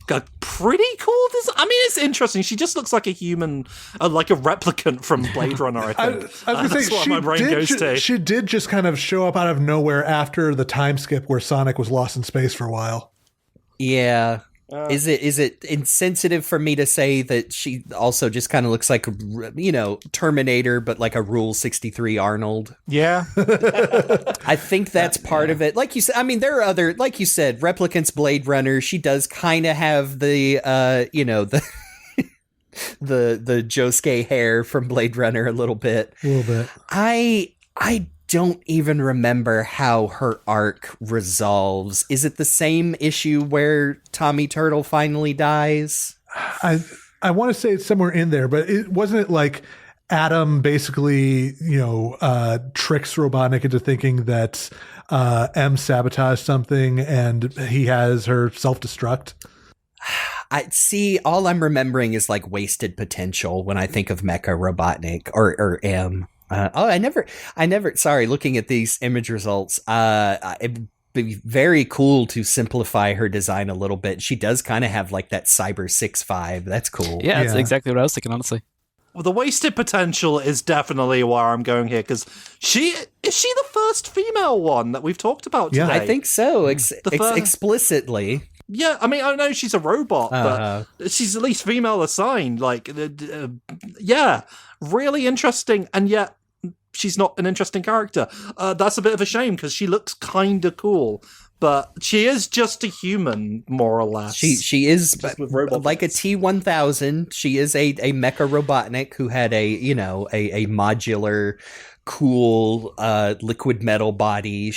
a pretty cool design. I mean, it's interesting. She just looks like a human, like a replicant from Blade Runner, I think. I was That's what my brain goes to. She did just kind of show up out of nowhere after the time skip where Sonic was lost in space for a while. Yeah. Is it insensitive for me to say that she also just kind of looks like, Terminator, but like a Rule 63 Arnold? Yeah. I think that's part of it. Like you said, I mean, there are other, like you said, replicants, Blade Runner. She does kind of have the, the the Josuke hair from Blade Runner a little bit. A little bit. I don't even remember how her arc resolves. Is it the same issue where Tommy Turtle finally dies? I want to say it's somewhere in there, but wasn't it like Adam basically, tricks Robotnik into thinking that M sabotaged something and he has her self-destruct? I see. All I'm remembering is like wasted potential when I think of Mecha Robotnik or M. I never, sorry, looking at these image results, it'd be very cool to simplify her design a little bit. She does kind of have like that Cyber 6'5". That's cool. Yeah, that's exactly what I was thinking, honestly. Well, the wasted potential is definitely where I'm going here, because is she the first female one that we've talked about today? Yeah, I think so. Explicitly. Yeah, I mean, I know she's a robot, but she's at least female assigned. Like, yeah, really interesting, and yet she's not an interesting character. That's a bit of a shame, because she looks kind of cool, but she is just a human, more or less. She is like a T-1000. She is a Mecha Robotnik who had a modular, cool liquid metal body.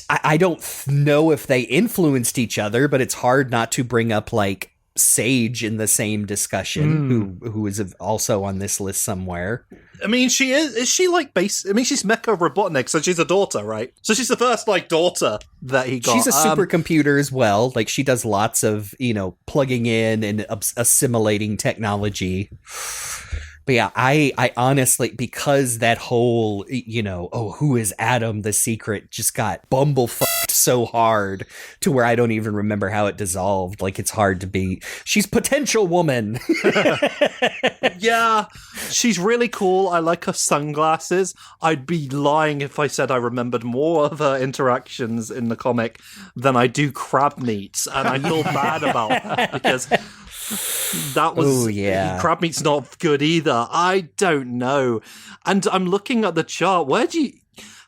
I don't know if they influenced each other, but it's hard not to bring up like Sage in the same discussion, who is also on this list somewhere. I mean, she's Mecha Robotnik, so she's a daughter, right? So she's the first like daughter that he got. She's a supercomputer as well. Like she does lots of plugging in and assimilating technology. But yeah, I honestly, because that whole, who is Adam, the secret, just got bumblefucked so hard to where I don't even remember how it dissolved. Like, it's hard to be. She's potential woman. Yeah, she's really cool. I like her sunglasses. I'd be lying if I said I remembered more of her interactions in the comic than I do Crabmeat. And I feel bad about that because that was Crabmeat's not good either. I don't know. And I'm looking at the chart.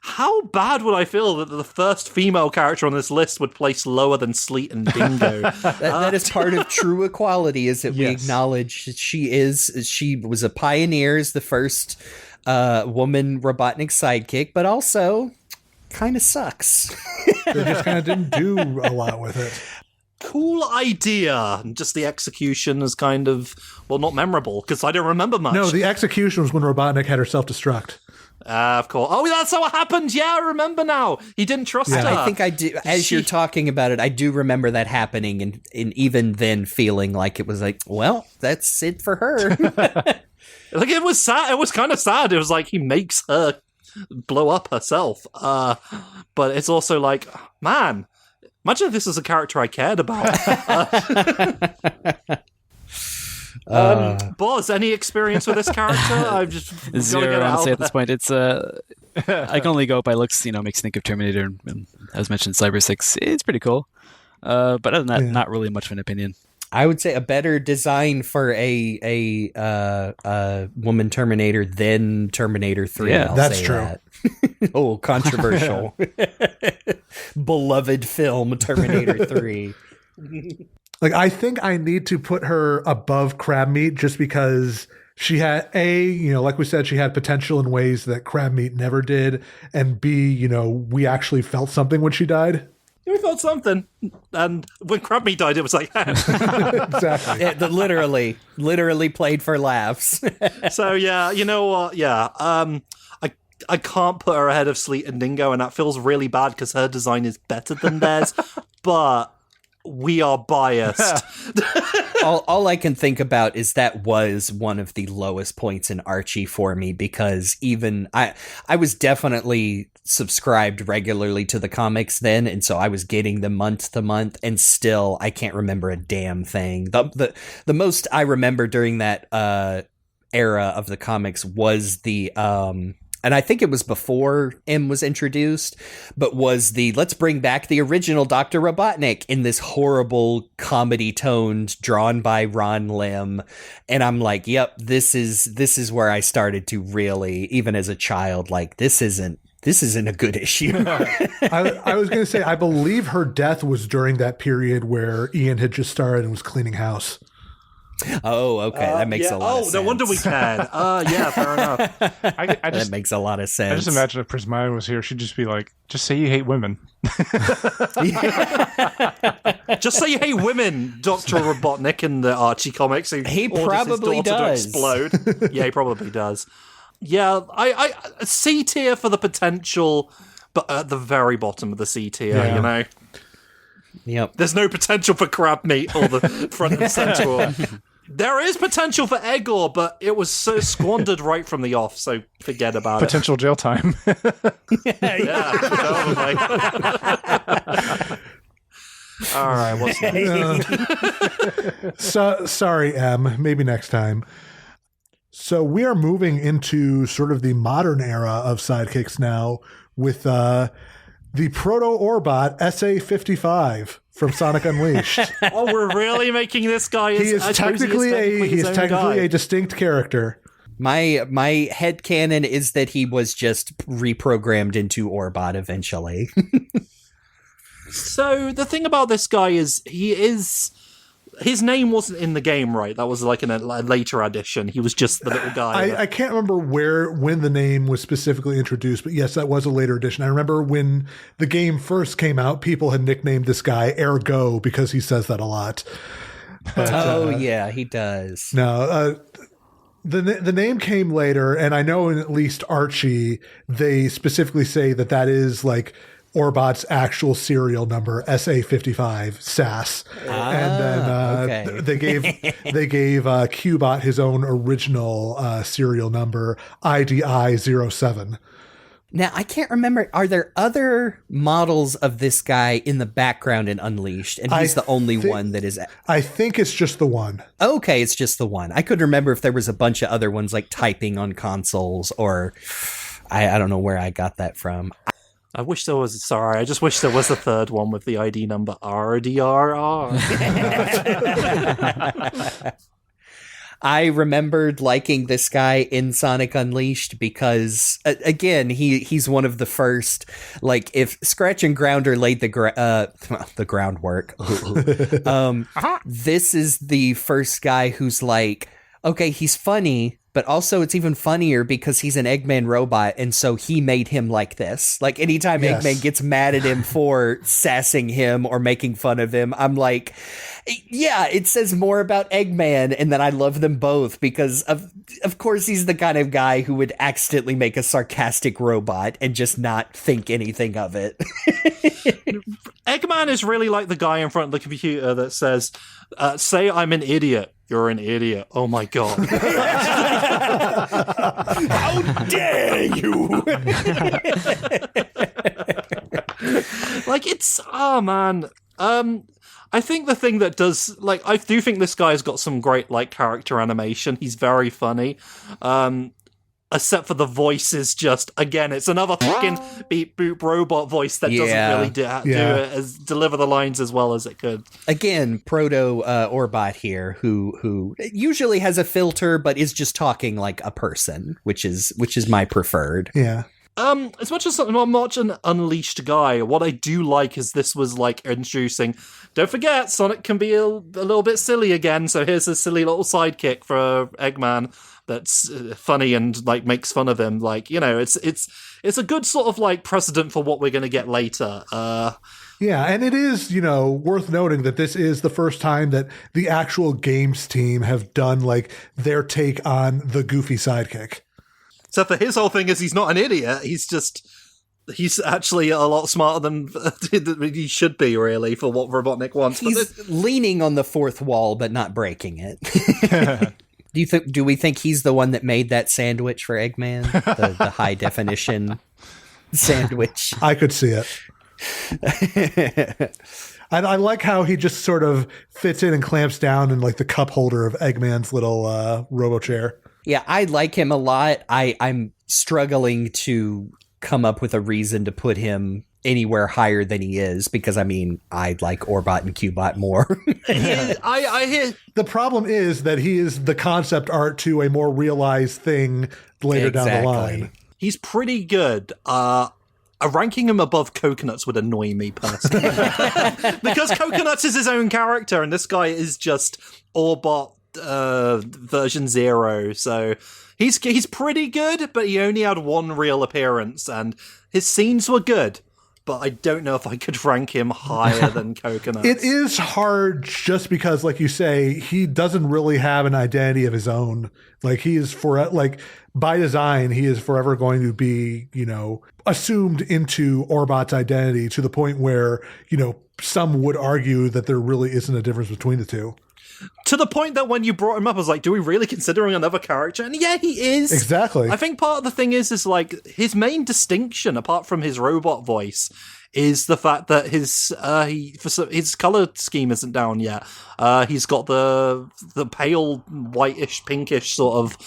How bad would I feel that the first female character on this list would place lower than Sleet and Dingo? that is part of true equality, is that we acknowledge that she was a pioneer, as the first woman Robotnik sidekick, but also kind of sucks. They just kind of didn't do a lot with it. Cool idea. Just the execution is kind of, not memorable, because I don't remember much. No, the execution was when Robotnik had her self-destruct. Of course. Oh, that's how it happened. Yeah, I remember now. He didn't trust her. I think I do. As you're talking about it, I do remember that happening, and even then feeling like it was like, well, that's it for her. Like, it was sad. It was kind of sad. It was like he makes her blow up herself. But it's also like, man, imagine if this was a character I cared about. Boz, any experience with this character? I've just zero. Honestly, at this point, it's I can only go by looks. Makes me think of Terminator, and as mentioned, Cyber 6. It's pretty cool, but other than that, not really much of an opinion. I would say a better design for a woman Terminator than Terminator 3. Yeah, that's true. Oh, controversial. Beloved film Terminator 3. Like, I think I need to put her above Crabmeat just because she had, like we said, she had potential in ways that Crabmeat never did. And B, we actually felt something when she died. We felt something. And when Crabmeat died, it was like, Exactly. Literally played for laughs. So, yeah, you know what? Yeah. I can't put her ahead of Sleet and Dingo, and that feels really bad because her design is better than theirs. But we are biased. all I can think about is that was one of the lowest points in Archie for me, because even I was definitely subscribed regularly to the comics then, and so I was getting them month to month, and still I can't remember a damn thing. The most I remember during that era of the comics was the and I think it was before M was introduced, but was the let's bring back the original Dr. Robotnik in this horrible comedy toned, drawn by Ron Lim. And I'm like, yep, this is where I started to really, even as a child, like this isn't a good issue. I was going to say, I believe her death was during that period where Ian had just started and was cleaning house. Oh, okay. That makes a lot of sense. No wonder we can. Yeah, fair enough. That makes a lot of sense. I just imagine if Prismaya was here, she'd just be like, just say you hate women. Just say you hate women, Dr. Robotnik in the Archie comics. He probably does. To explode. Yeah, he probably does. Yeah, I C tier for the potential, but at the very bottom of the C tier, Yep. There's no potential for Crabmeat or the front and center one. There is potential for Eggor, but it was so squandered right from the off, so forget about Potential jail time. Yeah, totally. All right, what's next? Sorry, M. Maybe next time. So we are moving into sort of the modern era of sidekicks now with the Proto-Orbot SA-55 from Sonic Unleashed. Oh, we're really making this guy. He is technically a distinct character. My headcanon is that he was just reprogrammed into Orbot eventually. So the thing about this guy is his name wasn't in the game, right? That was like a later addition. He was just the little guy. I can't remember when the name was specifically introduced, but yes, that was a later addition. I remember when the game first came out, people had nicknamed this guy Ergo because he says that a lot. But, yeah, he does. No, the name came later, and I know in at least Archie, they specifically say that is like Orbot's actual serial number, SA-55 SAS, and then they gave Cubot his own original serial number, IDI-07. Now, I can't remember. Are there other models of this guy in the background in Unleashed? And he's the only one that is... I think it's just the one. Okay, it's just the one. I couldn't remember if there was a bunch of other ones like typing on consoles, or I don't know where I got that from. I wish there was. Sorry, I just wish there was a third one with the ID number RDRR. I remembered liking this guy in Sonic Unleashed because, again, he's one of the first. Like, if Scratch and Grounder laid the groundwork, this is the first guy who's like, okay, he's funny, but also it's even funnier because he's an Eggman robot, and so he made him like this. Like, anytime Eggman gets mad at him for sassing him or making fun of him, I'm like, yeah, it says more about Eggman, and then I love them both because of course he's the kind of guy who would accidentally make a sarcastic robot and just not think anything of it. Eggman is really like the guy in front of the computer that says, say I'm an idiot. You're an idiot. Oh my God. How dare you? Like, it's, oh man. I think the thing that does, like, I do think this guy's got some great, like, character animation. He's very funny. Except for the voice is just, again, it's another fucking beep boop robot voice that doesn't really deliver the lines as well as it could. Again, Proto Orbot here, who usually has a filter but is just talking like a person, which is my preferred. Yeah. As much as I'm not an Unleashed guy, what I do like is this was like introducing. Don't forget, Sonic can be a little bit silly again. So here's a silly little sidekick for Eggman that's funny and like makes fun of him. Like, you know, it's a good sort of like precedent for what we're going to get later. Yeah, and it is, worth noting that this is the first time that the actual games team have done like their take on the goofy sidekick. So for his whole thing is he's not an idiot. He's actually a lot smarter than he should be, really, for what Robotnik wants. He's leaning on the fourth wall, but not breaking it. Do we think he's the one that made that sandwich for Eggman? The high definition sandwich. I could see it. And I like how he just sort of fits in and clamps down in like the cup holder of Eggman's little robo chair. Yeah, I like him a lot. I'm struggling to come up with a reason to put him anywhere higher than he is, because I like Orbot and Cubot more. I hear the problem is that he is the concept art to a more realized thing later down the line. He's pretty good. Ranking him above Coconuts would annoy me personally. Because Coconuts is his own character, and this guy is just Orbot version 0. So he's pretty good, but he only had one real appearance, and his scenes were good. But I don't know if I could rank him higher than Coconuts. It is hard just because, like you say, he doesn't really have an identity of his own. Like he is by design, he is forever going to be, assumed into Orbot's identity to the point where, some would argue that there really isn't a difference between the two. To the point that when you brought him up, I was like, do we really consider him another character? And yeah, he is. Exactly. I think part of the thing is like his main distinction, apart from his robot voice, is the fact that his color scheme isn't down yet. He's got the pale whitish pinkish sort of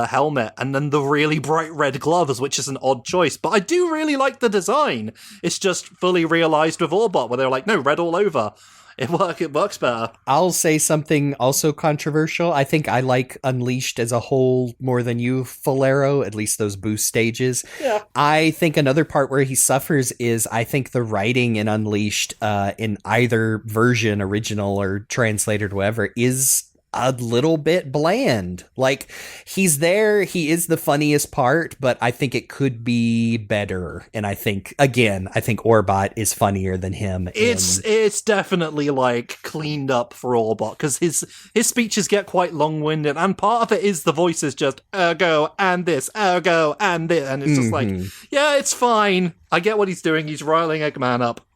helmet, and then the really bright red gloves, which is an odd choice. But I do really like the design. It's just fully realized with Orbot, where they're like, no, red all over. It works better. I'll say something also controversial. I think I like Unleashed as a whole more than you, Falero, at least those boost stages. Yeah. I think another part where he suffers is I think the writing in Unleashed, in either version, original or translated, whatever, is a little bit bland. Like, he's there, he is the funniest part, but I think it could be better. And I think Orbot is funnier than him. It's definitely like cleaned up for Orbot, because his speeches get quite long-winded, and part of it is the voice is just ergo and this, ergo and this, and it's just like, yeah, it's fine. I get what he's doing. He's riling Eggman up.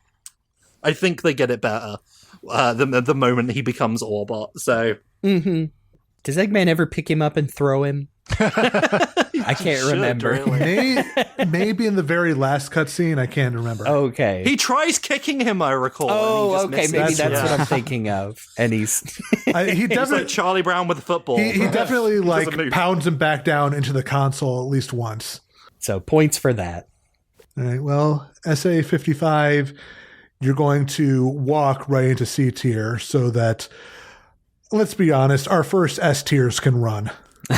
I think they get it better the moment he becomes Orbot. So. Mm-hmm. Does Eggman ever pick him up and throw him? I can't remember. Maybe in the very last cutscene, I can't remember. Okay. He tries kicking him, I recall. Oh, okay. Maybe that's what I'm thinking of. And he's he's like Charlie Brown with the football. He definitely pounds him back down into the console at least once. So points for that. All right. Well, SA 55, you're going to walk right into C tier so that, let's be honest, our first S tiers can run. They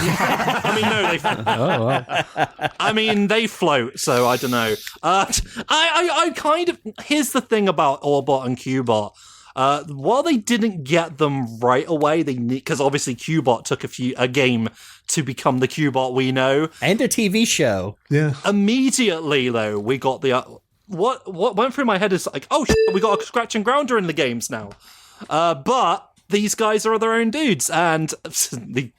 float, so I don't know. I kind of... Here's the thing about Orbot and Cubot. While they didn't get them right away, because obviously Cubot took a game to become the Cubot we know. And a TV show. Yeah. Immediately, though, we got the... What went through my head is like, oh, we got a scratch and grounder in the games now. But... these guys are their own dudes, and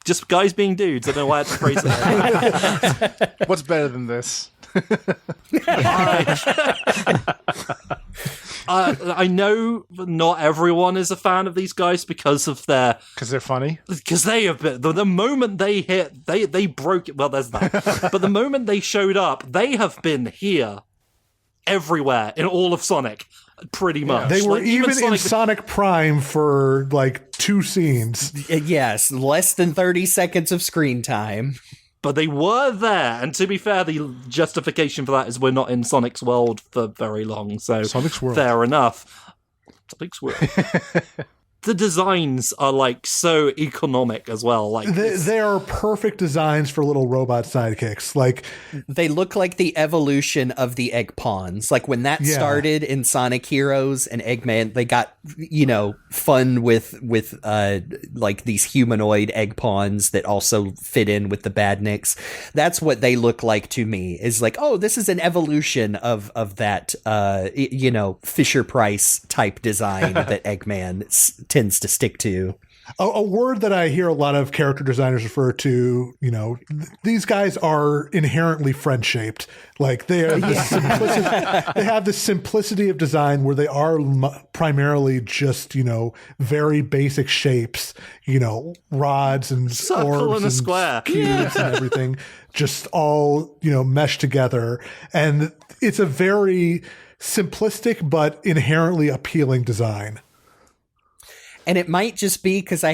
just guys being dudes. I don't know why I had to phrase it. What's better than this? I know not everyone is a fan of these guys because they're funny. Because they have been the moment they hit, they broke it. Well, there's that. But the moment they showed up, they have been here everywhere in all of Sonic. Pretty much. They were even in Sonic Prime for like 2 scenes. Yes, less than 30 seconds of screen time. But they were there, and to be fair, the justification for that is we're not in Sonic's world for very long, so Sonic's world. Fair enough. Sonic's world. the designs are like so economic as well. Like they are perfect designs for little robot sidekicks. Like they look like the evolution of the egg pawns. Like when that started in Sonic Heroes and Eggman, they got, fun with like these humanoid egg pawns that also fit in with the Badniks. That's what they look like to me, is like, oh, this is an evolution of that, Fisher Price type design that Eggman tends to stick to. A word that I hear a lot of character designers refer to, these guys are inherently friend-shaped. Like they are they have this simplicity of design where they are primarily just, very basic shapes, rods and circle orbs and a square, cubes and everything, just all, meshed together. And it's a very simplistic but inherently appealing design. And it might just be because I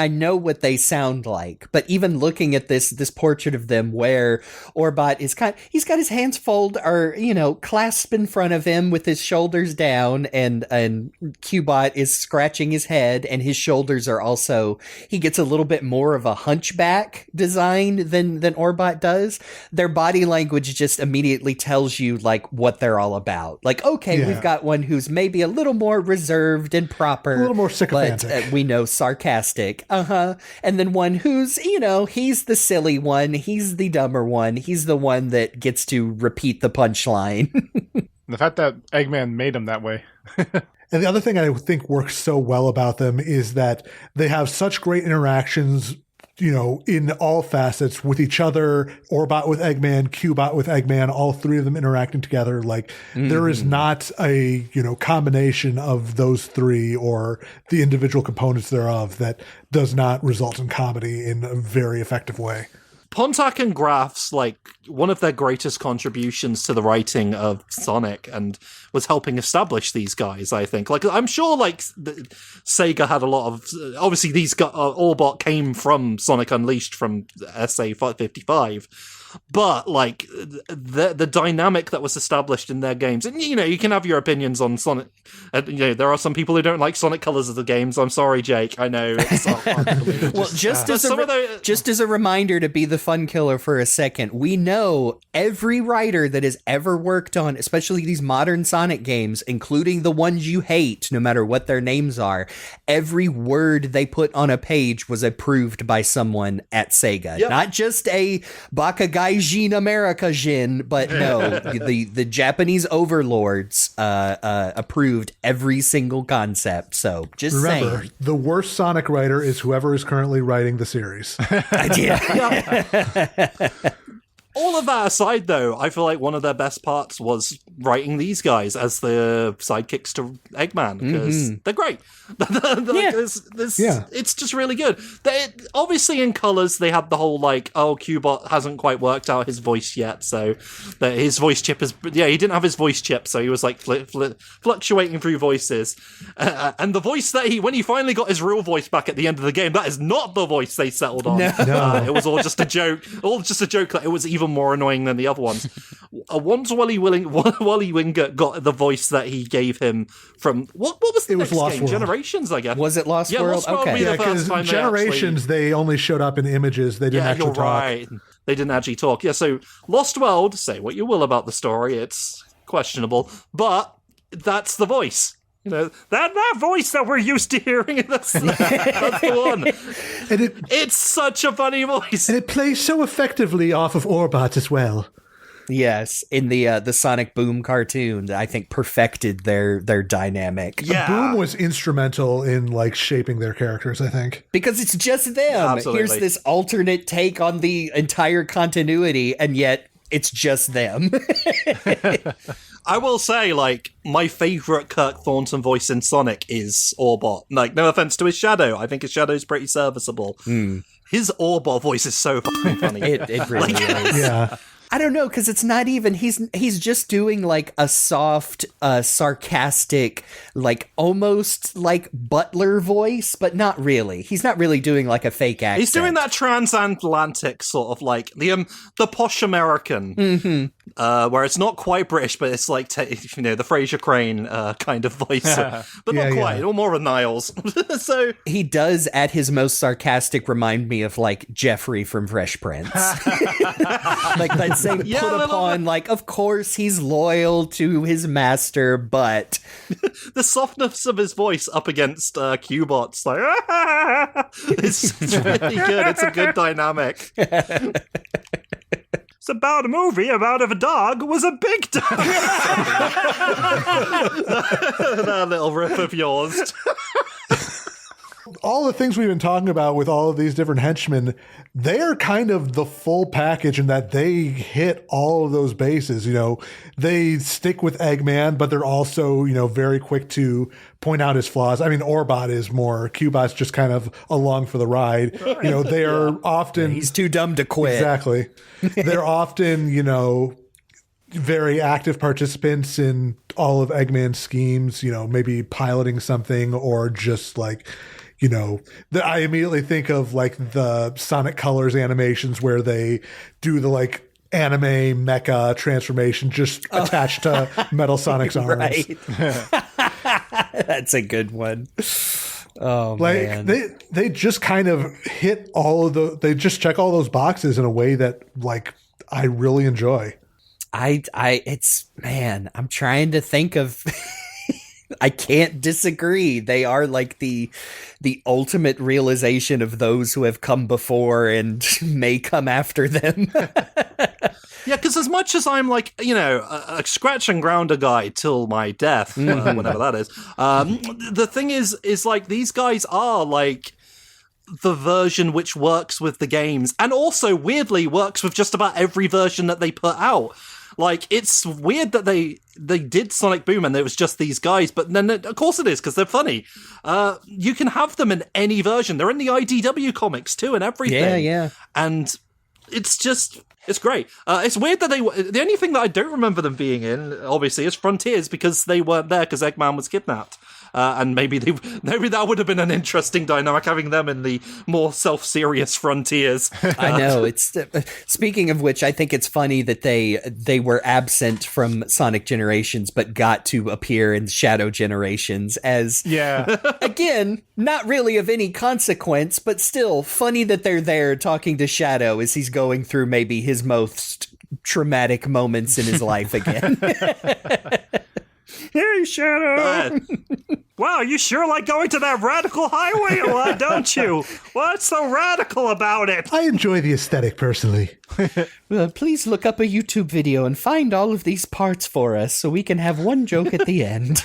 know what they sound like, but even looking at this portrait of them where Orbot is he's got his hands folded or, clasped in front of him with his shoulders down, and Cubot is scratching his head, and his shoulders are also, he gets a little bit more of a hunchback design than Orbot does. Their body language just immediately tells you like what they're all about. Like, okay, we've got one who's maybe a little more reserved and proper. A little more sycophantic. We know sarcastic. And then one who's, he's the silly one. He's the dumber one. He's the one that gets to repeat the punchline. The fact that Eggman made him that way. And the other thing I think works so well about them is that they have such great interactions, in all facets with each other. Orbot with Eggman, Cubot with Eggman, all three of them interacting together. Like there is not a, combination of those three or the individual components thereof that does not result in comedy in a very effective way. Pontac and Graff's, like, one of their greatest contributions to the writing of Sonic and was helping establish these guys, I think. Like, I'm sure, like, Sega had a lot of... Obviously, these guys, Orbot came from Sonic Unleashed from SA 55. But, like, the dynamic that was established in their games, and, you can have your opinions on Sonic. There are some people who don't like Sonic Colors of the games. I'm sorry, Jake. I know. It's hard to believe. Well, just as a reminder to be the fun killer for a second, we know every writer that has ever worked on, especially these modern Sonic games, including the ones you hate, no matter what their names are, every word they put on a page was approved by someone at Sega. Yep. Not just a Bakagaijin America Jin, but no, the Japanese overlords approved every single concept. So just remember, saying. The worst Sonic writer is whoever is currently writing the series. All of that aside, though, I feel like one of their best parts was writing these guys as the sidekicks to Eggman, because they're great. It's just really good. Obviously, in Colors, they had the whole, like, Cubot hasn't quite worked out his voice yet, so his voice chip is... Yeah, he didn't have his voice chip, so he was, like, fluctuating through voices. And the voice that when he finally got his real voice back at the end of the game, that is not the voice they settled on. No. It was all just a joke. That it was even more annoying than the other ones. Once Wally Wingert got the voice that he gave him from what was the next Lost game? World. Generations, I guess. Was it Lost World? Lost World okay. the first time Generations, they only showed up in images. They didn't actually talk. Right. They didn't actually talk. Yeah, so Lost World, say what you will about the story, it's questionable, but that's the voice. That voice that we're used to hearing, that's the one. And it's such a funny voice. And it plays so effectively off of Orbot as well. Yes, in the Sonic Boom cartoon, I think perfected their dynamic. Yeah. Boom was instrumental in like shaping their characters, I think. Because it's just them. Absolutely. Here's this alternate take on the entire continuity, and yet it's just them. I will say, like, my favourite Kirk Thornton voice in Sonic is Orbot. Like, no offense to his Shadow. I think his Shadow's pretty serviceable. His Orbot voice is so fucking funny. It really is. Yeah. I don't know, because it's not even, he's just doing like a soft, sarcastic, like almost like butler voice, but not really. He's not really doing like a fake accent. He's doing that transatlantic sort of like the posh American. where it's not quite British, but it's like, the Fraser Crane kind of voice, but not quite, or more of Niles. So he does, at his most sarcastic, remind me of like Jeffrey from Fresh Prince. Like that same put upon, like, of course he's loyal to his master, but the softness of his voice up against Cubot's, like, it's really good. It's a good dynamic. It's about a movie about if a dog was a big dog. That little riff of yours. All the things we've been talking about with all of these different henchmen, they are kind of the full package in that they hit all of those bases. They stick with Eggman, but they're also, very quick to point out his flaws. I mean, Orbot is more. Cubot's just kind of along for the ride. They are often... he's too dumb to quit. Exactly. They're often, very active participants in all of Eggman's schemes, maybe piloting something or just like... I immediately think of like the Sonic Colors animations where they do the like anime mecha transformation just attached to Metal Sonic's arms. Right. That's a good one. Oh, like man. they just kind of hit they just check all those boxes in a way that like I really enjoy. I'm trying to think of I can't disagree. They are like the ultimate realization of those who have come before and may come after them. Yeah, because as much as I'm like, a scratch and grounder guy till my death, whatever that is, the thing is like these guys are like the version which works with the games and also weirdly works with just about every version that they put out. Like, it's weird that they did Sonic Boom and it was just these guys, but then of course it is, because they're funny. You can have them in any version. They're in the IDW comics too and everything. Yeah. And it's great. It's weird that the only thing that I don't remember them being in, obviously, is Frontiers, because they weren't there because Eggman was kidnapped. And maybe that would have been an interesting dynamic, having them in the more self-serious Frontiers. I know. It's speaking of which, I think it's funny that they were absent from Sonic Generations, but got to appear in Shadow Generations as, again, not really of any consequence, but still funny that they're there talking to Shadow as he's going through maybe his most traumatic moments in his life again. Hey, Shadow! Wow, you sure like going to that radical highway a lot, don't you? What's so radical about it? I enjoy the aesthetic personally. Please look up a YouTube video and find all of these parts for us so we can have one joke at the end.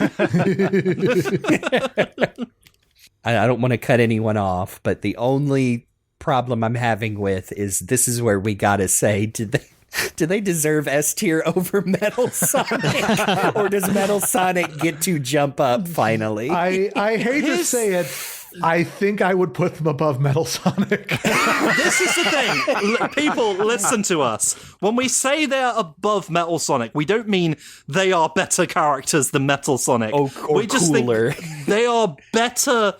I don't want to cut anyone off, but the only problem I'm having with is this is where we gotta say, do they deserve S tier over Metal Sonic? Or does Metal Sonic get to jump up finally? I hate to say it. I think I would put them above Metal Sonic. This is the thing. People, listen to us. When we say they're above Metal Sonic, we don't mean they are better characters than Metal Sonic. Or we just cooler. think they are better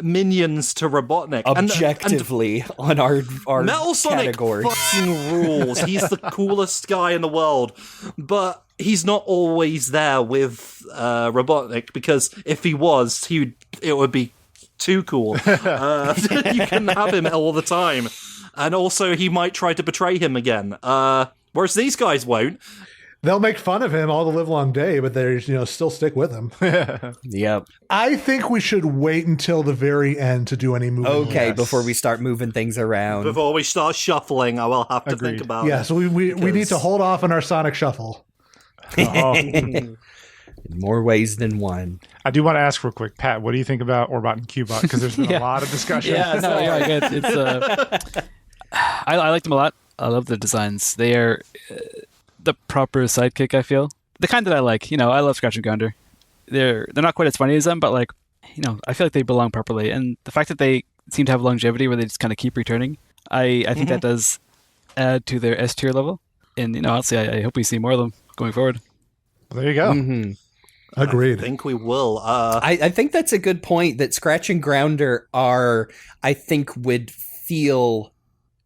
minions to Robotnik. Objectively, on our Metal Sonic categories. fucking rules. He's the coolest guy in the world, but he's not always there with Robotnik, because if he was, it would be too cool. You can have him all the time, and also he might try to betray him again. Whereas these guys won't. They'll make fun of him all the live long day, but they still stick with him. Yep. I think we should wait until the very end to do any moving. Okay, before we start moving things around. Before we start shuffling, I will have to think about it. Yeah, so we need to hold off on our Sonic Shuffle. In more ways than one. I do want to ask real quick, Pat, what do you think about Orbot and Cubot? Because there's been a lot of discussion. Good. It's I like them a lot. I love the designs. They are the proper sidekick, I feel. The kind that I like. I love Scratch and Grounder. They're not quite as funny as them, but I feel like they belong properly. And the fact that they seem to have longevity where they just kind of keep returning, I think that does add to their S tier level. And honestly, I hope we see more of them going forward. Well, there you go. Mm-hmm. Agreed. I think we will. I think that's a good point, that Scratch and Grounder would feel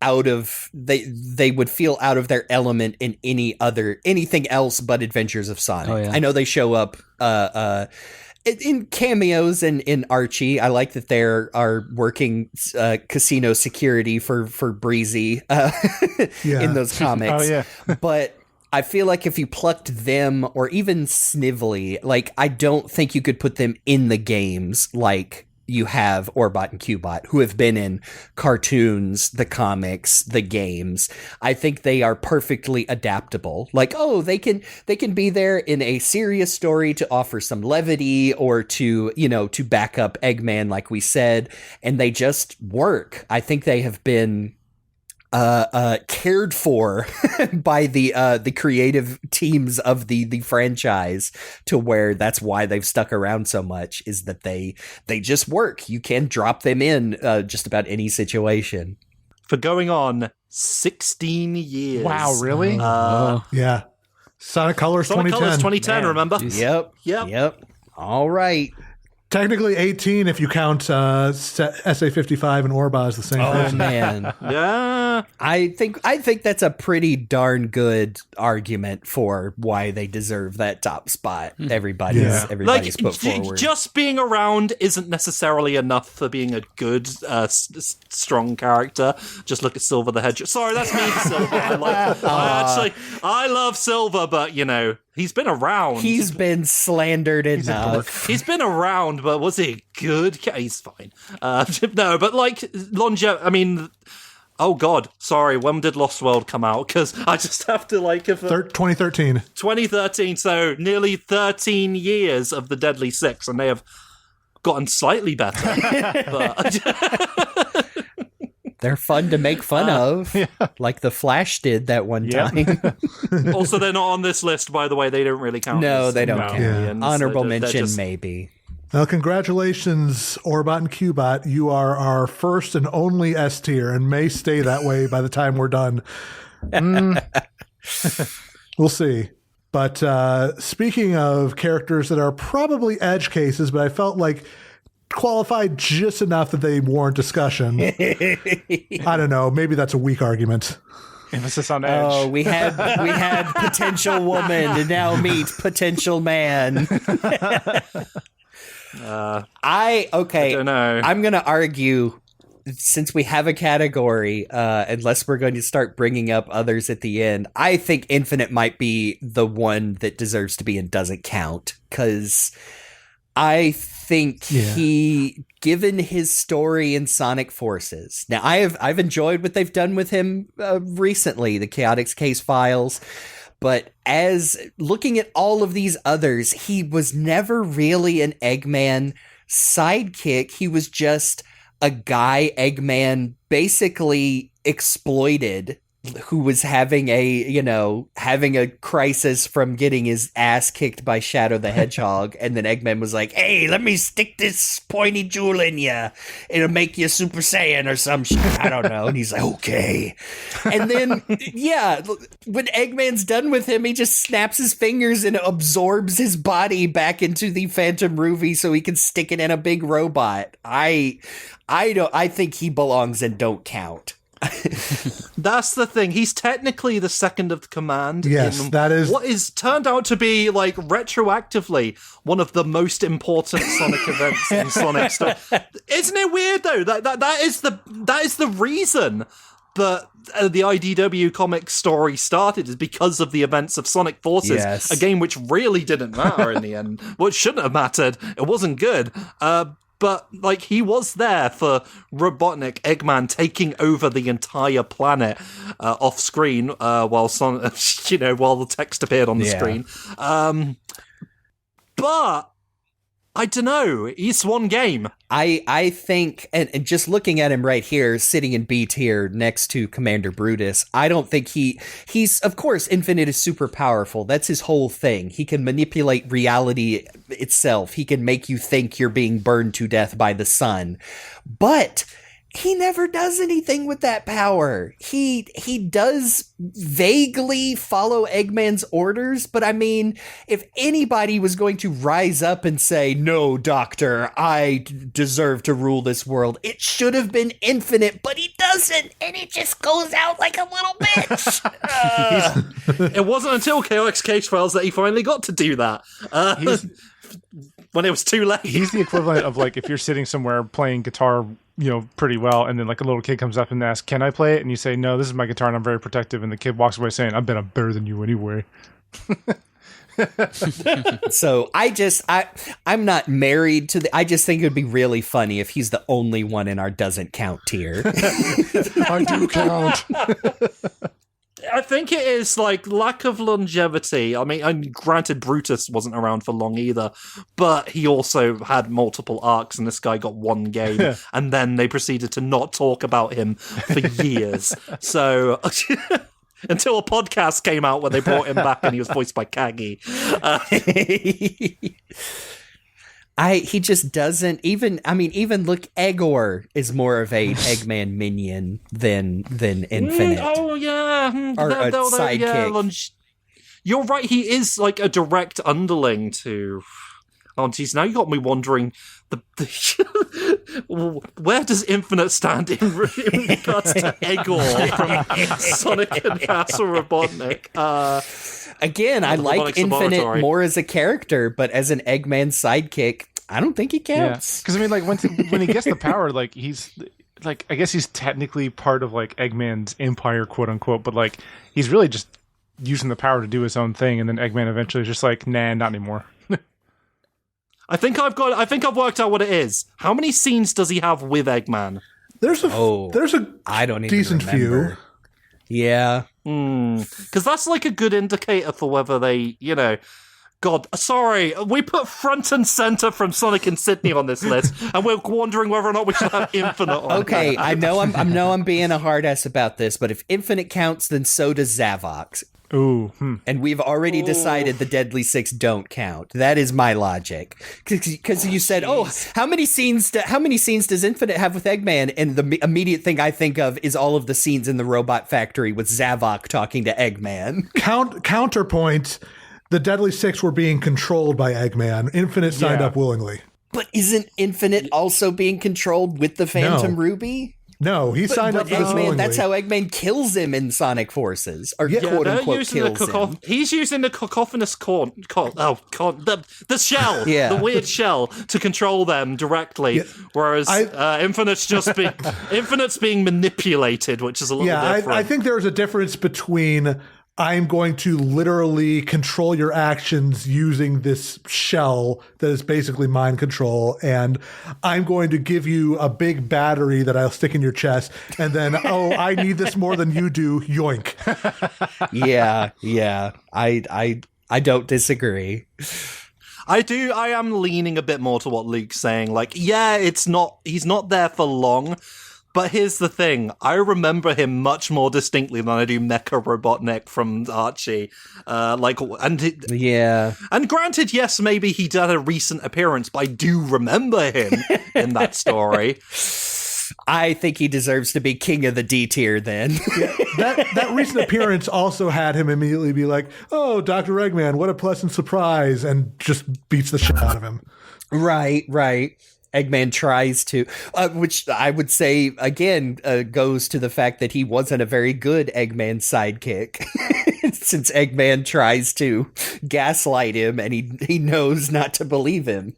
they would feel out of their element in anything else but Adventures of Sonic. Oh, yeah. I know they show up in cameos and in Archie. I like that they are working casino security for Breezy in those comics. Oh, yeah. But I feel like if you plucked them or even Snively, like I don't think you could put them in the games like you have Orbot and Cubot, who have been in cartoons, the comics, the games. I think they are perfectly adaptable. Like, oh, they can be there in a serious story to offer some levity or to back up Eggman, like we said, and they just work. I think they have been cared for by the creative teams of the franchise, to where that's why they've stuck around so much, is that they just work. You can drop them in just about any situation. For going on 16 years. Wow, really? Yeah. Sonic Colors Sonic 2010. Colors 2010, remember? Yep. All right. Technically 18 if you count SA55 and Orba as the same Oh person. man. Yeah. I think that's a pretty darn good argument for why they deserve that top spot. Everybody's put forward. Just being around isn't necessarily enough for being a good, strong character. Just look at Silver the Hedgehog. Sorry, that's me, Silver. I love Silver, but he's been around. He's been slandered enough. He's been around, but was he good? He's fine. No, but longevity. I mean, oh god, sorry. When did Lost World come out? Because I just have to 2013. 2013. So nearly 13 years of the Deadly Six, and they have gotten slightly better. But They're fun to make fun of, like the Flash did that one time. also, they're not on this list, by the way. They don't really count. No, as they don't Mega count. Millions. Honorable They're mention, just- maybe. Well, congratulations, Orbot and Cubot. You are our first and only S tier and may stay that way by the time we're done. We'll see. But speaking of characters that are probably edge cases, but I felt like qualified just enough that they warrant discussion. I don't know. Maybe that's a weak argument. Emphasis on edge. Oh, we had potential woman to now meet potential man. I don't know. I'm going to argue, since we have a category, unless we're going to start bringing up others at the end, I think Infinite might be the one that deserves to be and doesn't count, because I think he, given his story in Sonic Forces. Now, I've enjoyed what they've done with him recently, the Chaotix Case Files, but as looking at all of these others, he was never really an Eggman sidekick. He was just a guy Eggman basically exploited, who was having a crisis from getting his ass kicked by Shadow the Hedgehog, and then Eggman was like, "Hey, let me stick this pointy jewel in you. It'll make you Super Saiyan or some shit." I don't know. And he's like, "Okay." And then, when Eggman's done with him, he just snaps his fingers and absorbs his body back into the Phantom Ruby so he can stick it in a big robot. I think he belongs and don't count. That's the thing. He's technically the second of the command. Yes, that is what is turned out to be retroactively one of the most important Sonic events in Sonic stuff. Isn't it weird though? That is the reason that the IDW comic story started, is because of the events of Sonic Forces, Yes. a game which really didn't matter in the end. What shouldn't have mattered. It wasn't good. But he was there for Robotnik, Eggman taking over the entire planet off screen while while the text appeared on the screen. But I don't know. It's one game. I think, and just looking at him right here, sitting in B tier next to Commander Brutus, I don't think he's, of course, Infinite is super powerful. That's his whole thing. He can manipulate reality itself. He can make you think you're being burned to death by the sun. But he never does anything with that power. He does vaguely follow Eggman's orders, but I mean, if anybody was going to rise up and say, "No, Doctor, I deserve to rule this world," it should have been Infinite, but he doesn't. doesn't, and it just goes out like a little bitch. It wasn't until KX Case Files that he finally got to do that. When it was too late. He's the equivalent of like if you're sitting somewhere playing guitar, pretty well, and then like a little kid comes up and asks, "Can I play it?" And you say, "No, this is my guitar, and I'm very protective." And the kid walks away saying, "I bet I'm better than you anyway." So I'm not married to I just think it would be really funny if he's the only one in our doesn't count tier. I do count. I think it is like lack of longevity. I mean, granted, Brutus wasn't around for long either, but he also had multiple arcs, and this guy got one game, and then they proceeded to not talk about him for years. So until a podcast came out where they brought him back, and he was voiced by Kagi. He just doesn't even look, Eggor is more of a Eggman minion than Infinite. Oh yeah. Or a sidekick. You're right, he is like a direct underling to... Oh geez, now you got me wondering where does Infinite stand in regards to Eggor from Sonic and Castle Robotnik? Again, I like Robotics Infinite Laboratory. more as a character, but as an Eggman sidekick, I don't think he counts. Because I mean, like when he gets the power, like he's like, I guess he's technically part of like Eggman's empire, quote unquote, but like he's really just using the power to do his own thing, and then Eggman eventually is just like, nah, not anymore. I think I've worked out what it is. How many scenes does he have with Eggman? There's a I don't even decent remember. Yeah. Because that's like a good indicator for whether they, God, sorry, we put front and center from Sonic and Sydney on this list, and we're wondering whether or not we should have Infinite on. Okay, I know I'm being a hard ass about this, but if Infinite counts, then so does Zavox. Ooh. And we've already decided the Deadly Six don't count. That is my logic. Because you said, how many scenes does Infinite have with Eggman? And the immediate thing I think of is all of the scenes in the robot factory with Zavok talking to Eggman. Counterpoint, the Deadly Six were being controlled by Eggman. Infinite signed up willingly. But isn't Infinite also being controlled with the Phantom Ruby? No, he signed up for this Eggman, willingly. that's how Eggman kills him in Sonic Forces. Or quote unquote kills him. He's using the cacophonous the shell, the weird shell, to control them directly, whereas Infinite's being manipulated, which is a little different. I think there's a difference between I'm going to literally control your actions using this shell that is basically mind control, and I'm going to give you a big battery that I'll stick in your chest, and then, I need this more than you do, yoink. Yeah. I don't disagree. I am leaning a bit more to what Luke's saying. Like, he's not there for long. But here's the thing, I remember him much more distinctly than I do Mecha Robotnik from Archie. And granted, yes, maybe he did a recent appearance, but I do remember him in that story. I think he deserves to be king of the D tier then. That recent appearance also had him immediately be like, "Oh, Dr. Eggman, what a pleasant surprise," and just beats the shit out of him. Right. Eggman tries to, which I would say, again, goes to the fact that he wasn't a very good Eggman sidekick. Since Eggman tries to gaslight him and he knows not to believe him.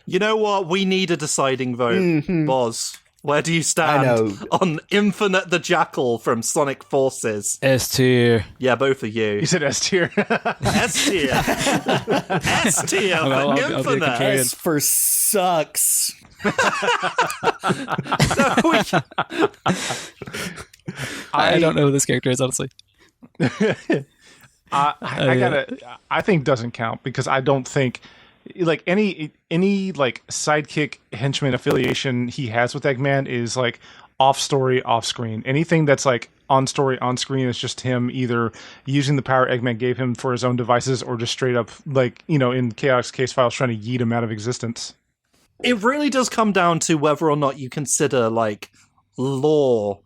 You know what? We need a deciding vote, Boz. Where do you stand on Infinite the Jackal from Sonic Forces? S tier. Yeah, both of you. You said S tier. S tier. S tier for Infinite. S for sucks. I don't know who this character is, honestly. I think doesn't count because I don't think like any like sidekick henchman affiliation he has with Eggman is like off story, off screen. Anything that's like on story, on screen is just him either using the power Eggman gave him for his own devices or just straight up like, in Chaos Case Files trying to yeet him out of existence. It really does come down to whether or not you consider like lore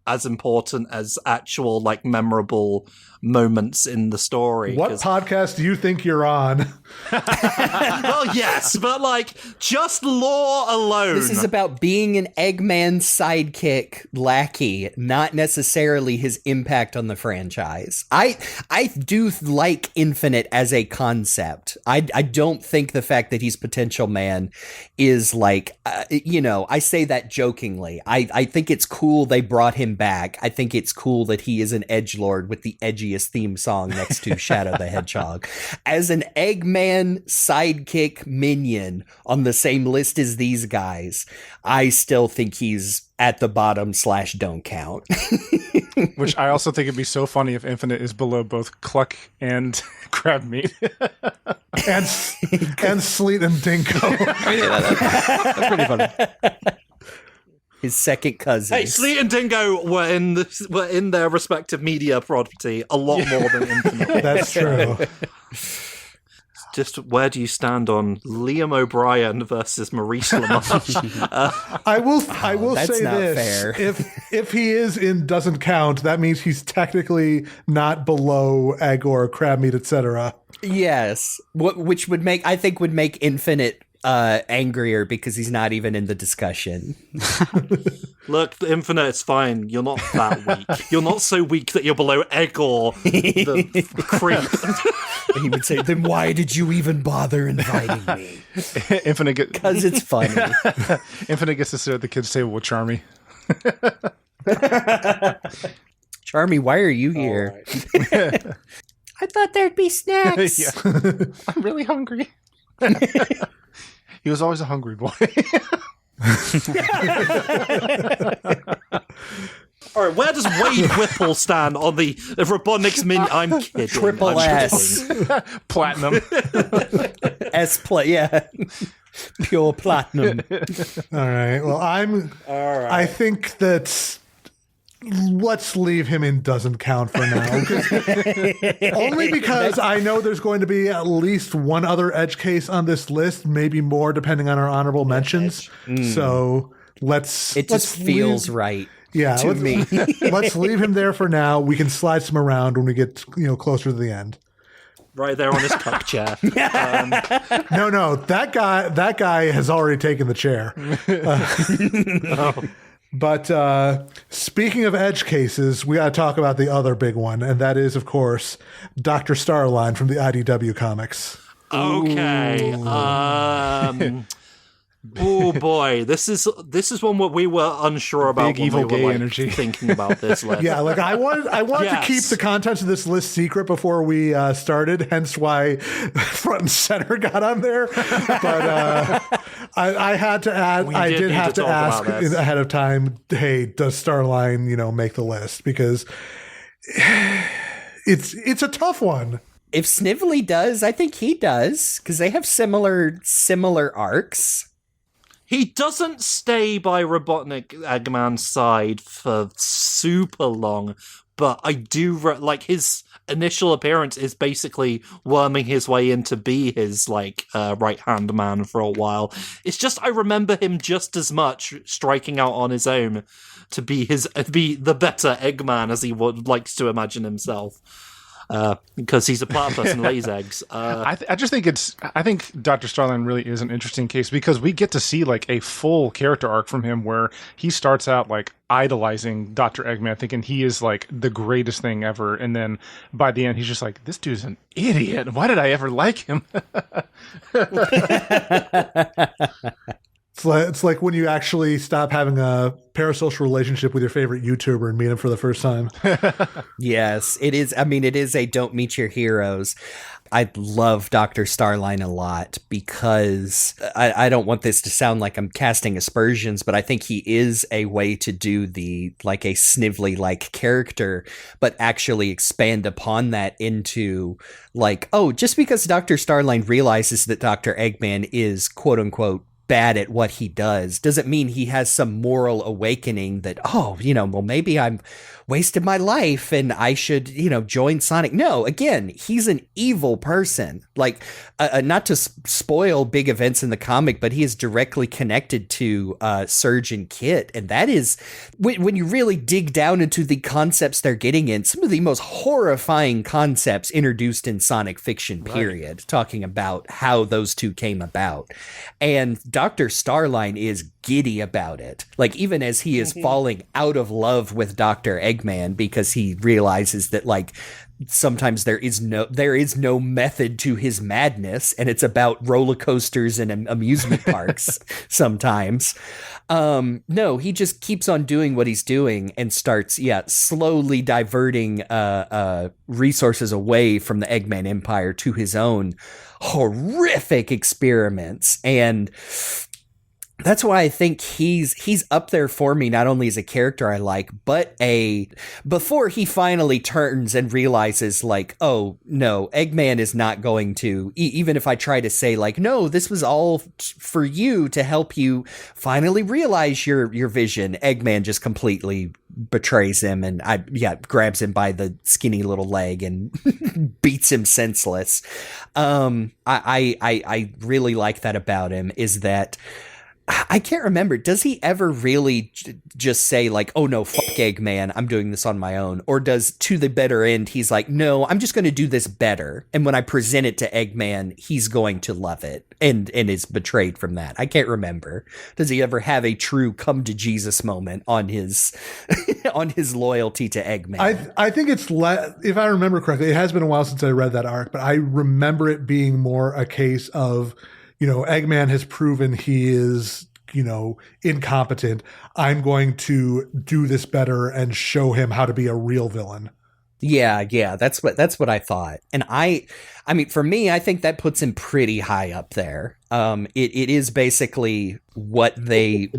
as important as actual like memorable moments in the story. What podcast do you think you're on? Well, yes, but like just lore alone. This is about being an Eggman sidekick lackey, not necessarily his impact on the franchise. I do like Infinite as a concept. I don't think the fact that he's Potential Man is like, I say that jokingly. I think it's cool they brought him back. I think it's cool that he is an edgelord with the edgiest theme song next to Shadow the Hedgehog. As an Eggman sidekick minion on the same list as these guys, I still think he's at the bottom / don't count. Which I also think it'd be so funny if Infinite is below both Cluck and Crabmeat. and Sleet and Dingo. That's pretty funny. His second cousin. Hey, Sleet and Dingo were in their respective media property a lot more than Infinite. That's true. Just where do you stand on Liam O'Brien versus Maurice LaMarche? I will that's say not this: fair. if he is in doesn't count, that means he's technically not below Eggor, Crabmeat, etc. Yes, which would make Infinite angrier because he's not even in the discussion. Look, the Infinite is fine. You're not that weak. You're not so weak that you're below Eggor, the creep. He would say, "Then why did you even bother inviting me?" Infinite Because it's funny. Infinite gets to sit at the kids' table with Charmy. Charmy, why are you here? I thought there'd be snacks. Yeah. I'm really hungry. He was always a hungry boy. All right, where does Wade Whipple stand on the Robotnik's minion? I'm kidding. Triple I'm S. kidding. Platinum. Yeah. Pure platinum. All right. Well, I think that let's leave him in doesn't count for now. Only because I know there's going to be at least one other edge case on this list, maybe more depending on our honorable mentions. So It just feels right. Yeah, to me. Let's leave him there for now. We can slide some around when we get closer to the end. Right there on his cup chair. No, that guy has already taken the chair. But speaking of edge cases, we got to talk about the other big one, and that is, of course, Dr. Starline from the IDW comics. Okay. Oh boy, this is one what we were unsure about. Big when evil we were, gay like, energy. Thinking about this list. Yeah, like I wanted to keep the contents of this list secret before we started, hence why Front and Center got on there. But I had to add. I did have to ask ahead of time. Hey, does Starline make the list? Because it's a tough one. If Snively does, I think he does because they have similar arcs. He doesn't stay by Robotnik Eggman's side for super long, but I do like his initial appearance is basically worming his way in to be his right hand man for a while. It's just I remember him just as much striking out on his own to be the better Eggman as he likes to imagine himself. Because he's a platypus and lays eggs. I think Dr. Starline really is an interesting case because we get to see a full character arc from him where he starts out idolizing Dr. Eggman, thinking he is the greatest thing ever, and then by the end he's just like, this dude's an idiot. Why did I ever like him? It's like when you actually stop having a parasocial relationship with your favorite YouTuber and meet him for the first time. Yes, it is. I mean, it is a don't meet your heroes. I love Dr. Starline a lot because I don't want this to sound like I'm casting aspersions, but I think he is a way to do the a Snively character, but actually expand upon that into just because Dr. Starline realizes that Dr. Eggman is quote unquote bad at what he does doesn't mean he has some moral awakening that, oh, well, maybe I'm wasted my life and I should, join Sonic. No, again, he's an evil person. Like, not to spoil big events in the comic, but he is directly connected to Surge and Kit. And that is, when you really dig down into the concepts they're getting in, some of the most horrifying concepts introduced in Sonic fiction, period, talking about how those two came about. And Dr. Starline is giddy about it. Like, even as he is falling out of love with Dr. Eggman because he realizes that, like, sometimes there is no method to his madness, and it's about roller coasters and amusement parks sometimes. No, he just keeps on doing what he's doing and starts, slowly diverting resources away from the Eggman Empire to his own horrific experiments. And that's why I think he's up there for me, not only as a character I like, but before he finally turns and realizes, like, oh, no, Eggman is not going to, even if I try to say, like, no, this was all for you to help you finally realize your vision, Eggman just completely betrays him and grabs him by the skinny little leg and beats him senseless. I really like that about him, is that I can't remember. Does he ever really just say, like, oh, no, fuck Eggman, I'm doing this on my own? Or does, to the better end, he's like, no, I'm just going to do this better. And when I present it to Eggman, he's going to love it and is betrayed from that. I can't remember. Does he ever have a true come to Jesus moment on his on his loyalty to Eggman? I think it's, if I remember correctly, it has been a while since I read that arc, but I remember it being more a case of, Eggman has proven he is, incompetent. I'm going to do this better and show him how to be a real villain. Yeah, that's what I thought. And I mean, for me, I think that puts him pretty high up there. It is basically what he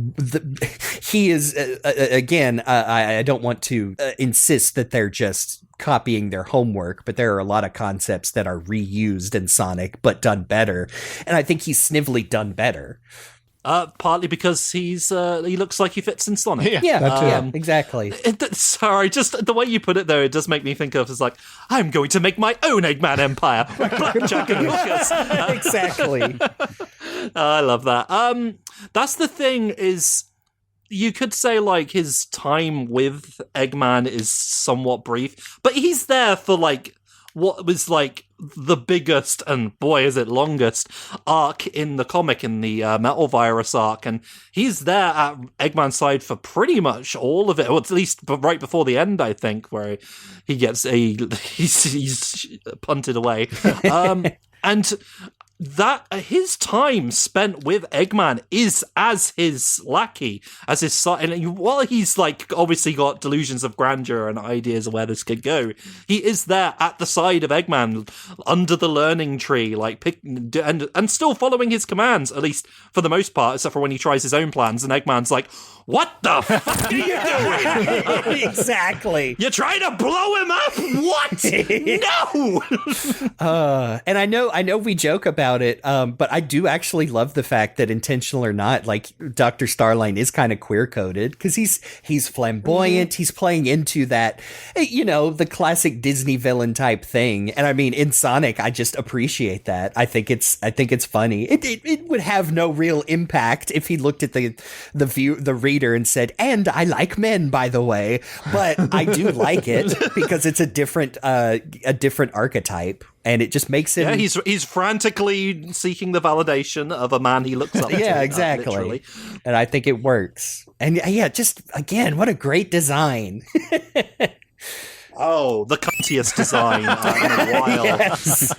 is, again, I don't want to insist that they're just copying their homework, but there are a lot of concepts that are reused in Sonic, but done better. And I think he's Snively done better. Partly because he looks like he fits in Sonic. Yeah, exactly. Sorry, just the way you put it, though, it does make me think of, is like, I'm going to make my own Eggman Empire. Blackjack and Lucas. Exactly. I love that. That's the thing, is you could say, like, his time with Eggman is somewhat brief, but he's there for, like, what was, like, the biggest, and boy is it longest, arc in the comic, in the Metal Virus arc, and he's there at Eggman's side for pretty much all of it, or at least right before the end, I think, where he gets he's punted away. And that his time spent with Eggman is as his lackey, as his son. And while he's, like, obviously got delusions of grandeur and ideas of where this could go, he is there at the side of Eggman, under the learning tree, like, and still following his commands, at least for the most part, except for when he tries his own plans, and Eggman's like, what the fuck are you doing? Exactly. You're trying to blow him up? What? No! And I know we joke about it, but I do actually love the fact that, intentional or not, like, Dr. Starline is kind of queer-coded, because he's flamboyant, he's playing into that, the classic Disney villain type thing. And I mean, in Sonic, I just appreciate that. I think it's funny. It would have no real impact if he looked at the reader and said, and I like men, by the way, but I do like it because it's a different archetype, and it just makes him. Yeah, he's frantically seeking the validation of a man he looks up to. Yeah, exactly. Literally. And I think it works. And yeah, just again, what a great design. Oh, the cuntiest design in a while. Yes.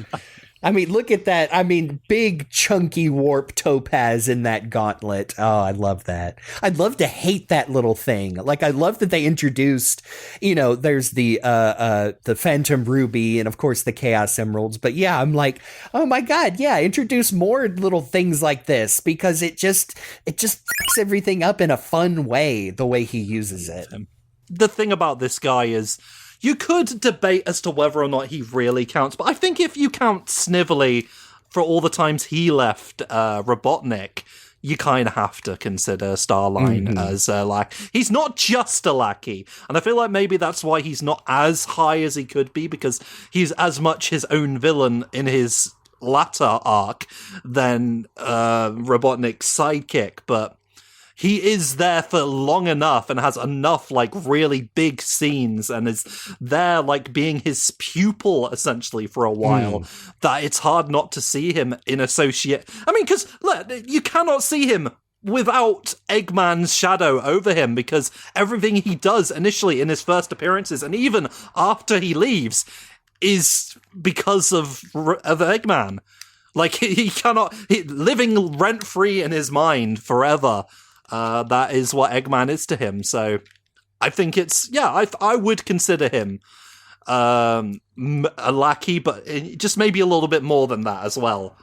I mean, look at that. I mean, big, chunky warp topaz in that gauntlet. Oh, I love that. I'd love to hate that little thing. Like, I love that they introduced, there's the Phantom Ruby and, of course, the Chaos Emeralds. But yeah, I'm like, oh my God, yeah, introduce more little things like this, because it just fucks everything up in a fun way, the way he uses it. The thing about this guy is, you could debate as to whether or not he really counts, but I think if you count Snively for all the times he left Robotnik, you kind of have to consider Starline as a lackey. He's not just a lackey, and I feel like maybe that's why he's not as high as he could be, because he's as much his own villain in his latter arc than Robotnik's sidekick, but he is there for long enough and has enough, like, really big scenes and is there, like, being his pupil, essentially, for a while, that it's hard not to see him in associate... I mean, because, look, you cannot see him without Eggman's shadow over him, because everything he does initially in his first appearances, and even after he leaves, is because of Eggman. Like, he cannot... living rent-free in his mind forever... that is what Eggman is to him. So I think it's, I would consider him a lackey, but just maybe a little bit more than that as well.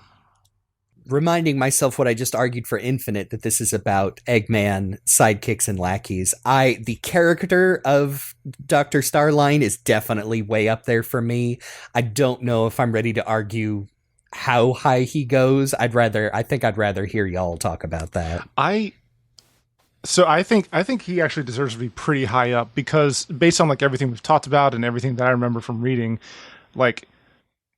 Reminding myself what I just argued for Infinite, that this is about Eggman, sidekicks, and lackeys. The character of Dr. Starline is definitely way up there for me. I don't know if I'm ready to argue how high he goes. I think I'd rather hear y'all talk about that. So I think he actually deserves to be pretty high up, because based on like everything we've talked about and everything that I remember from reading, like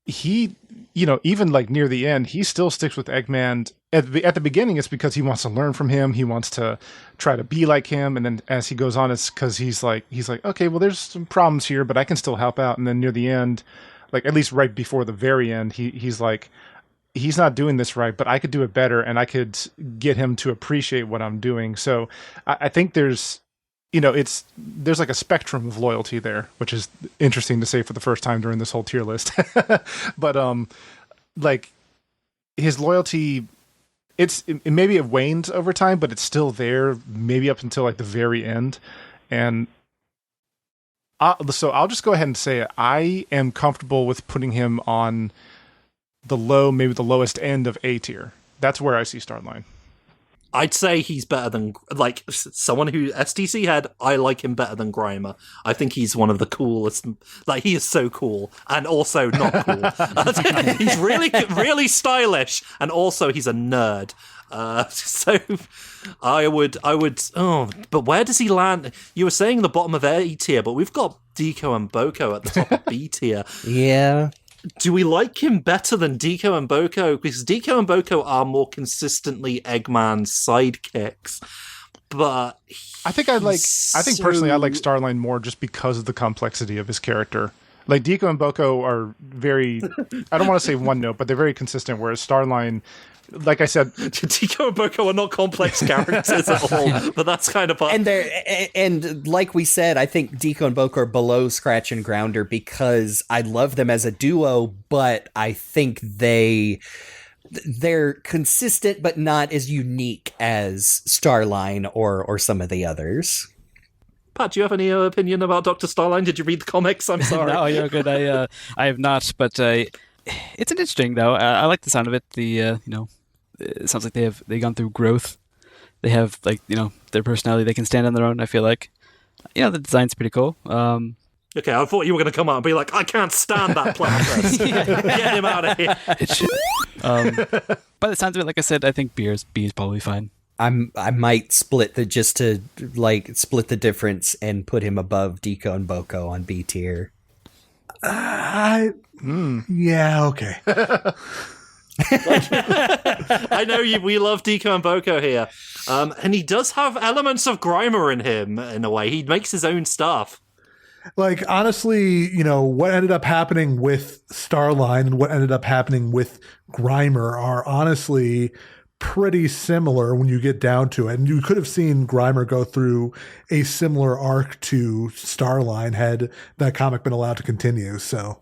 he, even like near the end, he still sticks with Eggman. At the beginning, it's because he wants to learn from him. He wants to try to be like him. And then as he goes on, it's because he's like, okay, well, there's some problems here, but I can still help out. And then near the end, like at least right before the very end, he's like, he's not doing this right, but I could do it better, and I could get him to appreciate what I'm doing. So I think there's like a spectrum of loyalty there, which is interesting to say for the first time during this whole tier list. But like his loyalty, maybe it wanes over time, but it's still there, maybe up until like the very end. And so I'll just go ahead and say it. I am comfortable with putting him on maybe the lowest end of A tier. That's where I see Starline. I'd say he's better than, like, someone who, STC head, I like him better than Grimer. I think he's one of the coolest, like, he is so cool, and also not cool. He's really, really stylish, and also he's a nerd. So I would, but where does he land? You were saying the bottom of A tier, but we've got Decoe and Bocoe at the top of B tier. Yeah. Do we like him better than Decoe and Bocoe? Because Decoe and Bocoe are more consistently Eggman's sidekicks. But I think personally I like Starline more just because of the complexity of his character. Like Decoe and Bocoe are very, I don't want to say one note, but they're very consistent, whereas Starline, like I said, Decoe and Bocoe are not complex characters at all, but that's kind of and like we said, I think Decoe and Bocoe are below Scratch and Grounder because I love them as a duo, but I think they're consistent but not as unique as Starline or some of the others. Pat, do you have any opinion about Dr. Starline? Did you read the comics? I'm sorry. No, you're good. I have not, but it's interesting though. I like the sound of it. It sounds like they've gone through growth. They have their personality. They can stand on their own. I feel like, the design's pretty cool. Okay, I thought you were going to come out and be like, I can't stand that platypus. Get him out of here. By the sounds of it, like I said, I think B is probably fine. I might split the difference and put him above Decoe and Bocoe on B tier. Yeah, okay. I know we love Decoe and Bocoe here. And he does have elements of Grimer in him, in a way. He makes his own stuff. Like, honestly, what ended up happening with Starline and what ended up happening with Grimer are honestly pretty similar when you get down to it. And you could have seen Grimer go through a similar arc to Starline had that comic been allowed to continue, so.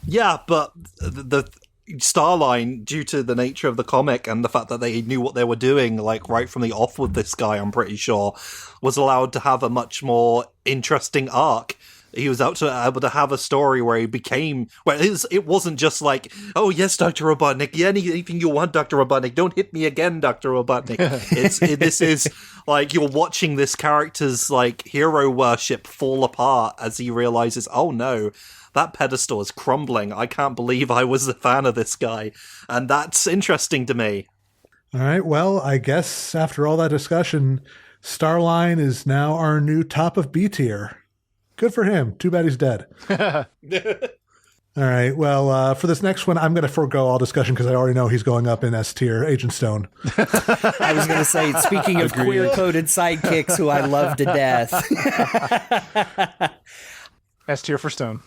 Yeah, but the Starline, due to the nature of the comic and the fact that they knew what they were doing, like right from the off with this guy, I'm pretty sure, was allowed to have a much more interesting arc. He was able to have a story where he became, where it wasn't just like, oh yes, Dr. Robotnik, yeah, anything you want, Dr. Robotnik, don't hit me again, Dr. Robotnik. This is like you're watching this character's like hero worship fall apart as he realizes, oh no, that pedestal is crumbling. I can't believe I was a fan of this guy. And that's interesting to me. All right. Well, I guess after all that discussion, Starline is now our new top of B tier. Good for him. Too bad he's dead. All right. Well, for this next one, I'm going to forego all discussion because I already know he's going up in S tier, Agent Stone. I was going to say, speaking of queer-coded sidekicks who I love to death. S tier for Stone.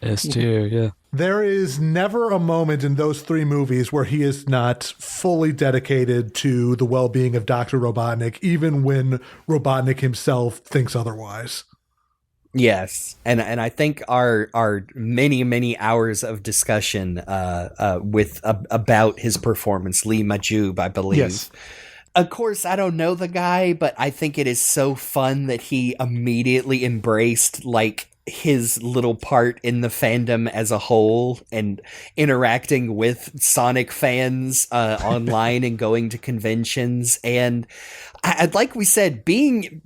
S tier, yeah. There is never a moment in those three movies where he is not fully dedicated to the well-being of Dr. Robotnik, even when Robotnik himself thinks otherwise. Yes, and I think our many hours of discussion about his performance, Lee Majub, I believe. Yes. Of course, I don't know the guy, but I think it is so fun that he immediately embraced like his little part in the fandom as a whole and interacting with Sonic fans online and going to conventions. And like we said, being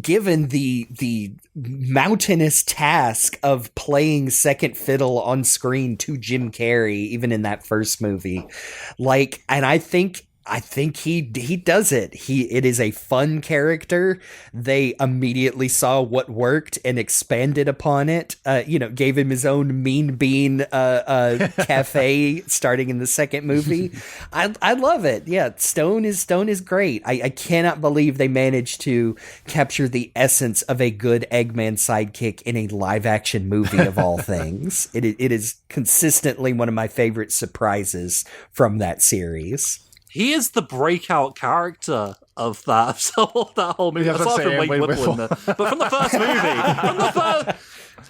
given the mountainous task of playing second fiddle on screen to Jim Carrey, even in that first movie, and I think he does it. It is a fun character. They immediately saw what worked and expanded upon it. Gave him his own Mean Bean cafe starting in the second movie. I love it. Yeah, Stone is great. I cannot believe they managed to capture the essence of a good Eggman sidekick in a live action movie of all things. It is consistently one of my favorite surprises from that series. He is the breakout character of that whole movie. Yeah, Aside from Wade Whipple in there. But from the first movie.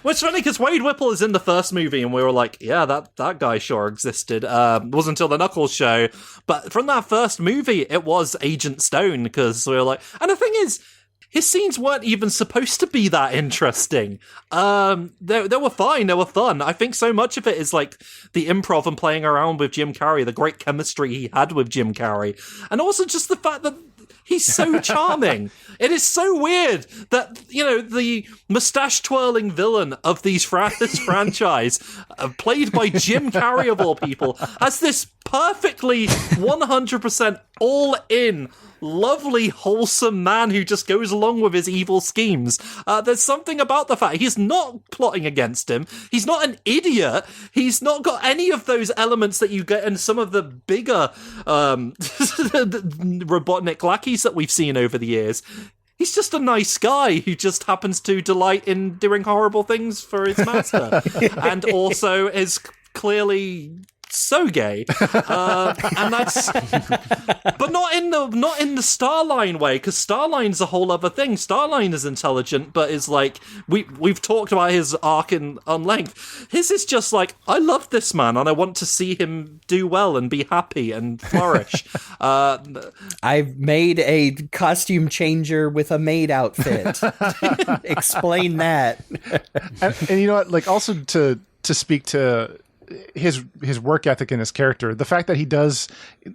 Which funny, because Wade Whipple is in the first movie, and we were like, yeah, that guy sure existed. It wasn't until the Knuckles show. But from that first movie, it was Agent Stone, because we were like... And the thing is, his scenes weren't even supposed to be that interesting. They were fine, they were fun. I think so much of it is like the improv and playing around with Jim Carrey, the great chemistry he had with Jim Carrey. And also just the fact that he's so charming. It is so weird that, the mustache-twirling villain of this franchise, played by Jim Carrey of all people, has this perfectly 100% all-in, lovely, wholesome man who just goes along with his evil schemes. There's something about the fact he's not plotting against him. He's not an idiot. He's not got any of those elements that you get in some of the bigger Robotnik lackeys that we've seen over the years. He's just a nice guy who just happens to delight in doing horrible things for his master. And also is clearly... so gay, and that's, but not in the Starline way, because Starline's a whole other thing. Starline is intelligent, but is like we've talked about his arc on length. His is just like, I love this man, and I want to see him do well and be happy and flourish. I've made a costume changer with a maid outfit. Explain that. And you know what? Like, also to speak to his work ethic and his character, the fact that he does,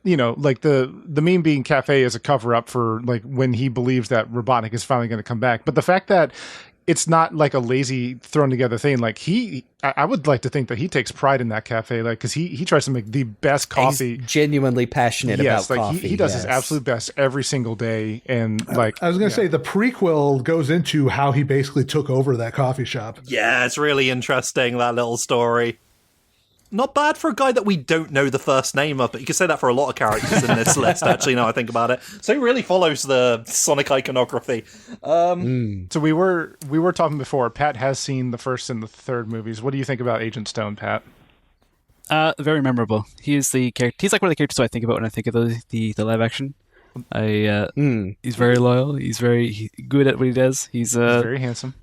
like the Mean Bean Cafe is a cover up for like when he believes that Robotnik is finally going to come back. But the fact that it's not like a lazy thrown together thing, like I would like to think that he takes pride in that cafe, like, because he tries to make the best coffee. He's genuinely passionate about coffee. He does his absolute best every single day. And like, I was going to say, the prequel goes into how he basically took over that coffee shop. Yeah, it's really interesting, that little story. Not bad for a guy that we don't know the first name of, but you can say that for a lot of characters in this list, actually, now I think about it. So he really follows the Sonic iconography. So we were talking before, Pat has seen the first and the third movies. What do you think about Agent Stone, Pat? Very memorable. He's the character. He's like one of the characters I think about when I think of the live action. He's very loyal. He's very good at what he does. He's very handsome.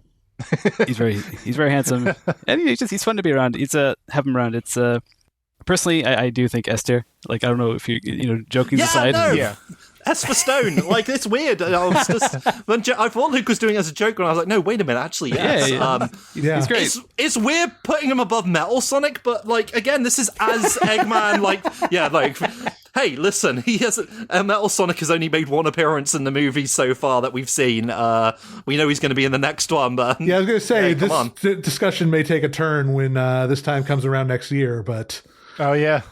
he's very handsome, and he's fun to be around. Have him around. It's personally, I do think S tier. Like, I don't know if joking aside. No. Yeah. S for Stone. Like, it's weird. I was just I thought Luke was doing it as a joke, and I was like, no, wait a minute, actually, yes. Yeah. He's great. It's weird putting him above Metal Sonic, but like, again, this is as Eggman. Hey, listen, he has Metal Sonic has only made one appearance in the movie so far that we've seen. We know he's going to be in the next one, but yeah, I was going to say this discussion may take a turn when this time comes around next year. But oh yeah,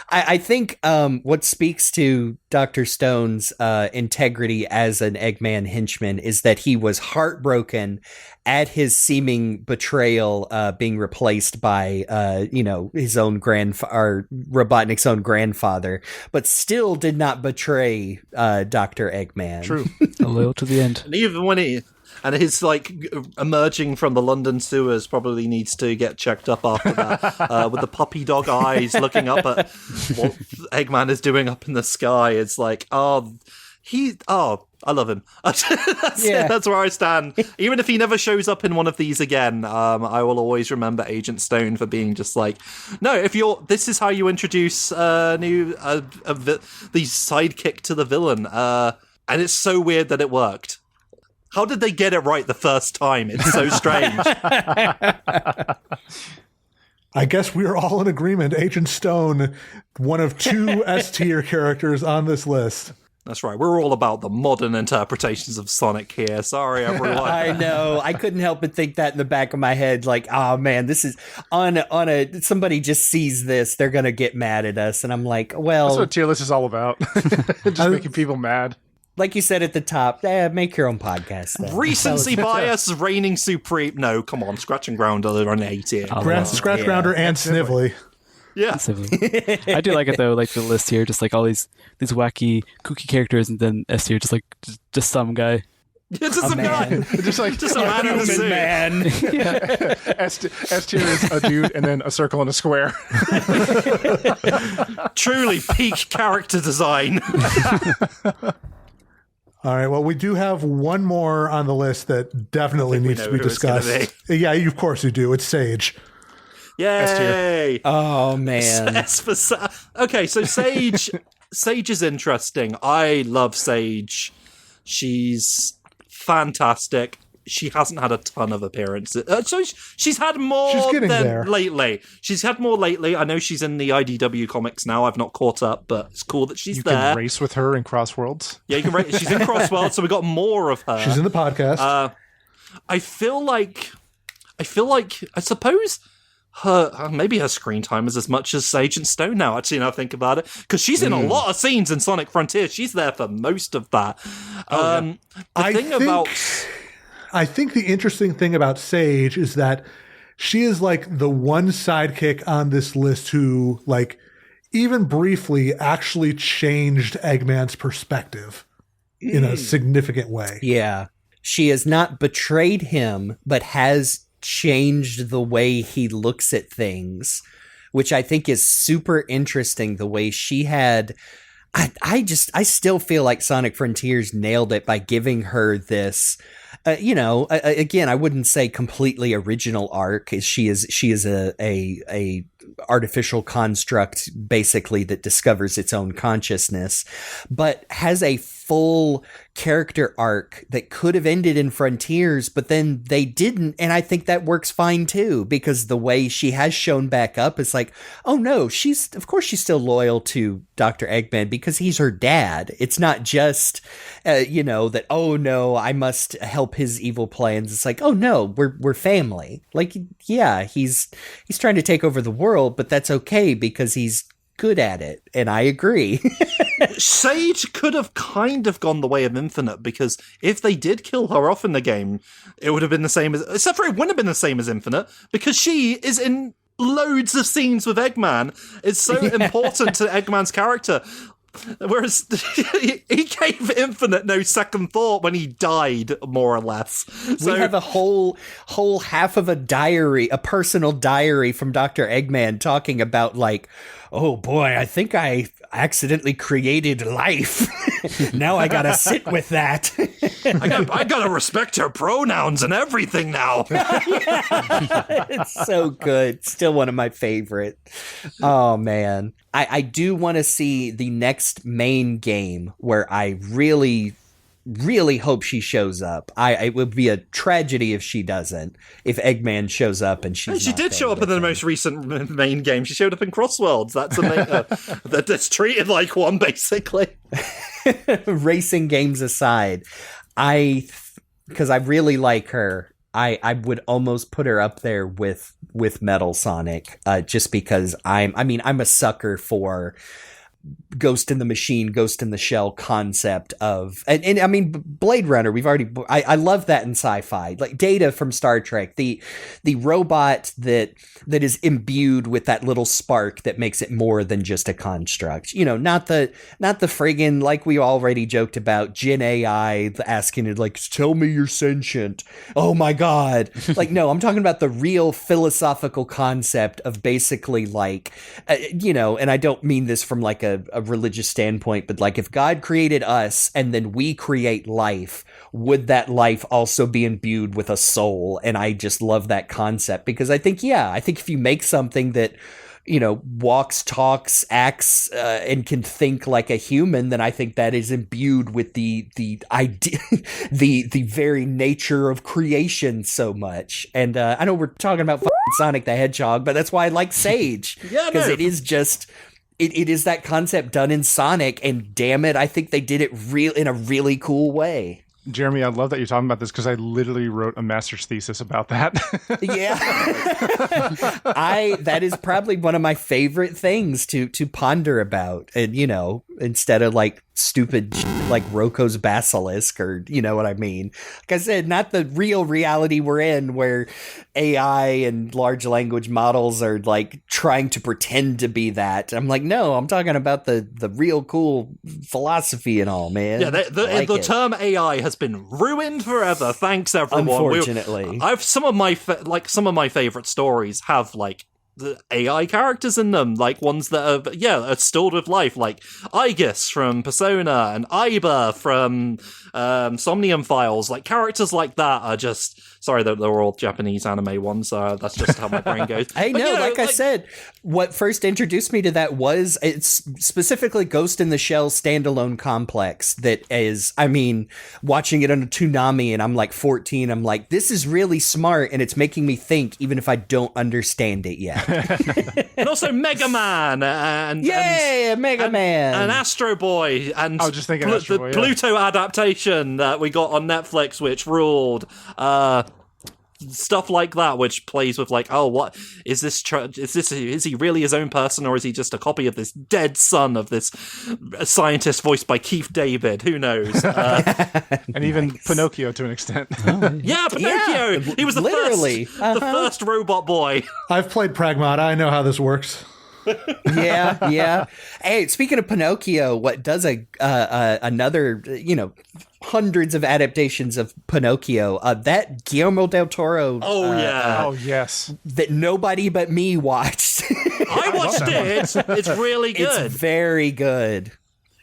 I think what speaks to Dr. Stone's integrity as an Eggman henchman is that he was heartbroken at his seeming betrayal being replaced by, his own or Robotnik's own grandfather, but still did not betray Dr. Eggman. True. Loyal to the end. And even when his emerging from the London sewers probably needs to get checked up after that with the puppy dog eyes looking up at what Eggman is doing up in the sky. It's like, I love him. That's where I stand. Even if he never shows up in one of these again, I will always remember Agent Stone for being just like, no, this is how you introduce the sidekick to the villain. And it's so weird that it worked. How did they get it right the first time? It's so strange. I guess we're all in agreement. Agent Stone, one of 2 S-tier characters on this list. That's right. We're all about the modern interpretations of Sonic here. Sorry, everyone. I know. I couldn't help but think that in the back of my head, like, oh man, this is somebody just sees this, they're gonna get mad at us, and I'm like, well, That's what tier list is all about. Just making people mad. like you said at the top, make your own podcast. Then. Recency bias reigning supreme. No, come on, Scratch and Grounder are an A tier. Scratch Grounder and Snively. Yeah. I do like it though, like the list here, just like all these wacky, kooky characters, and then S tier, just some guy. Yeah, just some guy. Just a man in a suit. Man. S tier is a dude and then a circle and a square. Truly peak character design. All right. Well, we do have one more on the list that definitely needs to be discussed. Yeah, of course you do. It's Sage. Yay! Oh man. Okay, so Sage. Sage is interesting. I love Sage. She's fantastic. She hasn't had a ton of appearances. So she's had more lately. She's had more lately. I know she's in the IDW comics now. I've not caught up, but it's cool that she's there. You can race with her in Crossworlds. Yeah, you can race. She's in Crossworlds, so we got more of her. She's in the podcast. I suppose maybe her screen time is as much as Agent Stone now, actually, now I think about it, because she's in a lot of scenes in Sonic Frontier. She's there for most of that. I think the interesting thing about Sage is that she is like the one sidekick on this list who, like, even briefly actually changed Eggman's perspective in a significant way. Yeah. She has not betrayed him, but has changed the way he looks at things, which I think is super interesting. The way she had, I still feel like Sonic Frontiers nailed it by giving her this, again, I wouldn't say completely original arc. She is a artificial construct, basically, that discovers its own consciousness, but has a full character arc that could have ended in Frontiers, but then they didn't, and I think that works fine too, because the way she has shown back up is like, oh no, of course she's still loyal to Dr. Eggman because he's her dad. It's not just that, oh no, I must help his evil plans. It's like, oh no, we're family. Like, yeah, he's trying to take over the world, but that's okay because he's good at it, and I agree. Sage could have kind of gone the way of Infinite, because if they did kill her off in the game, it would have been the same as, except for it wouldn't have been the same as Infinite, because she is in loads of scenes with Eggman. It's so important to Eggman's character. Whereas he gave Infinite no second thought when he died, more or less. So, we have a whole half of a personal diary from Dr. Eggman talking about, like, oh boy, I think I accidentally created life. Now I gotta sit with that. I gotta respect her pronouns and everything now. It's so good. Still one of my favorite. Oh man. I do want to see the next main game where I really, really hope she shows up. It would be a tragedy if she doesn't. If Eggman shows up and she did show up in the most recent main game. She showed up in Crossworlds. That's that's treated like one, basically. Racing games aside, because I really like her. I would almost put her up there with Metal Sonic, just because I'm a sucker for Ghost in the Machine, Ghost in the Shell concept of, and I mean, Blade Runner, I love that in sci-fi, like Data from Star Trek, the robot that is imbued with that little spark that makes it more than just a construct, not the friggin', like we already joked about, Gen AI asking it, like, tell me you're sentient, oh my god, like, no, I'm talking about the real philosophical concept of basically, like, and I don't mean this from like a religious standpoint, but like, if God created us and then we create life, would that life also be imbued with a soul? And I just love that concept, because I think if you make something that walks, talks, acts, and can think like a human, then I think that is imbued with the idea, the very nature of creation so much. And I know we're talking about Sonic the Hedgehog, but that's why I like Sage, because it is just. It is that concept done in Sonic, and damn it, I think they did it in a really cool way. Jeremy, I love that you're talking about this, because I literally wrote a master's thesis about that. Yeah. That is probably one of my favorite things to ponder about. And, instead of like stupid like Roko's Basilisk, or what I mean? Like I said, not the real reality we're in, where AI and large language models are like trying to pretend to be that. I'm like, no, I'm talking about the real cool philosophy and all, man. Yeah, the term AI has been ruined forever. Thanks, everyone. Unfortunately, some of my favorite stories have like the AI characters in them, like ones that are stored with life, like Aegis from Persona and Aiba from Somnium Files. Like, characters like that are just, sorry that they're all Japanese anime ones, that's just how my brain goes. I know, I said, what first introduced me to that was, it's specifically Ghost in the Shell standalone complex that is, I mean, watching it on a Toonami, and I'm like 14, I'm like, this is really smart, and it's making me think even if I don't understand it yet. And also Mega Man and Mega Man and Astro Boy, and I was just thinking Astro Boy, the Pluto adaptation that we got on Netflix, which ruled. Stuff like that, which plays with like, oh, what is this? Is he really his own person, or is he just a copy of this dead son of this scientist voiced by Keith David? Who knows? And even Pinocchio to an extent. Yeah, Pinocchio. Yeah, he was the first robot boy. I've played Pragmata. I know how this works. Yeah. Hey, speaking of Pinocchio, what does another, hundreds of adaptations of Pinocchio, that Guillermo del Toro. Oh yes, that nobody but me watched. I watched it. It's really good. It's very good.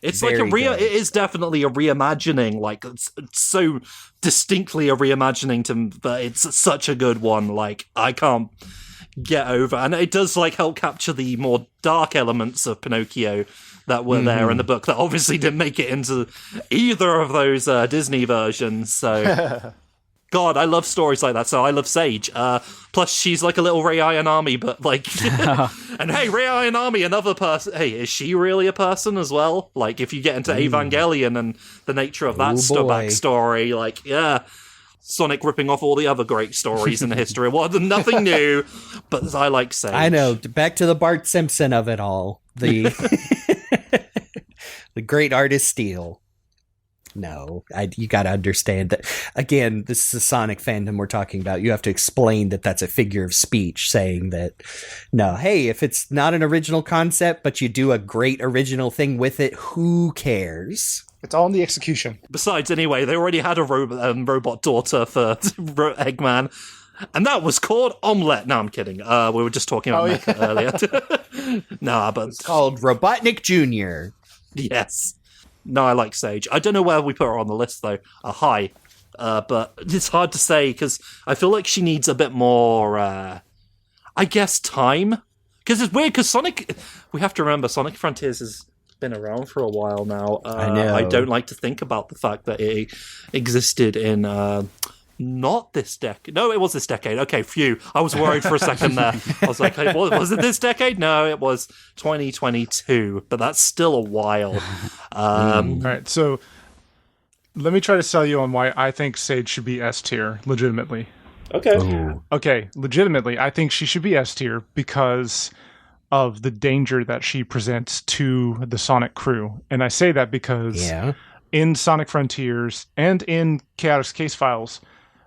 It's Very like good. it is definitely a reimagining, like it's so distinctly a reimagining but it's such a good one. Like, I can't get over, and it does like help capture the more dark elements of Pinocchio that were there in the book that obviously didn't make it into either of those Disney versions. So God, I love stories like that. So I love Sage. Plus, she's like a little Rei Ayanami, but like, and hey, Rei Ayanami, another person. Hey, is she really a person as well? Like, if you get into Evangelion and the nature of that backstory, like, yeah. Sonic ripping off all the other great stories in the history. Well, nothing new, but I like Sage. I know. Back to the Bart Simpson of it all. The the great artist Steele. No, you got to understand that. Again, this is a Sonic fandom we're talking about. You have to explain that that's a figure of speech, saying that, no, hey, if it's not an original concept, but you do a great original thing with it, who cares? It's all in the execution. Besides, anyway, they already had a robot daughter for Eggman, and that was called Omelette. No, I'm kidding. We were just talking about Mecha earlier. Nah, but it's called Robotnik Jr. Yes. No, I like Sage. I don't know where we put her on the list, though. High. But it's hard to say, because I feel like she needs a bit more, I guess, time. Because it's weird, because Sonic... We have to remember, Sonic Frontiers has been around for a while now. I know. I don't like to think about the fact that it existed in... not this decade. No, it was this decade. Okay, phew. I was worried for a second there. I was like, hey, was it this decade? No, it was 2022, but that's still a while. All right, so let me try to sell you on why I think Sage should be S tier, legitimately. Okay. Okay, legitimately, I think she should be S tier because of the danger that she presents to the Sonic crew. And I say that because in Sonic Frontiers and in Chaotic's case files,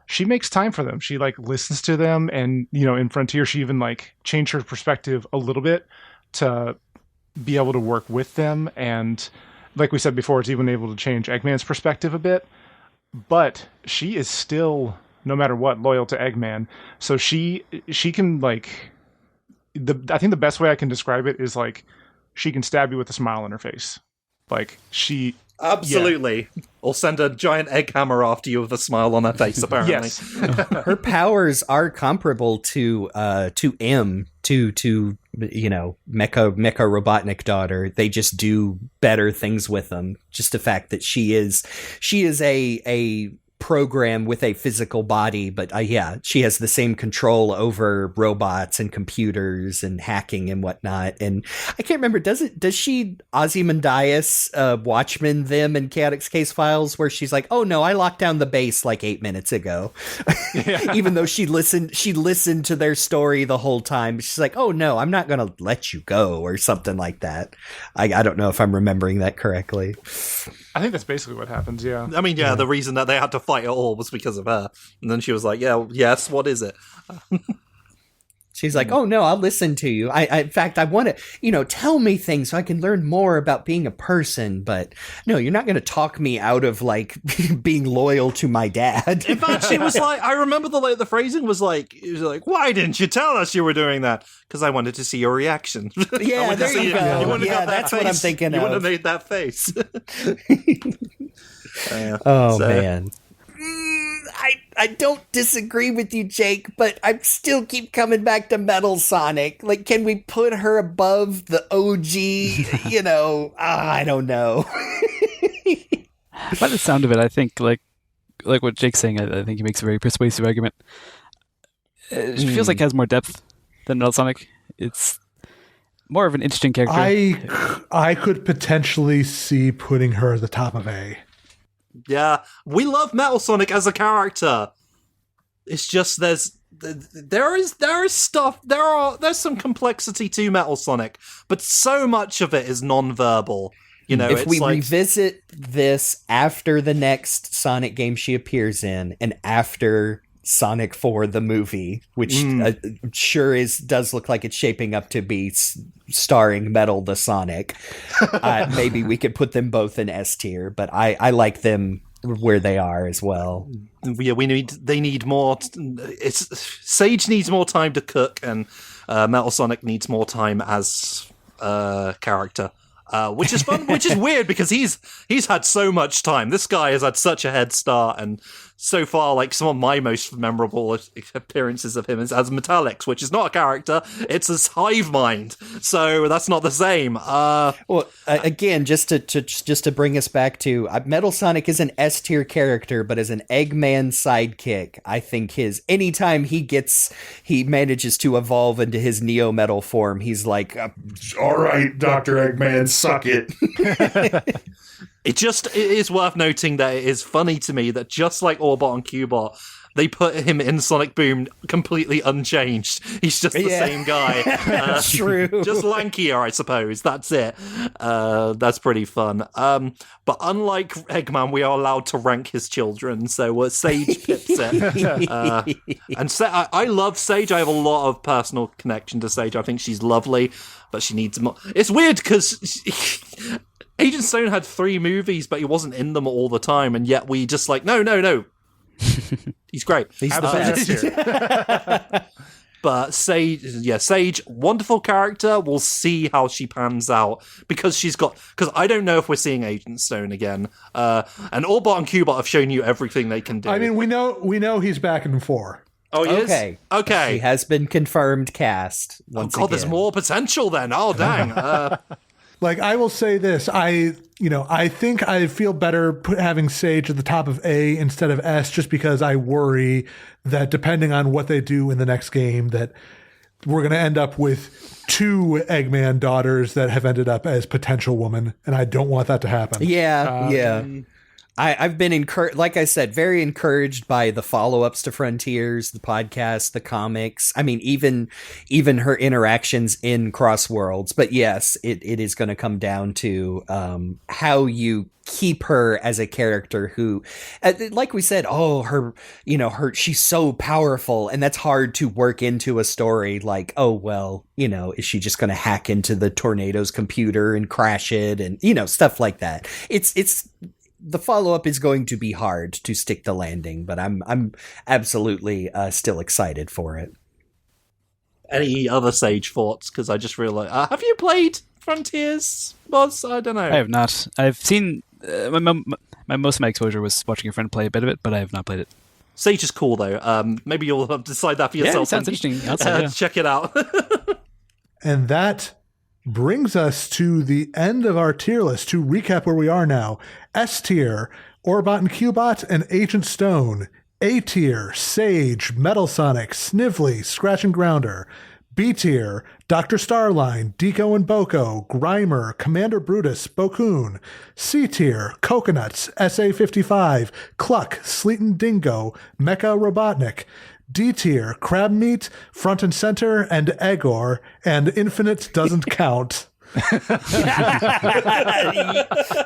she makes time for them. She like listens to them, and in Frontier she even like changed her perspective a little bit to be able to work with them. And like we said before, it's even able to change Eggman's perspective a bit. But she is still, no matter what, loyal to Eggman. So she can like I think the best way I can describe it is like she can stab you with a smile on her face. Like she absolutely, or send a giant egg hammer after you with a smile on her face. Apparently, yes. Her powers are comparable to M to Mecha Robotnik daughter. They just do better things with them. Just the fact that she is a program with a physical body, but she has the same control over robots and computers and hacking and whatnot. And I can't remember, does she Ozymandias Watchmen them in Chaotic's case files where she's like, oh no, I locked down the base like 8 minutes ago. Even though she listened to their story the whole time. She's like, oh no, I'm not gonna let you go, or something like that. I don't know if I'm remembering that correctly. I think that's basically what happens, yeah. I mean, the reason that they had to fight at all was because of her. And then she was like, yes, what is it? She's like, oh no, I'll listen to you. In fact, I want to, tell me things so I can learn more about being a person. But no, you're not going to talk me out of like being loyal to my dad. In fact, she was like, I remember the phrasing was like, why didn't you tell us you were doing that? Because I wanted to see your reaction. Yeah, there you go. Yeah, that's what I'm thinking of. You wouldn't have made that face. Man. I don't disagree with you, Jake, but I still keep coming back to Metal Sonic. Like, can we put her above the OG? I don't know. By the sound of it, I think like what Jake's saying, I think he makes a very persuasive argument. It feels like it has more depth than Metal Sonic. It's more of an interesting character. I could potentially see putting her at the top of A. Yeah, we love Metal Sonic as a character. It's just there's some complexity to Metal Sonic, but so much of it is non-verbal. If we revisit this after the next Sonic game she appears in, and after Sonic 4 the movie, which does look like it's shaping up to be starring Metal the Sonic, maybe we could put them both in S tier, but I like them where they are as well. Yeah, they need more. Sage needs more time to cook, and Metal Sonic needs more time as a character. Which is fun, which is weird because he's had so much time. This guy has had such a head start, and so far, like, some of my most memorable appearances of him is as Metallix, which is not a character; it's his hive mind. So that's not the same. Again, just to bring us back to Metal Sonic is an S tier character, but as an Eggman sidekick, I think anytime he manages to evolve into his Neo Metal form, he's like, all right, Dr. Eggman, suck it. It is worth noting that it is funny to me that just like Orbot and Cubot, they put him in Sonic Boom completely unchanged. He's just the same guy. True. Just lankier, I suppose. That's it. That's pretty fun. But unlike Eggman, we are allowed to rank his children, so Sage pips it. I love Sage. I have a lot of personal connection to Sage. I think she's lovely, but she needs more. It's weird because Agent Stone had 3 movies, but he wasn't in them all the time, and yet we just like, no. He's great. He's the best. But Sage, wonderful character. We'll see how she pans out because I don't know if we're seeing Agent Stone again. And Orbot and Cubot have shown you everything they can do. I mean, we know he's back in 4. Oh, he is? Okay. He has been confirmed cast. Once again. There's more potential then. Oh, dang. Like, I will say this, I think I feel better having Sage at the top of A instead of S, just because I worry that depending on what they do in the next game, that we're going to end up with 2 Eggman daughters that have ended up as potential women, and I don't want that to happen. Yeah. I've been encouraged, like I said, very encouraged by the follow-ups to Frontiers, the podcast, the comics. I mean, even her interactions in Crossworlds. But yes, it is going to come down to how you keep her as a character who, like we said, she's so powerful, and that's hard to work into a story. Like, oh well, is she just going to hack into the Tornado's computer and crash it, and stuff like that. It's the follow-up is going to be hard to stick the landing, but I'm absolutely still excited for it. Any other Sage thoughts? Because I just realized, have you played Frontiers, Boz? I don't know. I have not. I've seen most of my exposure was watching a friend play a bit of it, but I have not played it. Sage is cool though. Maybe you'll decide that for yourself. Yeah, it sounds interesting. I'll say, yeah. Check it out. And that brings us to the end of our tier list. To recap where we are now: S tier, Orbot and Cubot and Agent Stone. A tier, Sage, Metal Sonic, Snively, Scratch and Grounder. B tier, Dr. Starline, Decoe and Bocoe, Grimer, Commander Brutus, Bokkun. C tier, Coconuts, SA-55, Cluck, Sleet and Dingo, Mecha, Robotnik. D tier, Crabmeat, Front and Center, and Eggor, and Infinite doesn't count.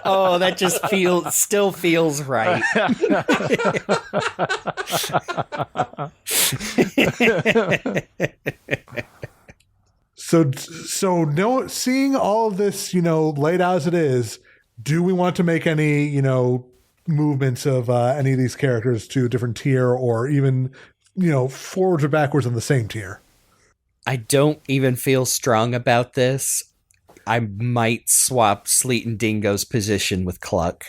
Oh, that just still feels right. So no, seeing all of this, laid out as it is, do we want to make any, movements of any of these characters to a different tier, or even, forwards or backwards on the same tier? I don't even feel strong about this. I might swap Sleet and Dingo's position with Cluck.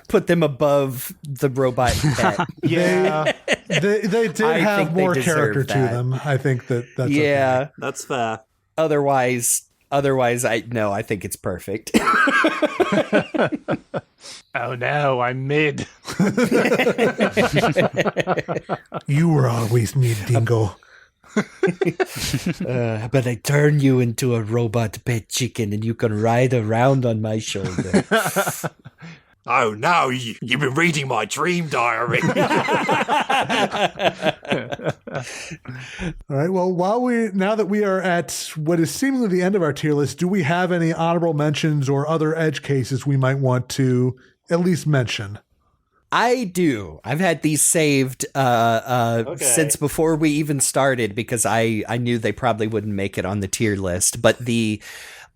Put them above the robot pet. Yeah. They did have more character to them. I think that's okay. That's fair. Otherwise, I think it's perfect. Oh no, I'm mid. You were always mid, Dingo. But I turn you into a robot pet chicken and you can ride around on my shoulder. Oh no, you've been reading my dream diary. All right. Well, now that we are at what is seemingly the end of our tier list, do we have any honorable mentions or other edge cases we might want to at least mention? I do. I've had these saved since before we even started, because I knew they probably wouldn't make it on the tier list. But this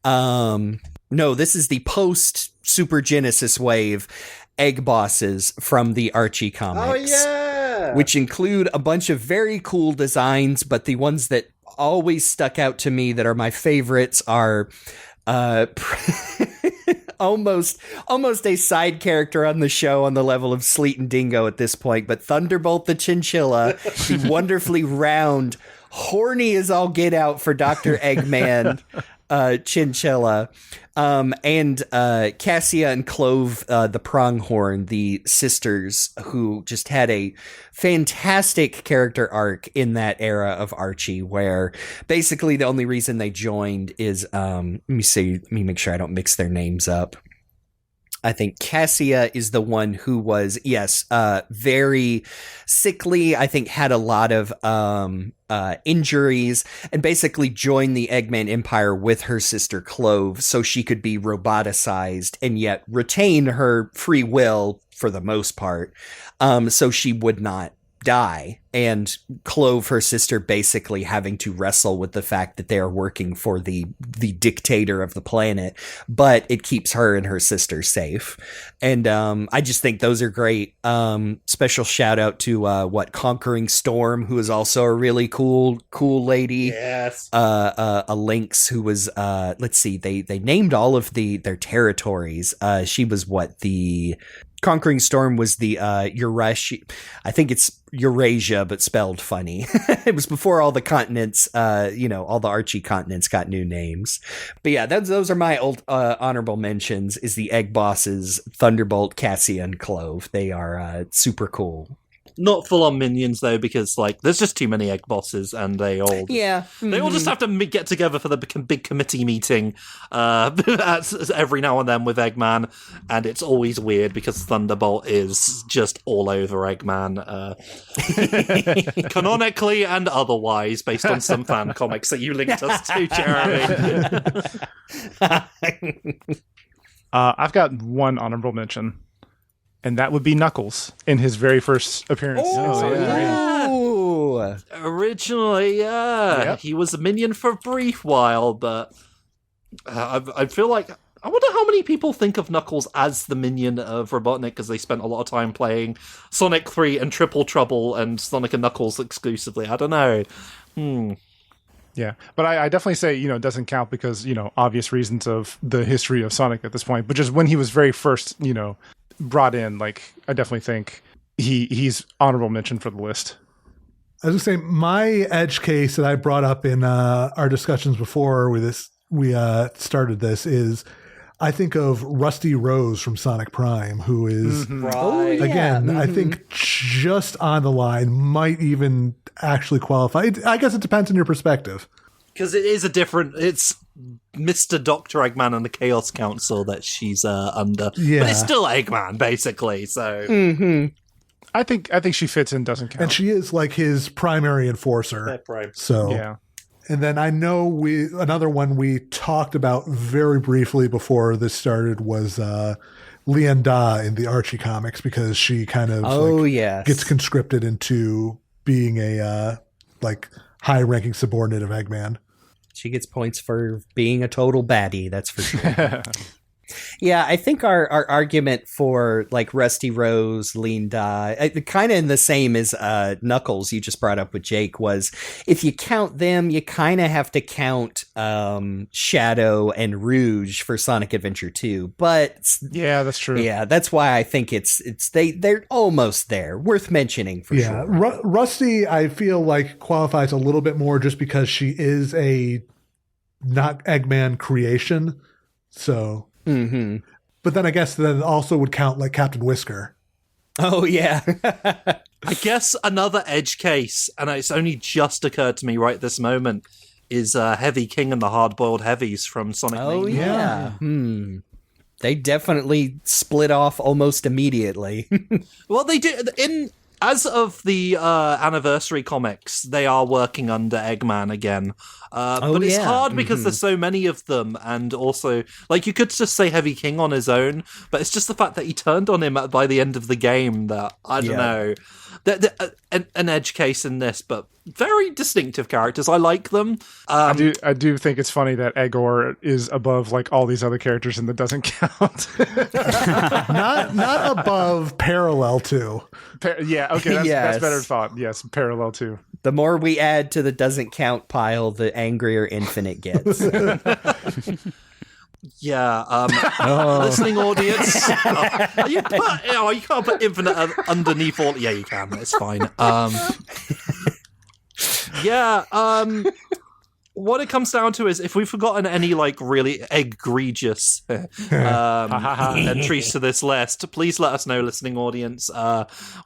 is the post Super Genesis wave egg bosses from the Archie comics. Oh yeah, which include a bunch of very cool designs, but the ones that always stuck out to me that are my favorites are almost a side character on the show on the level of Sleet and Dingo at this point, but Thunderbolt the Chinchilla, the wonderfully round, horny as all get out for Dr. Eggman Chinchilla, and Cassia and Clove the Pronghorn, the sisters who just had a fantastic character arc in that era of Archie, where basically the only reason they joined is let me make sure I don't mix their names up. I think Cassia is the one who was, very sickly. I think had a lot of injuries, and basically joined the Eggman Empire with her sister Clove so she could be roboticized and yet retain her free will for the most part, so she would not die. And Clove, her sister, basically having to wrestle with the fact that they are working for the dictator of the planet, but it keeps her and her sister safe. And I just think those are great. Special shout out to Conquering Storm, who is also a really cool lady. Yes. A Lynx who was they named all of their territories. She was the Conquering Storm was the Eurasia. I think it's Eurasia, but spelled funny. It was before all the continents, all the Archie continents got new names. But yeah, those are my old honorable mentions, is the egg bosses, Thunderbolt, Cassia, and Clove. They are super cool. Not full-on minions, though, because, like, there's just too many egg bosses, and they all... Yeah. They all just have to get together for the big committee meeting every now and then with Eggman, and it's always weird because Thunderbolt is just all over Eggman, canonically and otherwise, based on some fan comics that you linked us to, Jeremy. I've got one honorable mention, and that would be Knuckles in his very first appearance. Oh, Originally, he was a minion for a brief while, but I feel like... I wonder how many people think of Knuckles as the minion of Robotnik, because they spent a lot of time playing Sonic 3 and Triple Trouble and Sonic and Knuckles exclusively. I don't know. Yeah, but I definitely say, it doesn't count because, obvious reasons of the history of Sonic at this point. But just when he was very first, brought in, like, I definitely think he's honorable mention for the list. I was going to say, my edge case that I brought up in our discussions before we started this is, I think of Rusty Rose from Sonic Prime, who is, again, I think just on the line, might even actually qualify. I guess it depends on your perspective. Because it is it's Mr. Dr. Eggman and the Chaos Council that she's under. Yeah. But it's still Eggman, basically, so... I think she fits in, doesn't count. And she is like his primary enforcer. Right. So, yeah. And then I know another one we talked about very briefly before this started was Lian Da in the Archie comics, because she kind of gets conscripted into being a high-ranking subordinate of Eggman. She gets points for being a total baddie, that's for sure. Yeah, I think our argument for like Rusty Rose, Lean Die, kind of in the same as Knuckles you just brought up with Jake, was if you count them, you kind of have to count Shadow and Rouge for Sonic Adventure 2. But yeah, that's true. Yeah, that's why I think they're almost there, worth mentioning for sure. Rusty, I feel like qualifies a little bit more just because she is a not Eggman creation, so. Mm-hmm. But then I guess that also would count like Captain Whisker. Oh, yeah. I guess another edge case, and it's only just occurred to me right this moment, is Heavy King and the Hard-Boiled Heavies from Sonic Mania. Yeah. They definitely split off almost immediately. Well, they did... As of the anniversary comics, they are working under Eggman again. But it's hard because there's so many of them, and also, like, you could just say Heavy King on his own, but it's just the fact that he turned on him by the end of the game that, I don't know, an edge case in this, but very distinctive characters. I like them. I do think it's funny that Eggor is above, like, all these other characters and that doesn't count. not above, parallel to. Yeah, okay, that's better thought. Yes, parallel to. The more we add to the doesn't count pile, the angrier Infinite gets. Yeah, listening audience. You can't put Infinite underneath all. Yeah, you can. It's fine. What it comes down to is if we've forgotten any like really egregious entries to this list, please let us know, listening audience.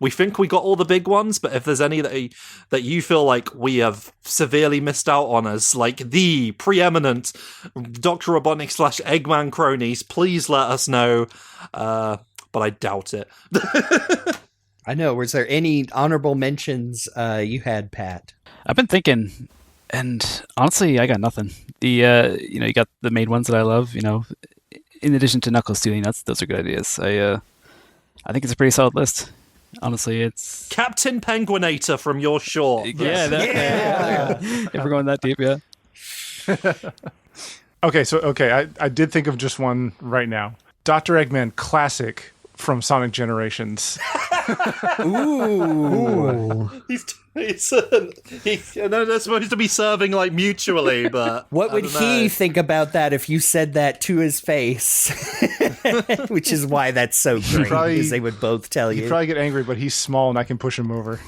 We think we got all the big ones, but if there's any that you feel like we have severely missed out on as like the preeminent Dr. Robotnik / Eggman cronies, please let us know. But I doubt it. I know. Was there any honorable mentions you had, Pat? I've been thinking, and honestly, I got nothing. You got the main ones that I love. In addition to Knuckles too, those are good ideas. I think it's a pretty solid list. Honestly, it's Captain Penguinator from your shore. Yeah. If we're going that deep, yeah. Okay, I did think of just one right now. Dr. Eggman Classic from Sonic Generations. Ooh. No, they're supposed to be serving like mutually, but What would he think about that if you said that to his face? Which is why that's so great, because they would both tell you. He'd probably get angry, but he's small and I can push him over.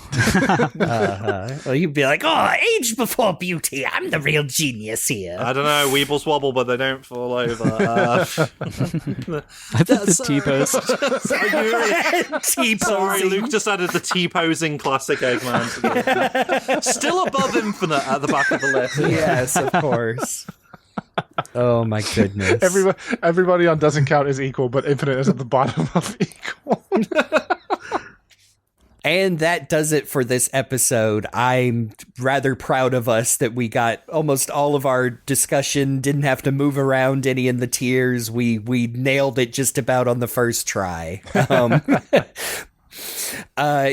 Well, you'd be like, oh, age before beauty. I'm the real genius here. I don't know. Weebles wobble, but they don't fall over. The T-pose. T-posing. Sorry, Luke just added the T-posing classic Eggman to the list. Still above Infinite at the back of the list. Yes, of course. Oh my goodness. Everybody on Doesn't Count is equal, but Infinite is at the bottom of equal. And that does it for this episode. I'm rather proud of us that we got almost all of our discussion, didn't have to move around any in the tiers. We nailed it just about on the first try.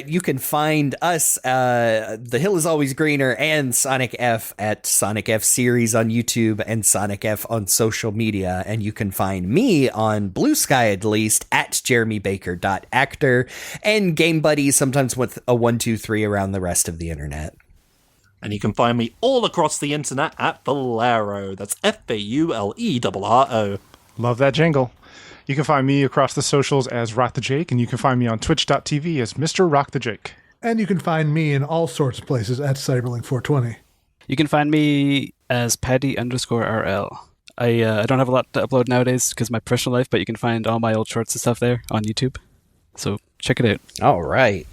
You can find us, The Hill is Always Greener and Sonic F at Sonic F Series on YouTube and Sonic F on social media. And you can find me on Blue Sky, at least, at jeremybaker.actor, and Game Buddy, sometimes with a 123 around the rest of the internet. And you can find me all across the internet at Faulero. That's Faulero. Love that jingle. You can find me across the socials as Rock the Jake, and you can find me on twitch.tv as Mr. Rock the Jake. And you can find me in all sorts of places at Cyberlink420. You can find me as Paddy_RL. I don't have a lot to upload nowadays because of my professional life, but you can find all my old shorts and stuff there on YouTube. So check it out. All right.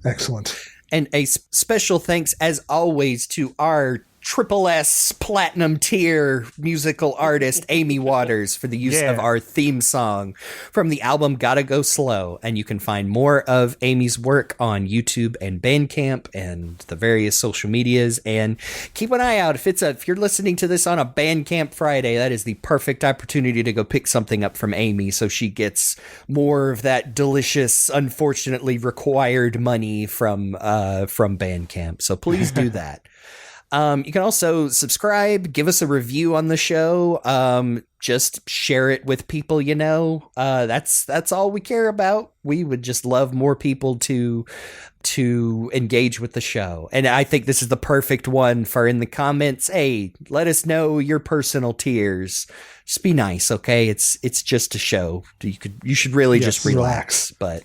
Excellent. And a special thanks, as always, to our Triple S Platinum tier musical artist, Amy Waters, for the use of our theme song from the album Gotta Go Slow. And you can find more of Amy's work on YouTube and Bandcamp and the various social medias. And keep an eye out. If you're listening to this on a Bandcamp Friday, that is the perfect opportunity to go pick something up from Amy so she gets more of that delicious, unfortunately required money from Bandcamp. So please do that. You can also subscribe, give us a review on the show, just share it with people you know. That's all we care about. We would just love more people to engage with the show. And I think this is the perfect one for in the comments. Hey, let us know your personal tiers. Just be nice, okay? It's just a show. You should really just relax. But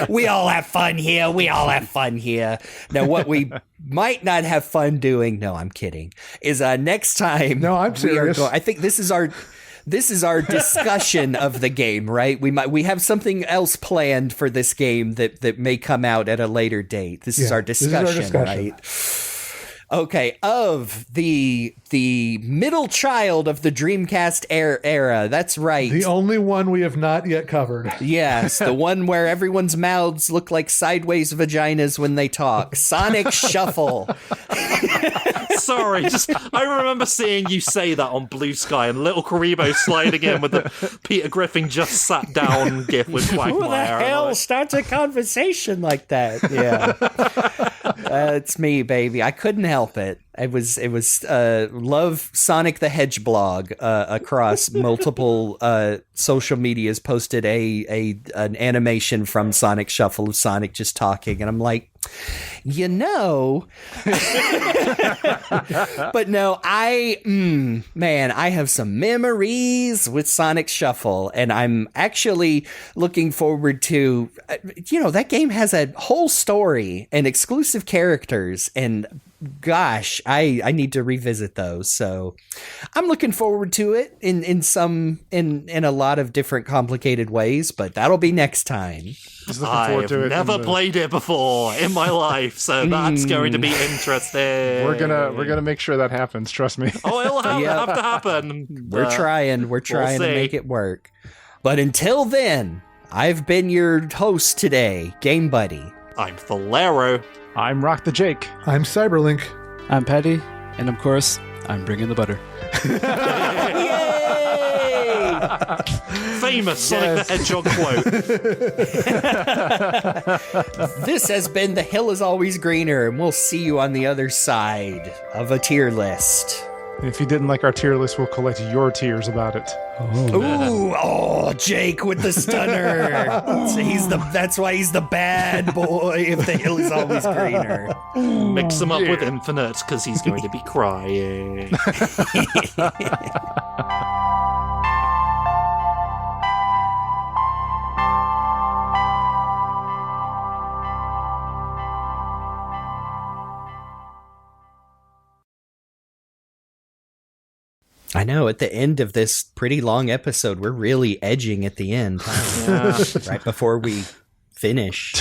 we all have fun here. We all have fun here. Now, what we might not have fun doing, no, I'm kidding, is next time. No, I'm serious. I think this is our discussion of the game, right? We have something else planned for this game that may come out at a later date. This is our discussion, right? Okay, of the middle child of the Dreamcast era. That's right. The only one we have not yet covered. Yes, the one where everyone's mouths look like sideways vaginas when they talk. Sonic Shuffle. Sorry, I remember seeing you say that on Blue Sky and little Karibo sliding in with the Peter Griffin just sat down gif with Quagmire. Who the hell starts a conversation like that? Yeah. It's me, baby. I couldn't help it. It was love Sonic the Hedge blog across multiple social medias posted an animation from Sonic Shuffle of Sonic just talking, and I'm like, but no, I have some memories with Sonic Shuffle, and I'm actually looking forward to, that game has a whole story and exclusive characters, and gosh, I need to revisit those. So I'm looking forward to it in a lot of different complicated ways, but that'll be next time. I've never played it before in my life, so that's going to be interesting. We're gonna make sure that happens. Trust me. Oh, it'll have to happen. We're trying to make it work. But until then, I've been your host today, Game Buddy. I'm Faulero. I'm Rock the Jake. I'm Cyberlink. I'm Paddy, and of course, I'm bringing the butter. Yay! Famous Sonic the Hedgehog quote. This has been The Hill is Always Greener, and we'll see you on the other side of a tier list. If you didn't like our tier list, we'll collect your tears about it. Ooh, oh, Jake with the stunner. So that's why he's the bad boy if the hill is always greener. Mix him up with Infinite because he's going to be crying. I know, at the end of this pretty long episode, we're really edging at the end, huh? Yeah. Right before we finish.